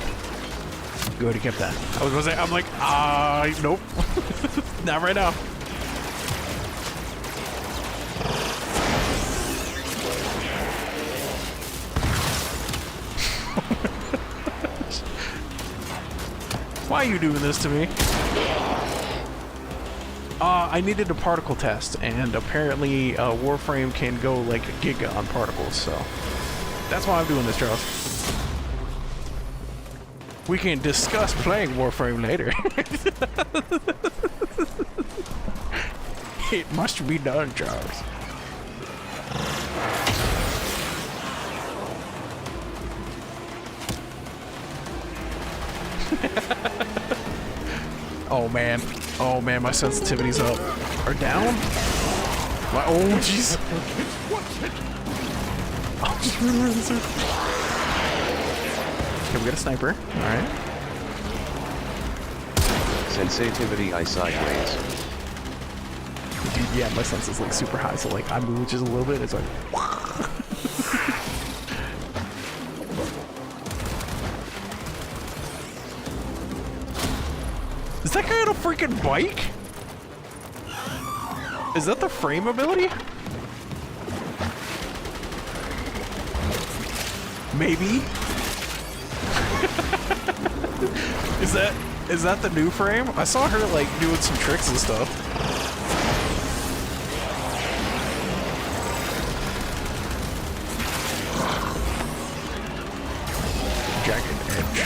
Good, he kept that. I was gonna say, I'm like, nope. Not right now. Why are you doing this to me? I needed a particle test, and apparently Warframe can go like a giga on particles, so that's why I'm doing this, Charles. We can discuss playing Warframe later. It must be done, Charles. Oh man. Oh man, my sensitivity's up. Or down? My, oh jeez. Oh, just remember this. Okay, we got a sniper. Alright. Sensitivity I sideways. Dude, yeah, my sense is like super high, so like I move just a little bit, it's like Is that guy on a freaking bike? Is that the frame ability? Maybe? Is that the new frame? I saw her like doing some tricks and stuff. Jagged edge.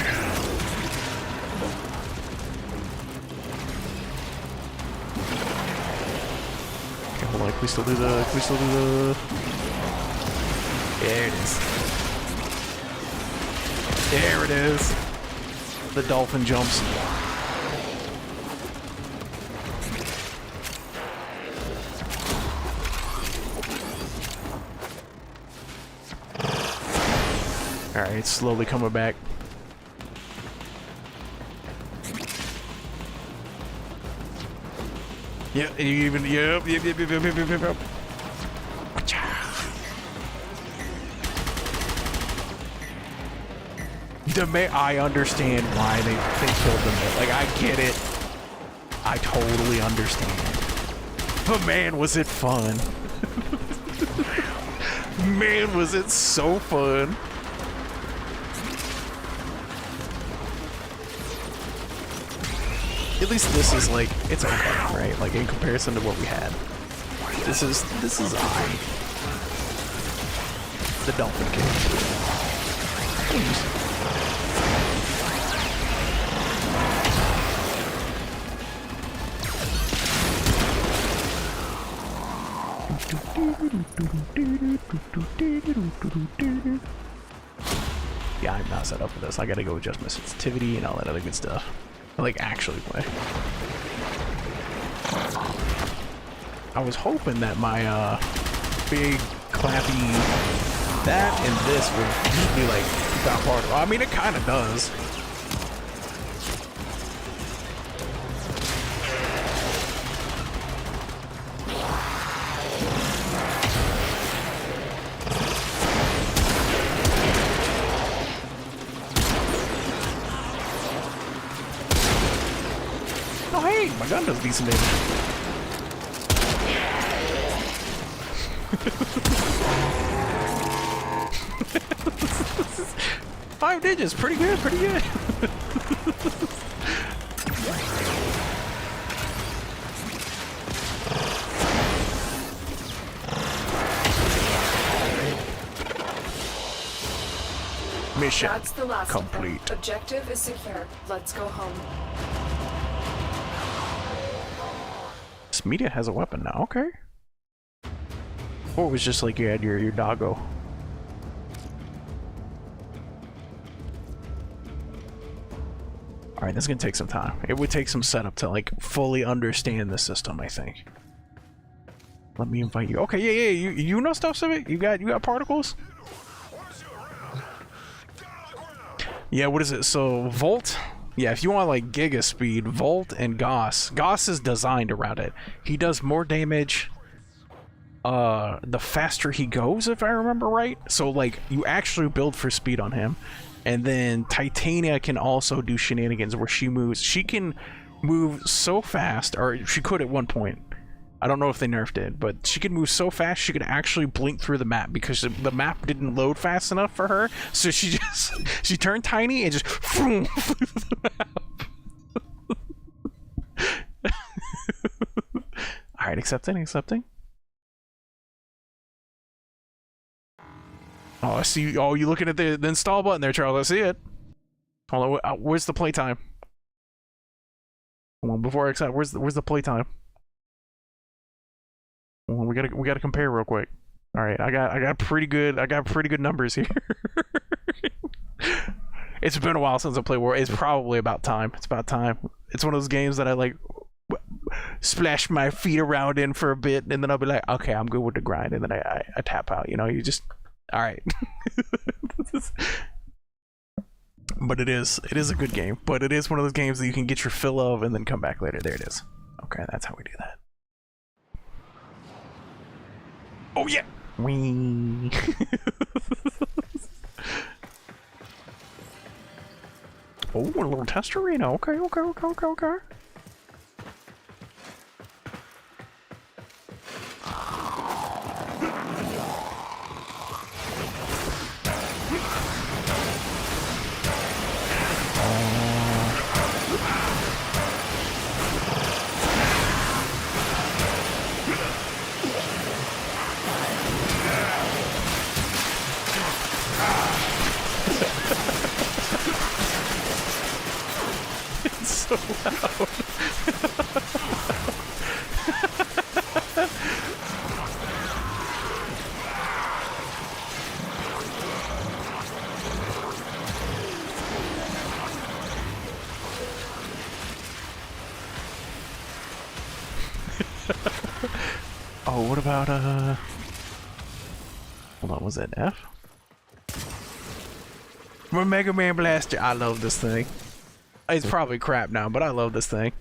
Okay, hold on. Can we still do the? There it is. There it is. The dolphin jumps. Alright, it's slowly coming back. Yep, even, yep. I understand why they killed them. Like, I get it. I totally understand. But man, was it fun. Man, was it so fun. At least this is like, it's okay, right? Like in comparison to what we had. This is alright. The Dolphin King. Yeah, I'm not set up for this. I gotta go adjust my sensitivity and all that other good stuff. I like actually play. I was hoping that my big clappy that and this would be like that part. I mean, it kind of does. Oh hey, my gun does decent damage. 5 digits, pretty good, pretty good. Mission That's the last complete. of them. Objective is secure. Let's go home. This media has a weapon now, okay. Or it was just like you had your doggo. Alright, this is gonna take some time. It would take some setup to like fully understand the system, I think. Let me invite you. Okay, yeah, you know stuff, Civic? You got particles? Yeah, what is it? So Volt? Yeah, if you want like giga speed, Volt and Goss. Goss is designed around it. He does more damage the faster he goes, if I remember right. So like you actually build for speed on him. And then Titania can also do shenanigans where she moves. She can move so fast, or she could at one point. I don't know if they nerfed it, but she could move so fast she could actually blink through the map because the map didn't load fast enough for her. So she turned tiny and just flew through the map. Alright, accepting. Oh, I see. Oh, you looking at the install button there, Charles? I see it. Hold on. Where's the playtime? Hold on, before I accept. Where's the playtime? Hold on, we gotta compare real quick. All right, I got pretty good numbers here. It's been a while since I played War. It's probably about time. It's about time. It's one of those games that I like splash my feet around in for a bit, and then I'll be like, okay, I'm good with the grind, and then I tap out. You know, you just. All right. But it is a good game, but it is one of those games that you can get your fill of and then come back later. There it is. Okay, that's how we do that. Oh yeah. Wee. Oh, a little test arena. Okay. It's so loud. Oh, what about hold on, was that F? My Mega Man Blaster. I love this thing. It's probably crap now, but I love this thing.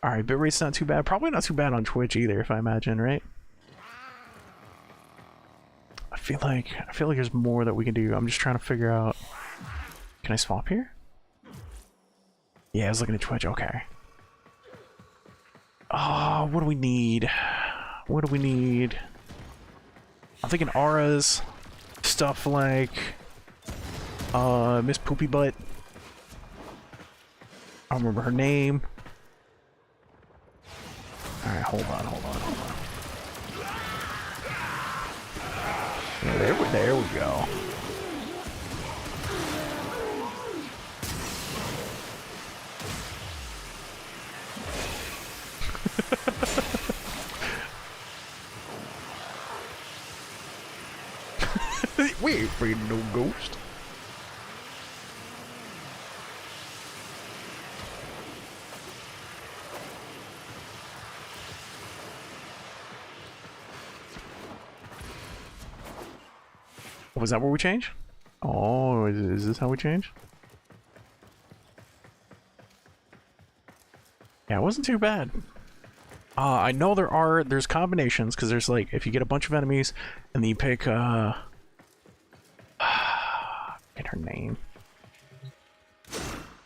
Alright, bitrate's not too bad. Probably not too bad on Twitch either, if I imagine, right? I feel like there's more that we can do. I'm just trying to figure out. Can I swap here? Yeah, I was looking at Twitch. Okay. Oh, what do we need? What do we need? I'm thinking auras, stuff like Miss Poopy Butt. I don't remember her name. Alright, hold on. Yeah, there we go. We ain't afraid of no ghost. Was that where we change? Oh, is this how we change? Yeah, it wasn't too bad. I know there's combinations, because there's like, if you get a bunch of enemies, and then you pick, get her name.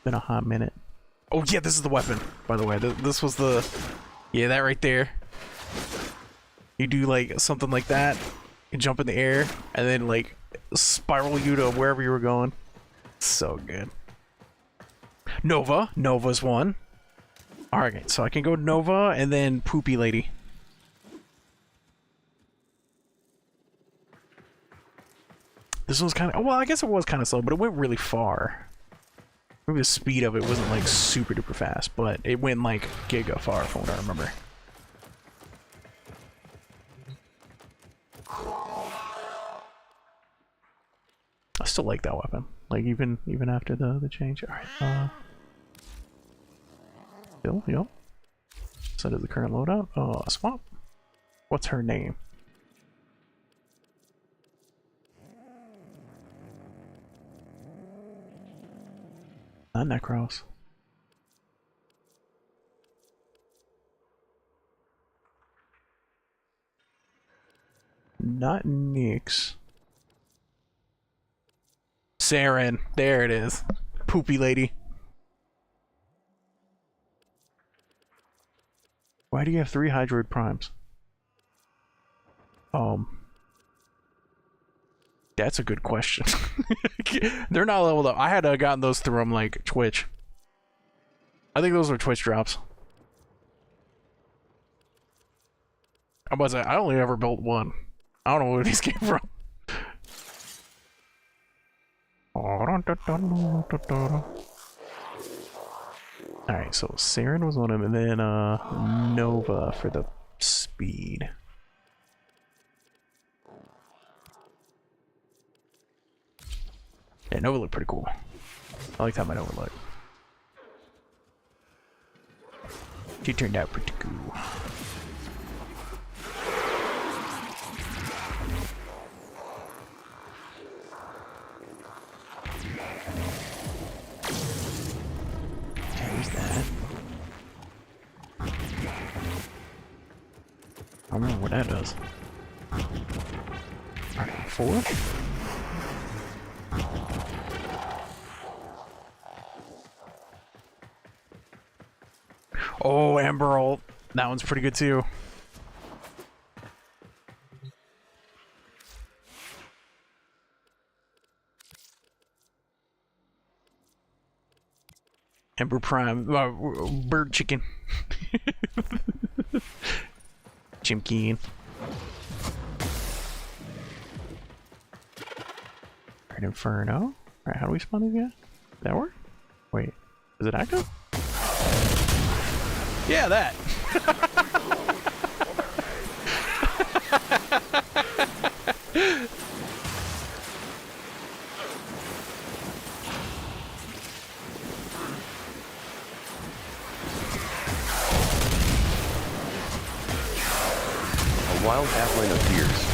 Been a hot minute. Oh yeah, this is the weapon, by the way. This was the, yeah, that right there. You do like something like that, you jump in the air, and then like spiral you to wherever you were going. So good. Nova's one. Alright, so I can go Nova and then Poopy Lady. This one's kind of, well, I guess it was kind of slow, but it went really far. Maybe the speed of it wasn't like super duper fast, but it went like giga far from what I remember. I still like that weapon, like even after the change. Alright, Bill, yep. So does the current loadout? Oh, swap. What's her name? Not Necros. Not Nyx. Saren. There it is. Poopy Lady. Why do you have 3 Hydroid Primes? That's a good question. They're not leveled up. I had gotten those through them like Twitch. I think those were Twitch drops. I'm about to say, I only ever built one. I don't know where these came from. Alright, so Saren was one of them, and then Nova for the speed. Yeah, Nova looked pretty cool. I liked how my Nova looked. She turned out pretty cool. There's that. I don't remember what that does. Alright, 4. Oh, Emerald. That one's pretty good too. Ember Prime. Bird Chicken. Chimkeen. Alright, Inferno. Alright, how do we spawn these guys? That work? Wait, is it active? Yeah, that. A wild halfling appears.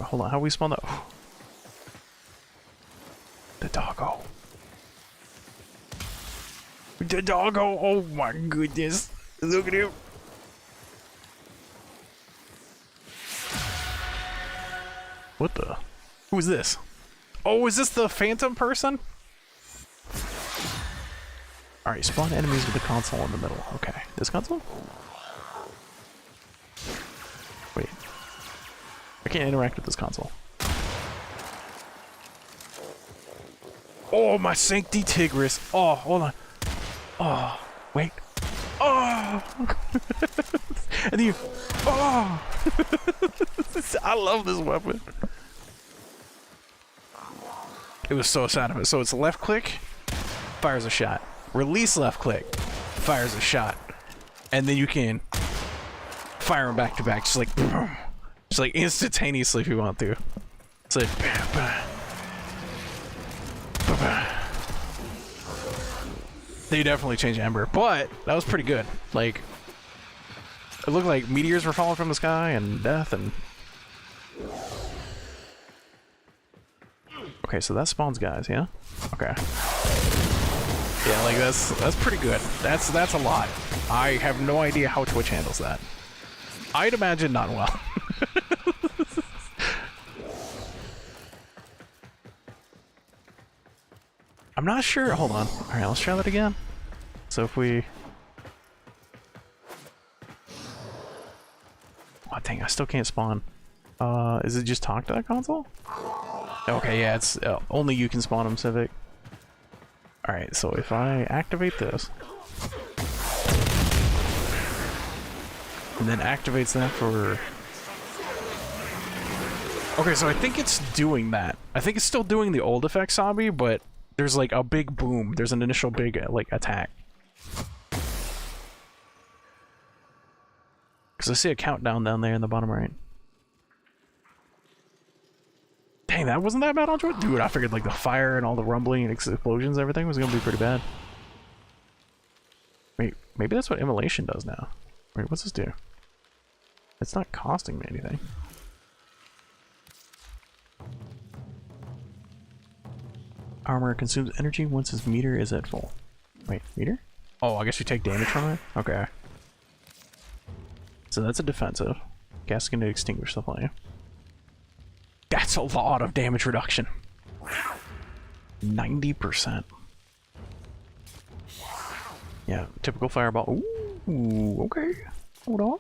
Hold on, how we spawn that? Oh. The doggo. The doggo! Oh my goodness! Look at him! What the? Who is this? Oh, is this the phantom person? Alright, spawn enemies with the console in the middle. Okay. This console? Wait. I can't interact with this console. Oh, my Sancti Tigris. Oh, hold on. Oh, wait. Oh! And you... Oh! I love this weapon. It was so sad of it. So it's left click, fires a shot. Release left click, fires a shot. And then you can fire them back to back. Just like... Boom. Just like instantaneously if you want to. It's like... Bam, bam. Bam, bam. They definitely changed Ember, but that was pretty good. Like, it looked like meteors were falling from the sky and death and... Okay, so that spawns guys, yeah? Okay. Yeah, like that's pretty good. That's a lot. I have no idea how Twitch handles that. I'd imagine not well. I'm not sure. Hold on. Alright, let's try that again. So if we... Oh, dang, I still can't spawn. Is it just talk to that console? Okay, yeah, it's only you can spawn them, Civic. Alright, so if I activate this... And then activates that for... Okay, so I think it's doing that. I think it's still doing the old effect zombie, but there's like a big boom. There's an initial big like attack. Because I see a countdown down there in the bottom right. Dang, that wasn't that bad on Twitch? Dude, I figured like the fire and all the rumbling and explosions, everything was gonna be pretty bad. Wait, maybe that's what immolation does now. Wait, what's this do? It's not costing me anything. Armor consumes energy once his meter is at full. Wait, meter? Oh, I guess you take damage from it? Okay. So that's a defensive. Gas is gonna extinguish the flame. That's a lot of damage reduction. 90%. Yeah, typical fireball. Ooh, okay. Hold on.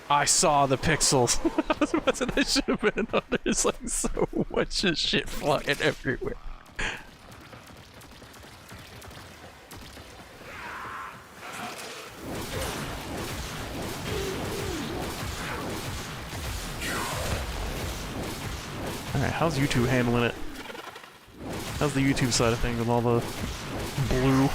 I saw the pixels. I was about to say that should have been on. There's like so much shit flying everywhere. Alright, how's YouTube handling it? How's the YouTube side of things with all the blue?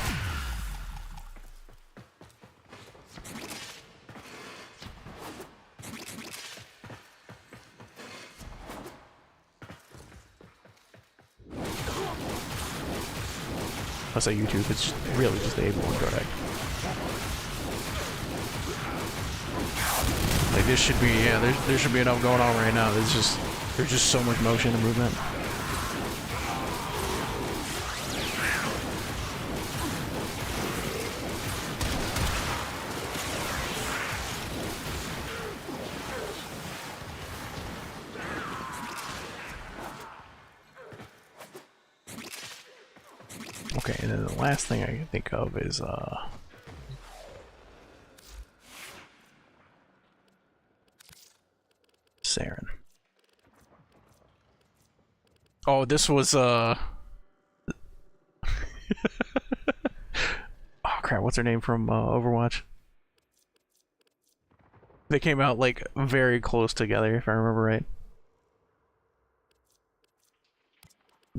I say YouTube, it's really just the AV1 codec. Like this should be, yeah, there should be enough going on right now. There's just so much motion and movement. Okay, and then the last thing I can think of is Saren. Oh, this was oh crap, what's her name from Overwatch? They came out like very close together, if I remember right.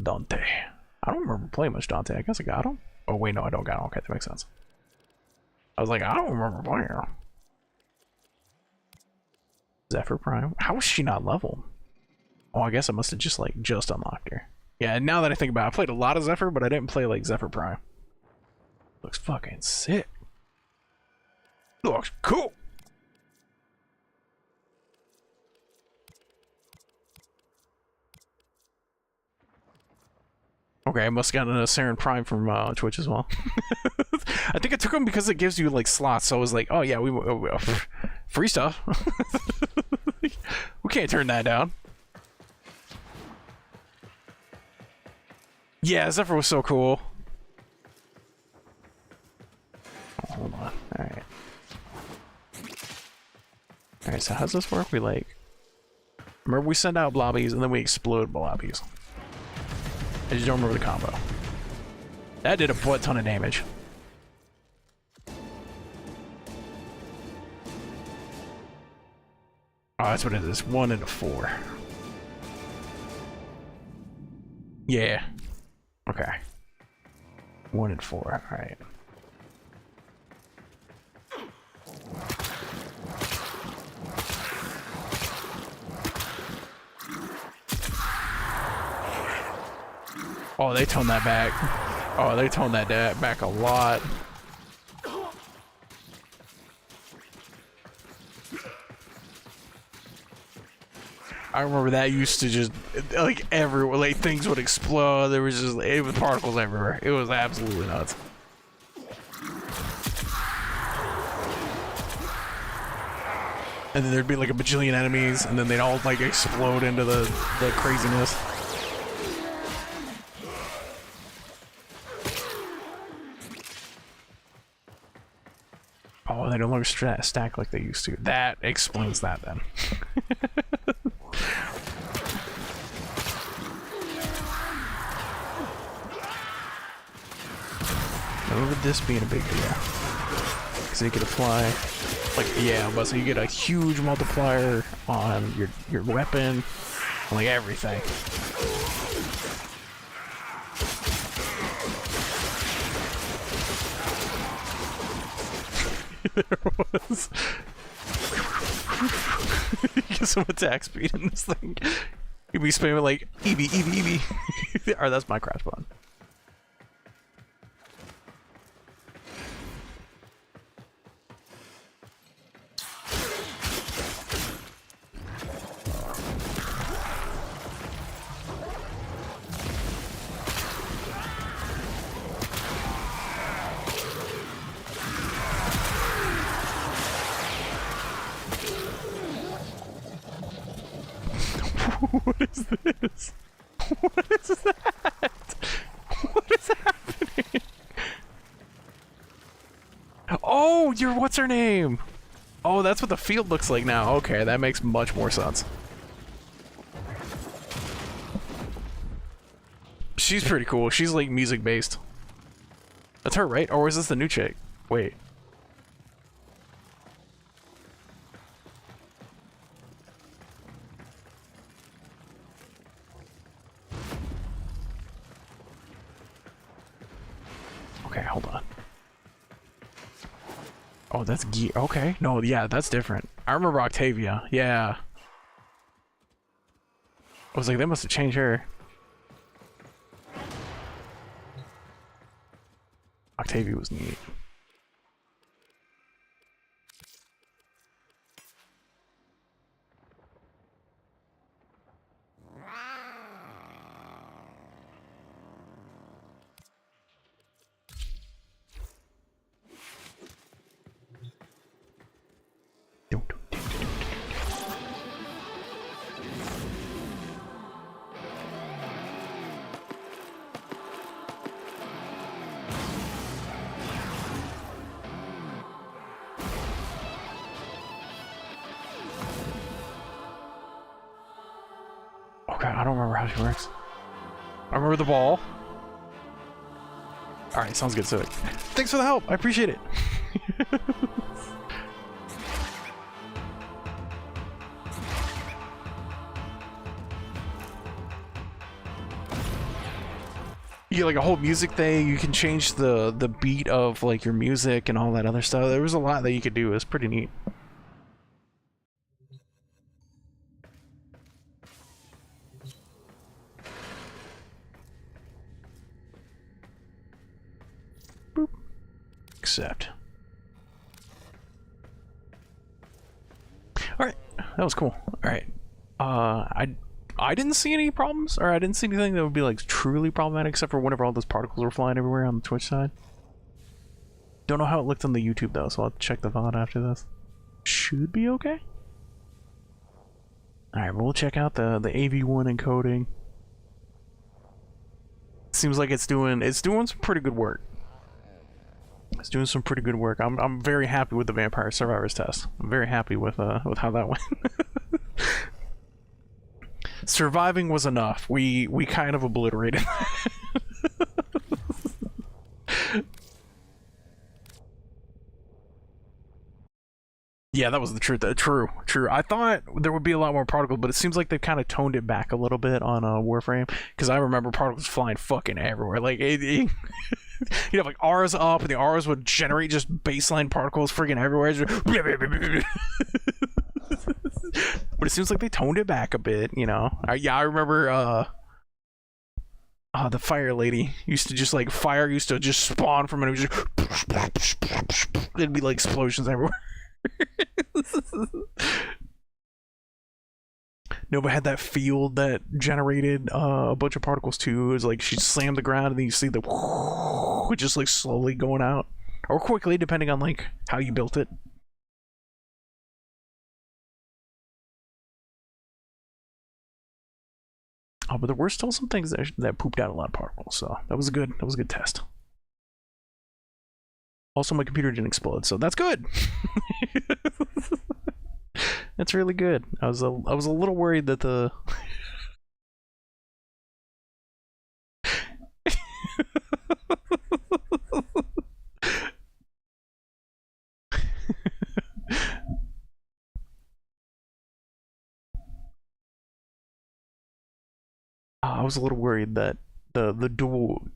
Dante. I don't remember playing much Dante. I guess I got him. Oh wait, no, I don't got him. Okay, that makes sense. I was like, I don't remember playing him. Zephyr Prime. How is she not level? Oh, I guess I must have just unlocked her. Yeah, now that I think about it, I played a lot of Zephyr, but I didn't play like Zephyr Prime. Looks fucking sick. Looks cool. Okay, I must have gotten a Saren Prime from Twitch as well. I think I took them because it gives you like slots, so I was like, oh yeah, we free stuff. We can't turn that down. Yeah, Zephyr was so cool. Oh, hold on. Alright. Alright, so how does this work? We remember we send out blobbies and then we explode blobbies. I just don't remember the combo. That did a butt ton of damage. Oh, that's what it is. 1 into 4. Yeah. Okay. 1 and 4. Alright. Oh, they toned that back. Oh, they toned that back a lot. I remember that used to just like everywhere, like things would explode. There was just it was particles everywhere. It was absolutely nuts. And then there'd be like a bajillion enemies, and then they'd all like explode into the craziness. Oh, they no longer stack like they used to. That explains that then. I remember this being a big deal. Because you could apply, like, yeah, but so you get a huge multiplier on your weapon, like everything. There was. You get some attack speed in this thing. You'd be spamming like Eevee, Eevee, Eevee. Or that's my crash button. What is this? What is that? What is happening? Oh, what's her name? Oh, that's what the field looks like now. Okay, that makes much more sense. She's pretty cool. She's like music based. That's her, right? Or is this the new chick? Wait. Okay, hold on. Oh, that's okay. No, yeah, that's different. I remember Octavia. Yeah. I was like, they must have changed her. Octavia was neat. Okay, I don't remember how she works. I remember the ball. Alright, sounds good, Civic. Thanks for the help, I appreciate it. You get like a whole music thing, you can change the beat of like your music and all that other stuff. There was a lot that you could do, it was pretty neat. accept. Alright, that was cool. Alright. I didn't see any problems, or I didn't see anything that would be like truly problematic except for whenever all those particles were flying everywhere on the Twitch side. Don't know how it looked on the YouTube though, so I'll check the VOD after this. Should be okay. Alright, we'll check out the AV1 encoding. Seems like it's doing some pretty good work. It's doing some pretty good work. I'm very happy with the Vampire Survivors test. I'm very happy with how that went. Surviving was enough. We kind of obliterated. Yeah, that was the truth. True. I thought there would be a lot more particles, but it seems like they've kind of toned it back a little bit on Warframe. Because I remember particles flying fucking everywhere. Like, you know, like R's up, and the R's would generate just baseline particles freaking everywhere. But it seems like they toned it back a bit, you know. Yeah, I remember the fire lady used to just like fire used to just spawn from it. It was just there'd be like explosions everywhere. Nova had that field that generated a bunch of particles too. It was like she slammed the ground and then you see the just like slowly going out or quickly depending on like how you built it. Oh, but there were still some things that pooped out a lot of particles, so that was a good test. Also, my computer didn't explode, so that's good. That's really good. I was a little worried that the I was a little worried that the dual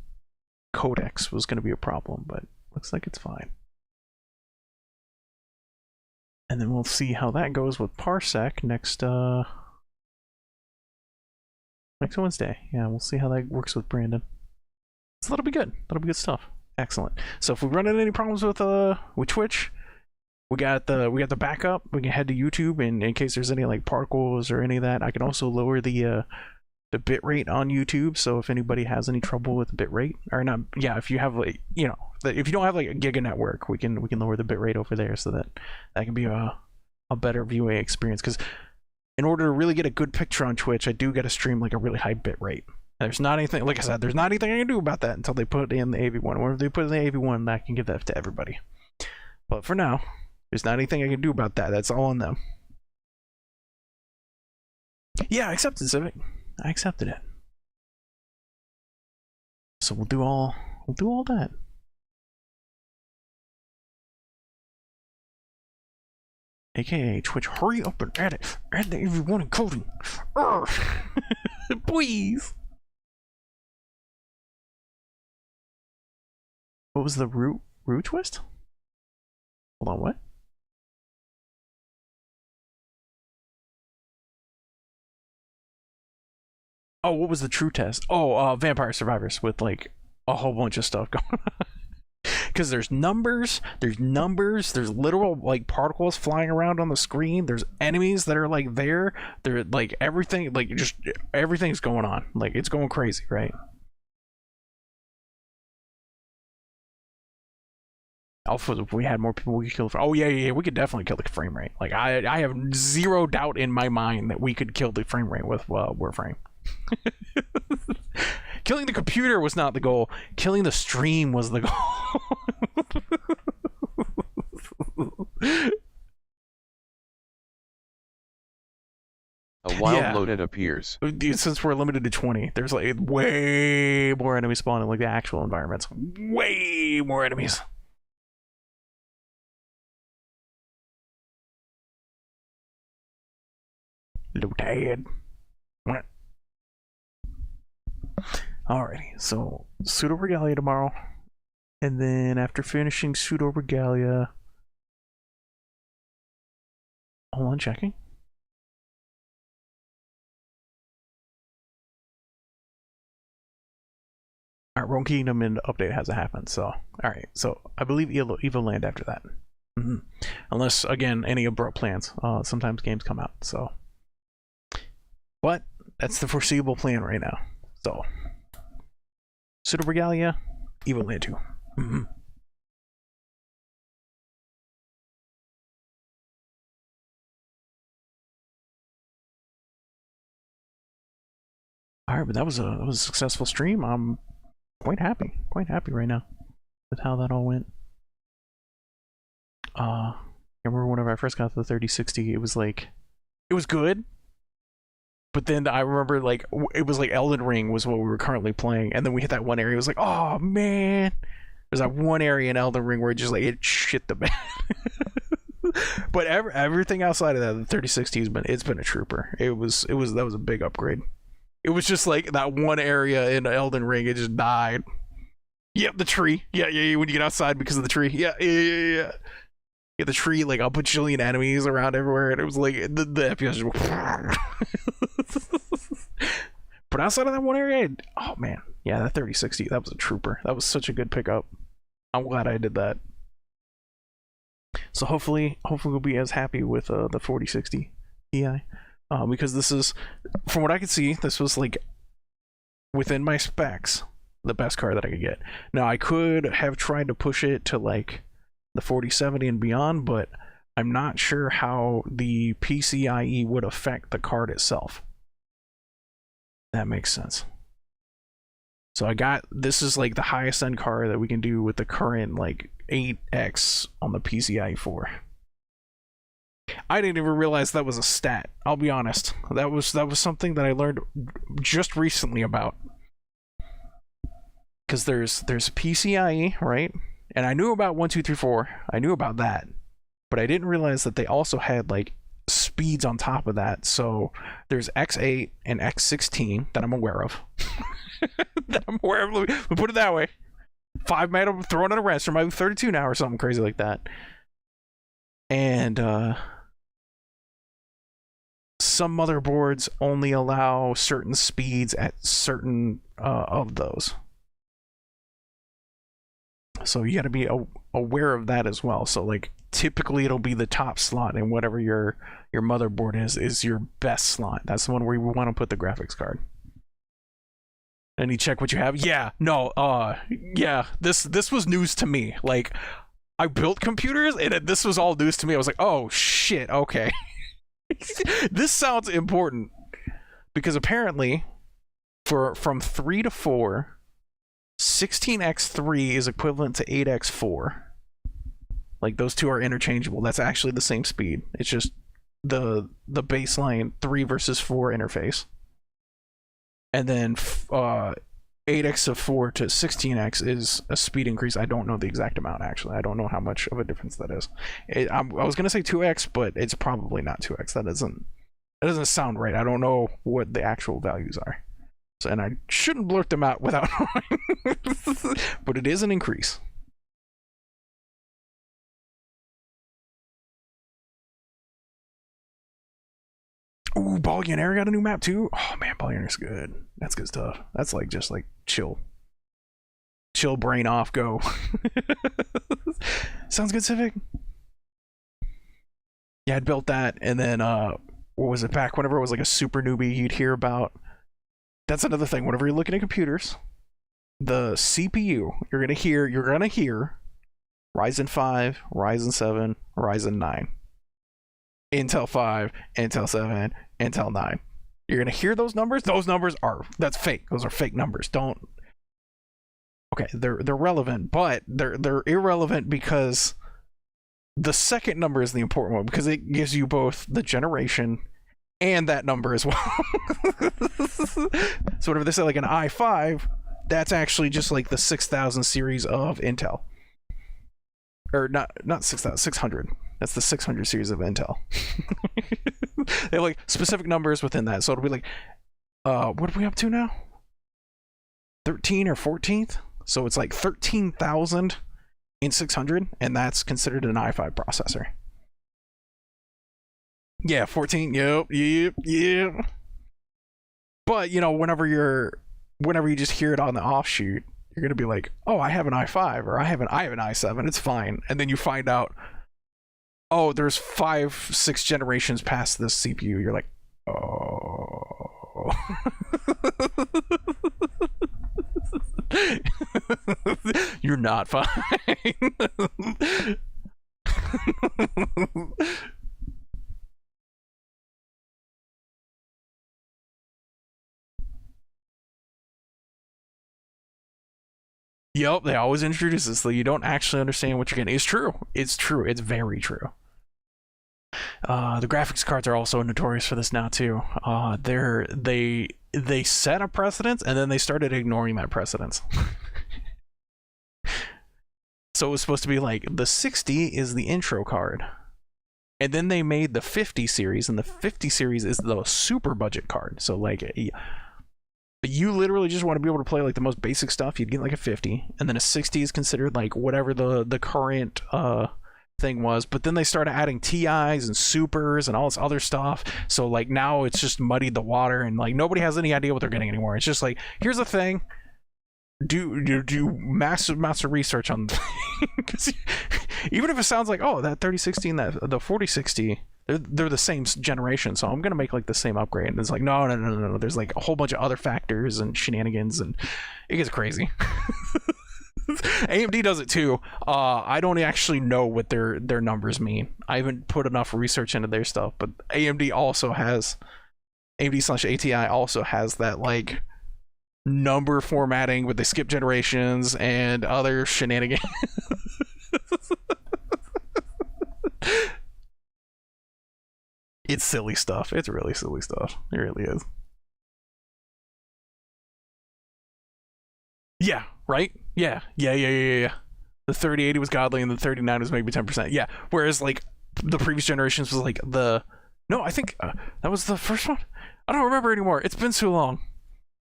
codecs was going to be a problem, but looks like it's fine. And then we'll see how that goes with Parsec next Wednesday. Yeah, we'll see how that works with Brandon. So that'll be good. That'll be good stuff. Excellent. So if we run into any problems with Twitch, we got the backup. We can head to YouTube, and in case there's any like particles or any of that, I can also lower the bitrate on YouTube. So if anybody has any trouble with the bitrate, or not, yeah, if you have like, you know, if you don't have like a giga network, we can lower the bitrate over there so that can be a better viewing experience. Because in order to really get a good picture on Twitch, I do got to stream like a really high bitrate. There's not anything, like I said, there's not anything I can do about that until they put in the AV1. Or if they put in the AV1, I can give that to everybody. But for now, there's not anything I can do about that. That's all on them. Yeah, I accepted Civic. I accepted it. So we'll do all that. AKA Twitch, hurry up and add it. Add the AV1 encoding. Please. What was the root twist? Hold on, what? Oh, what was the true test? Oh, Vampire Survivors with like a whole bunch of stuff going on. Because there's numbers, there's literal like particles flying around on the screen. There's enemies that are like there. They're like everything, like just everything's going on. Like it's going crazy, right? Also, if we had more people, we could kill the. Oh yeah, we could definitely kill the frame rate. Like I have zero doubt in my mind that we could kill the frame rate with Warframe. Killing the computer was not the goal. Killing the stream was the goal. A wild loaded appears. Since we're limited to 20, there's like way more enemies spawning, like the actual environments. Way more enemies. Loaded. Alrighty, so Pseudo Regalia tomorrow, and then after finishing Pseudo Regalia, hold on, checking. Alright, right, Rome Kingdom and update hasn't happened. So, all right. So I believe Evo Land after that. Unless, again, any abrupt plans. Sometimes games come out. So, but that's the foreseeable plan right now. So, Pseudo Regalia, Evo Land 2. All right, but that was a successful stream. I'm quite happy right now with how that all went. I remember whenever I first got to the 3060, it was like, it was good, but then I remember like it was like Elden Ring was what we were currently playing, and then we hit that one area. It was like, oh man, there's that one area in Elden Ring where it just like it shit the bed. But everything outside of that, the 3060 it's been a trooper. That was a big upgrade. It was just like that one area in Elden Ring, it just died. Yep, the tree. Yeah, when you get outside because of the tree. Yeah. Yeah, the tree, like a bajillion enemies around everywhere, and it was like the FPS just but outside of that one area, oh man, yeah, that 3060, that was a trooper. That was such a good pickup. I'm glad I did that. So hopefully we'll be as happy with the 4060 Ti. Because this is, from what I could see, this was like within my specs, the best card that I could get. Now I could have tried to push it to like the 4070 and beyond, but I'm not sure how the PCIe would affect the card itself. That makes sense. So this is like the highest end card that we can do with the current like 8X on the PCIe 4. I didn't even realize that was a stat. I'll be honest. That was something that I learned just recently about. Because there's PCIe, right? And I knew about 1, 2, 3, 4. I knew about that. But I didn't realize that they also had like speeds on top of that. So there's X8 and X16 that I'm aware of. Let me put it that way. 5 might have thrown on a rest, or might be 32 now or something crazy like that. And some motherboards only allow certain speeds at certain of those. So you got to be aware of that as well. So like typically it'll be the top slot, and whatever your motherboard is your best slot. That's the one where you want to put the graphics card. And you check what you have. Yeah, no, yeah, this was news to me. Like, I built computers, and this was all news to me. I was like, oh shit, okay. This sounds important, because apparently from 3 to 4, 16x3 is equivalent to 8x4. Like, those two are interchangeable. That's actually the same speed. It's just the baseline 3 versus 4 interface. And then 8x of 4 to 16x is a speed increase. I don't know the exact amount, actually. I don't know how much of a difference that is. I was going to say 2x, but it's probably not 2x. That doesn't sound right. I don't know what the actual values are. So, and I shouldn't blurt them out without knowing. But it is an increase. Ooh, Ballionaire got a new map too. Oh man, Ballionaire's good. That's good stuff. That's like just like chill brain off, go. Sounds good, Civic. Yeah, I'd built that, and then what was it, back whenever it was like a super newbie you'd hear about. That's another thing. Whenever you're looking at computers, the CPU you're gonna hear Ryzen 5, Ryzen 7, Ryzen 9. Intel 5, Intel 7, Intel 9. You're gonna hear those numbers. Those numbers that's fake. Those are fake numbers. Okay, they're relevant, but they're irrelevant because the second number is the important one, because it gives you both the generation and that number as well. So whenever they say like an i5, that's actually just like the 6000 series of Intel. Or not 6,000, 600. That's the 600 series of Intel. They have like specific numbers within that. So it'll be like, what are we up to now? 13 or 14th? So it's like 13,000 in 600, and that's considered an i5 processor. Yeah, 14. Yep. But you know, whenever you just hear it on the offshoot, You're gonna be like, oh, I have an i5 or I have an i7, it's fine. And then you find out, oh, there's 5-6 generations past this CPU. You're like, oh. You're not fine. Yep, they always introduce this so you don't actually understand what you're getting. It's true. It's true. It's very true. The graphics cards are also notorious for this now too. They set a precedence and then they started ignoring that precedence. So it was supposed to be like the 60 is the intro card. And then they made the 50 series, and the 50 series is the super budget card. So like you literally just want to be able to play like the most basic stuff, you'd get like a 50, and then a 60 is considered like whatever the current thing was. But then they started adding TIs and supers and all this other stuff, so like now it's just muddied the water, and like nobody has any idea what they're getting anymore. It's just like, here's the thing, do massive amounts of research on the thing. 'Cause even if it sounds like, oh, that 3060 and the 4060, they're the same generation, so I'm gonna make like the same upgrade, and it's like, no, there's like a whole bunch of other factors and shenanigans, and it gets crazy. AMD does it too. I don't actually know what their numbers mean. I haven't put enough research into their stuff, but AMD /ATI also has that like number formatting where they skip generations and other shenanigans. It's silly stuff. It's really silly stuff. It really is. Yeah, right? Yeah. The 3080 was godly and the 3090 was maybe 10%. Yeah. Whereas like the previous generations was like I think that was the first one. I don't remember anymore. It's been so long.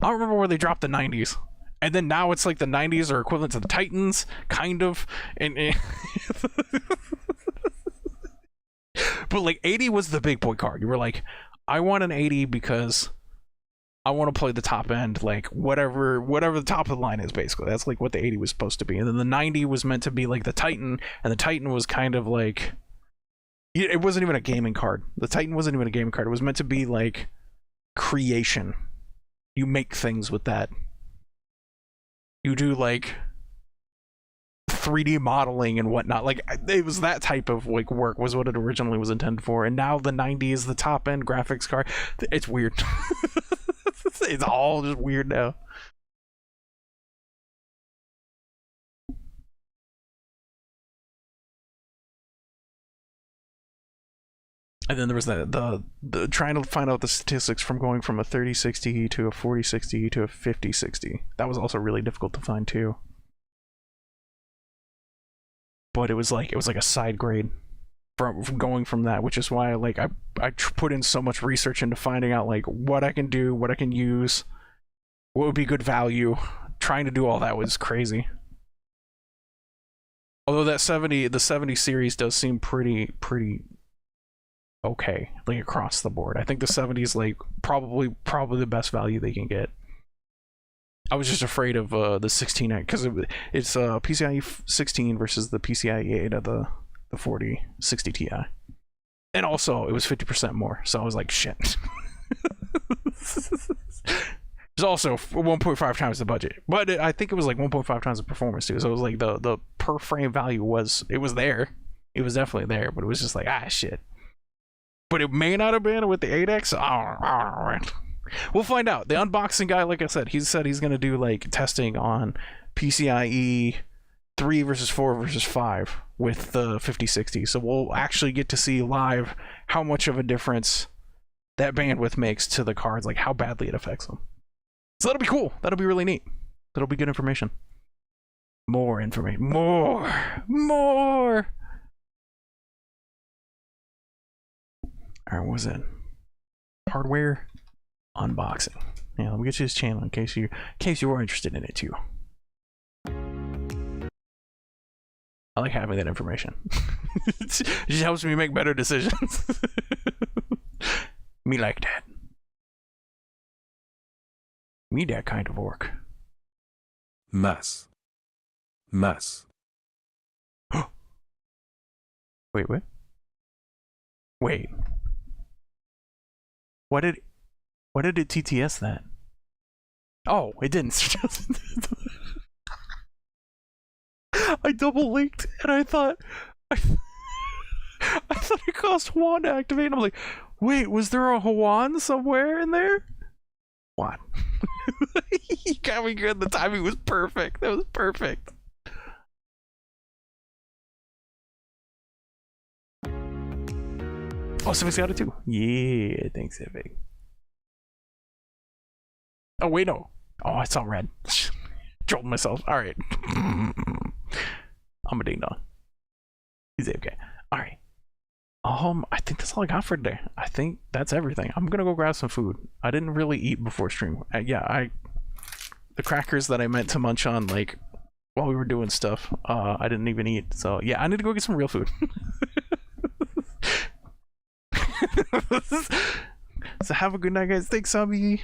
I don't remember where they dropped the 90s. And then now it's like the 90s are equivalent to the Titans, kind of. And but like 80 was the big boy card. You were like, I want an 80 because I want to play the top end, like whatever the top of the line is, basically. That's like what the 80 was supposed to be. And then the 90 was meant to be like the Titan, and the Titan was kind of like, it wasn't even a gaming card. The Titan wasn't even a gaming card. It was meant to be like creation. You make things with that. You do like 3D modeling and whatnot. Like it was that type of like work was what it originally was intended for. And now the 90 is the top end graphics card. It's weird. It's all just weird now. And then there was the trying to find out the statistics from going from a 3060 to a 4060 to a 5060. That was also really difficult to find too. But it was like a side grade from going from that, which is why like I put in so much research into finding out like what I can do, what I can use, what would be good value. Trying to do all that was crazy. Although the 70 series does seem pretty okay, like across the board. I think the 70 is like probably the best value they can get. I was just afraid of the 16 because it's PCIe 16 versus the PCIe 8 of the 4060 Ti, and also it was 50% more. So I was like, shit. There's also 1.5 times the budget, but I think it was like 1.5 times the performance too. So it was like the per frame value was there. It was definitely there, but it was just like shit. But it may not have been with the 8X. We'll find out. The unboxing guy, like I said, he said he's gonna do like testing on PCIe 3 versus 4 versus 5 with the 5060. So we'll actually get to see live how much of a difference that bandwidth makes to the cards, like how badly it affects them. So that'll be cool. That'll be really neat. That'll be good information. More information. More. All right, what was it? Hardware unboxing. Yeah, let me get you his channel in case you are interested in it too. I like having that information. It just helps me make better decisions. Me like that. Me that kind of work. Mass. Mass. Wait, what? Wait. What did it TTS that? Oh, it didn't. I double linked and I thought it cost Juan to activate. I'm like, wait, was there a Juan somewhere in there? Juan. You got me good. The timing was perfect. That was perfect. Oh, Civic's got it too. Yeah, thanks, Civic. Oh, wait, no. Oh, I saw red. Trolled myself. All right. I'm a ding dong. He's okay. All right. I think that's all I got for today. I think that's everything. I'm gonna go grab some food. I didn't really eat before stream. The crackers that I meant to munch on, like, while we were doing stuff, I didn't even eat. So yeah, I need to go get some real food. So have a good night, guys. Thanks, Sabi.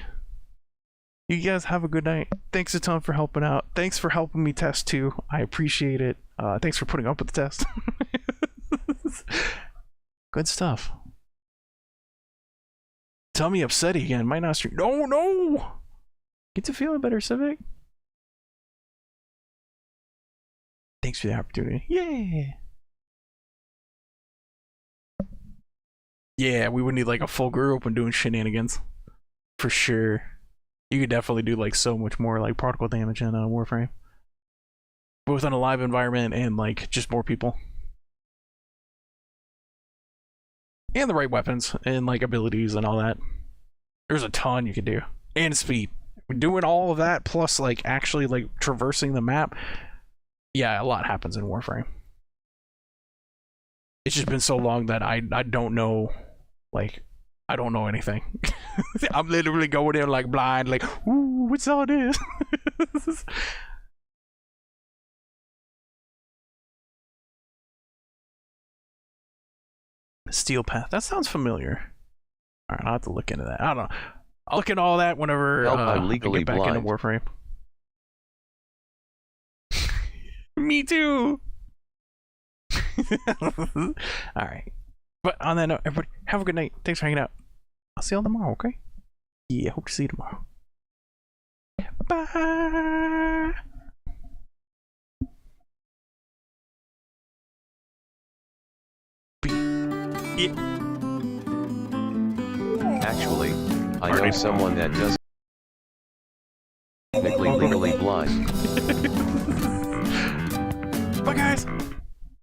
You guys have a good night. Thanks a ton for helping out. Thanks for helping me test too. I appreciate it. Thanks for putting up with the test. Good stuff. Tell me upset again. Might not stream. No. Get to feeling better, Civic. Thanks for the opportunity. Yeah. Yeah, we would need like a full group and doing shenanigans. For sure. You could definitely do like so much more like particle damage in Warframe. Both in a live environment and like just more people. And the right weapons and like abilities and all that. There's a ton you could do. And speed. Doing all of that plus like actually like traversing the map. Yeah, a lot happens in Warframe. It's just been so long that I don't know, like, I don't know anything. I'm literally going in like blind, like, ooh, what's all this? Steel Path, that sounds familiar. Alright, I'll have to look into that. I don't know. I'll look into all that whenever I'm legally I get back blind. into Warframe. Me too! Alright. But on that note, everybody, have a good night. Thanks for hanging out. I'll see you all tomorrow, okay? Yeah, hope to see you tomorrow. Bye! Actually, I know someone that does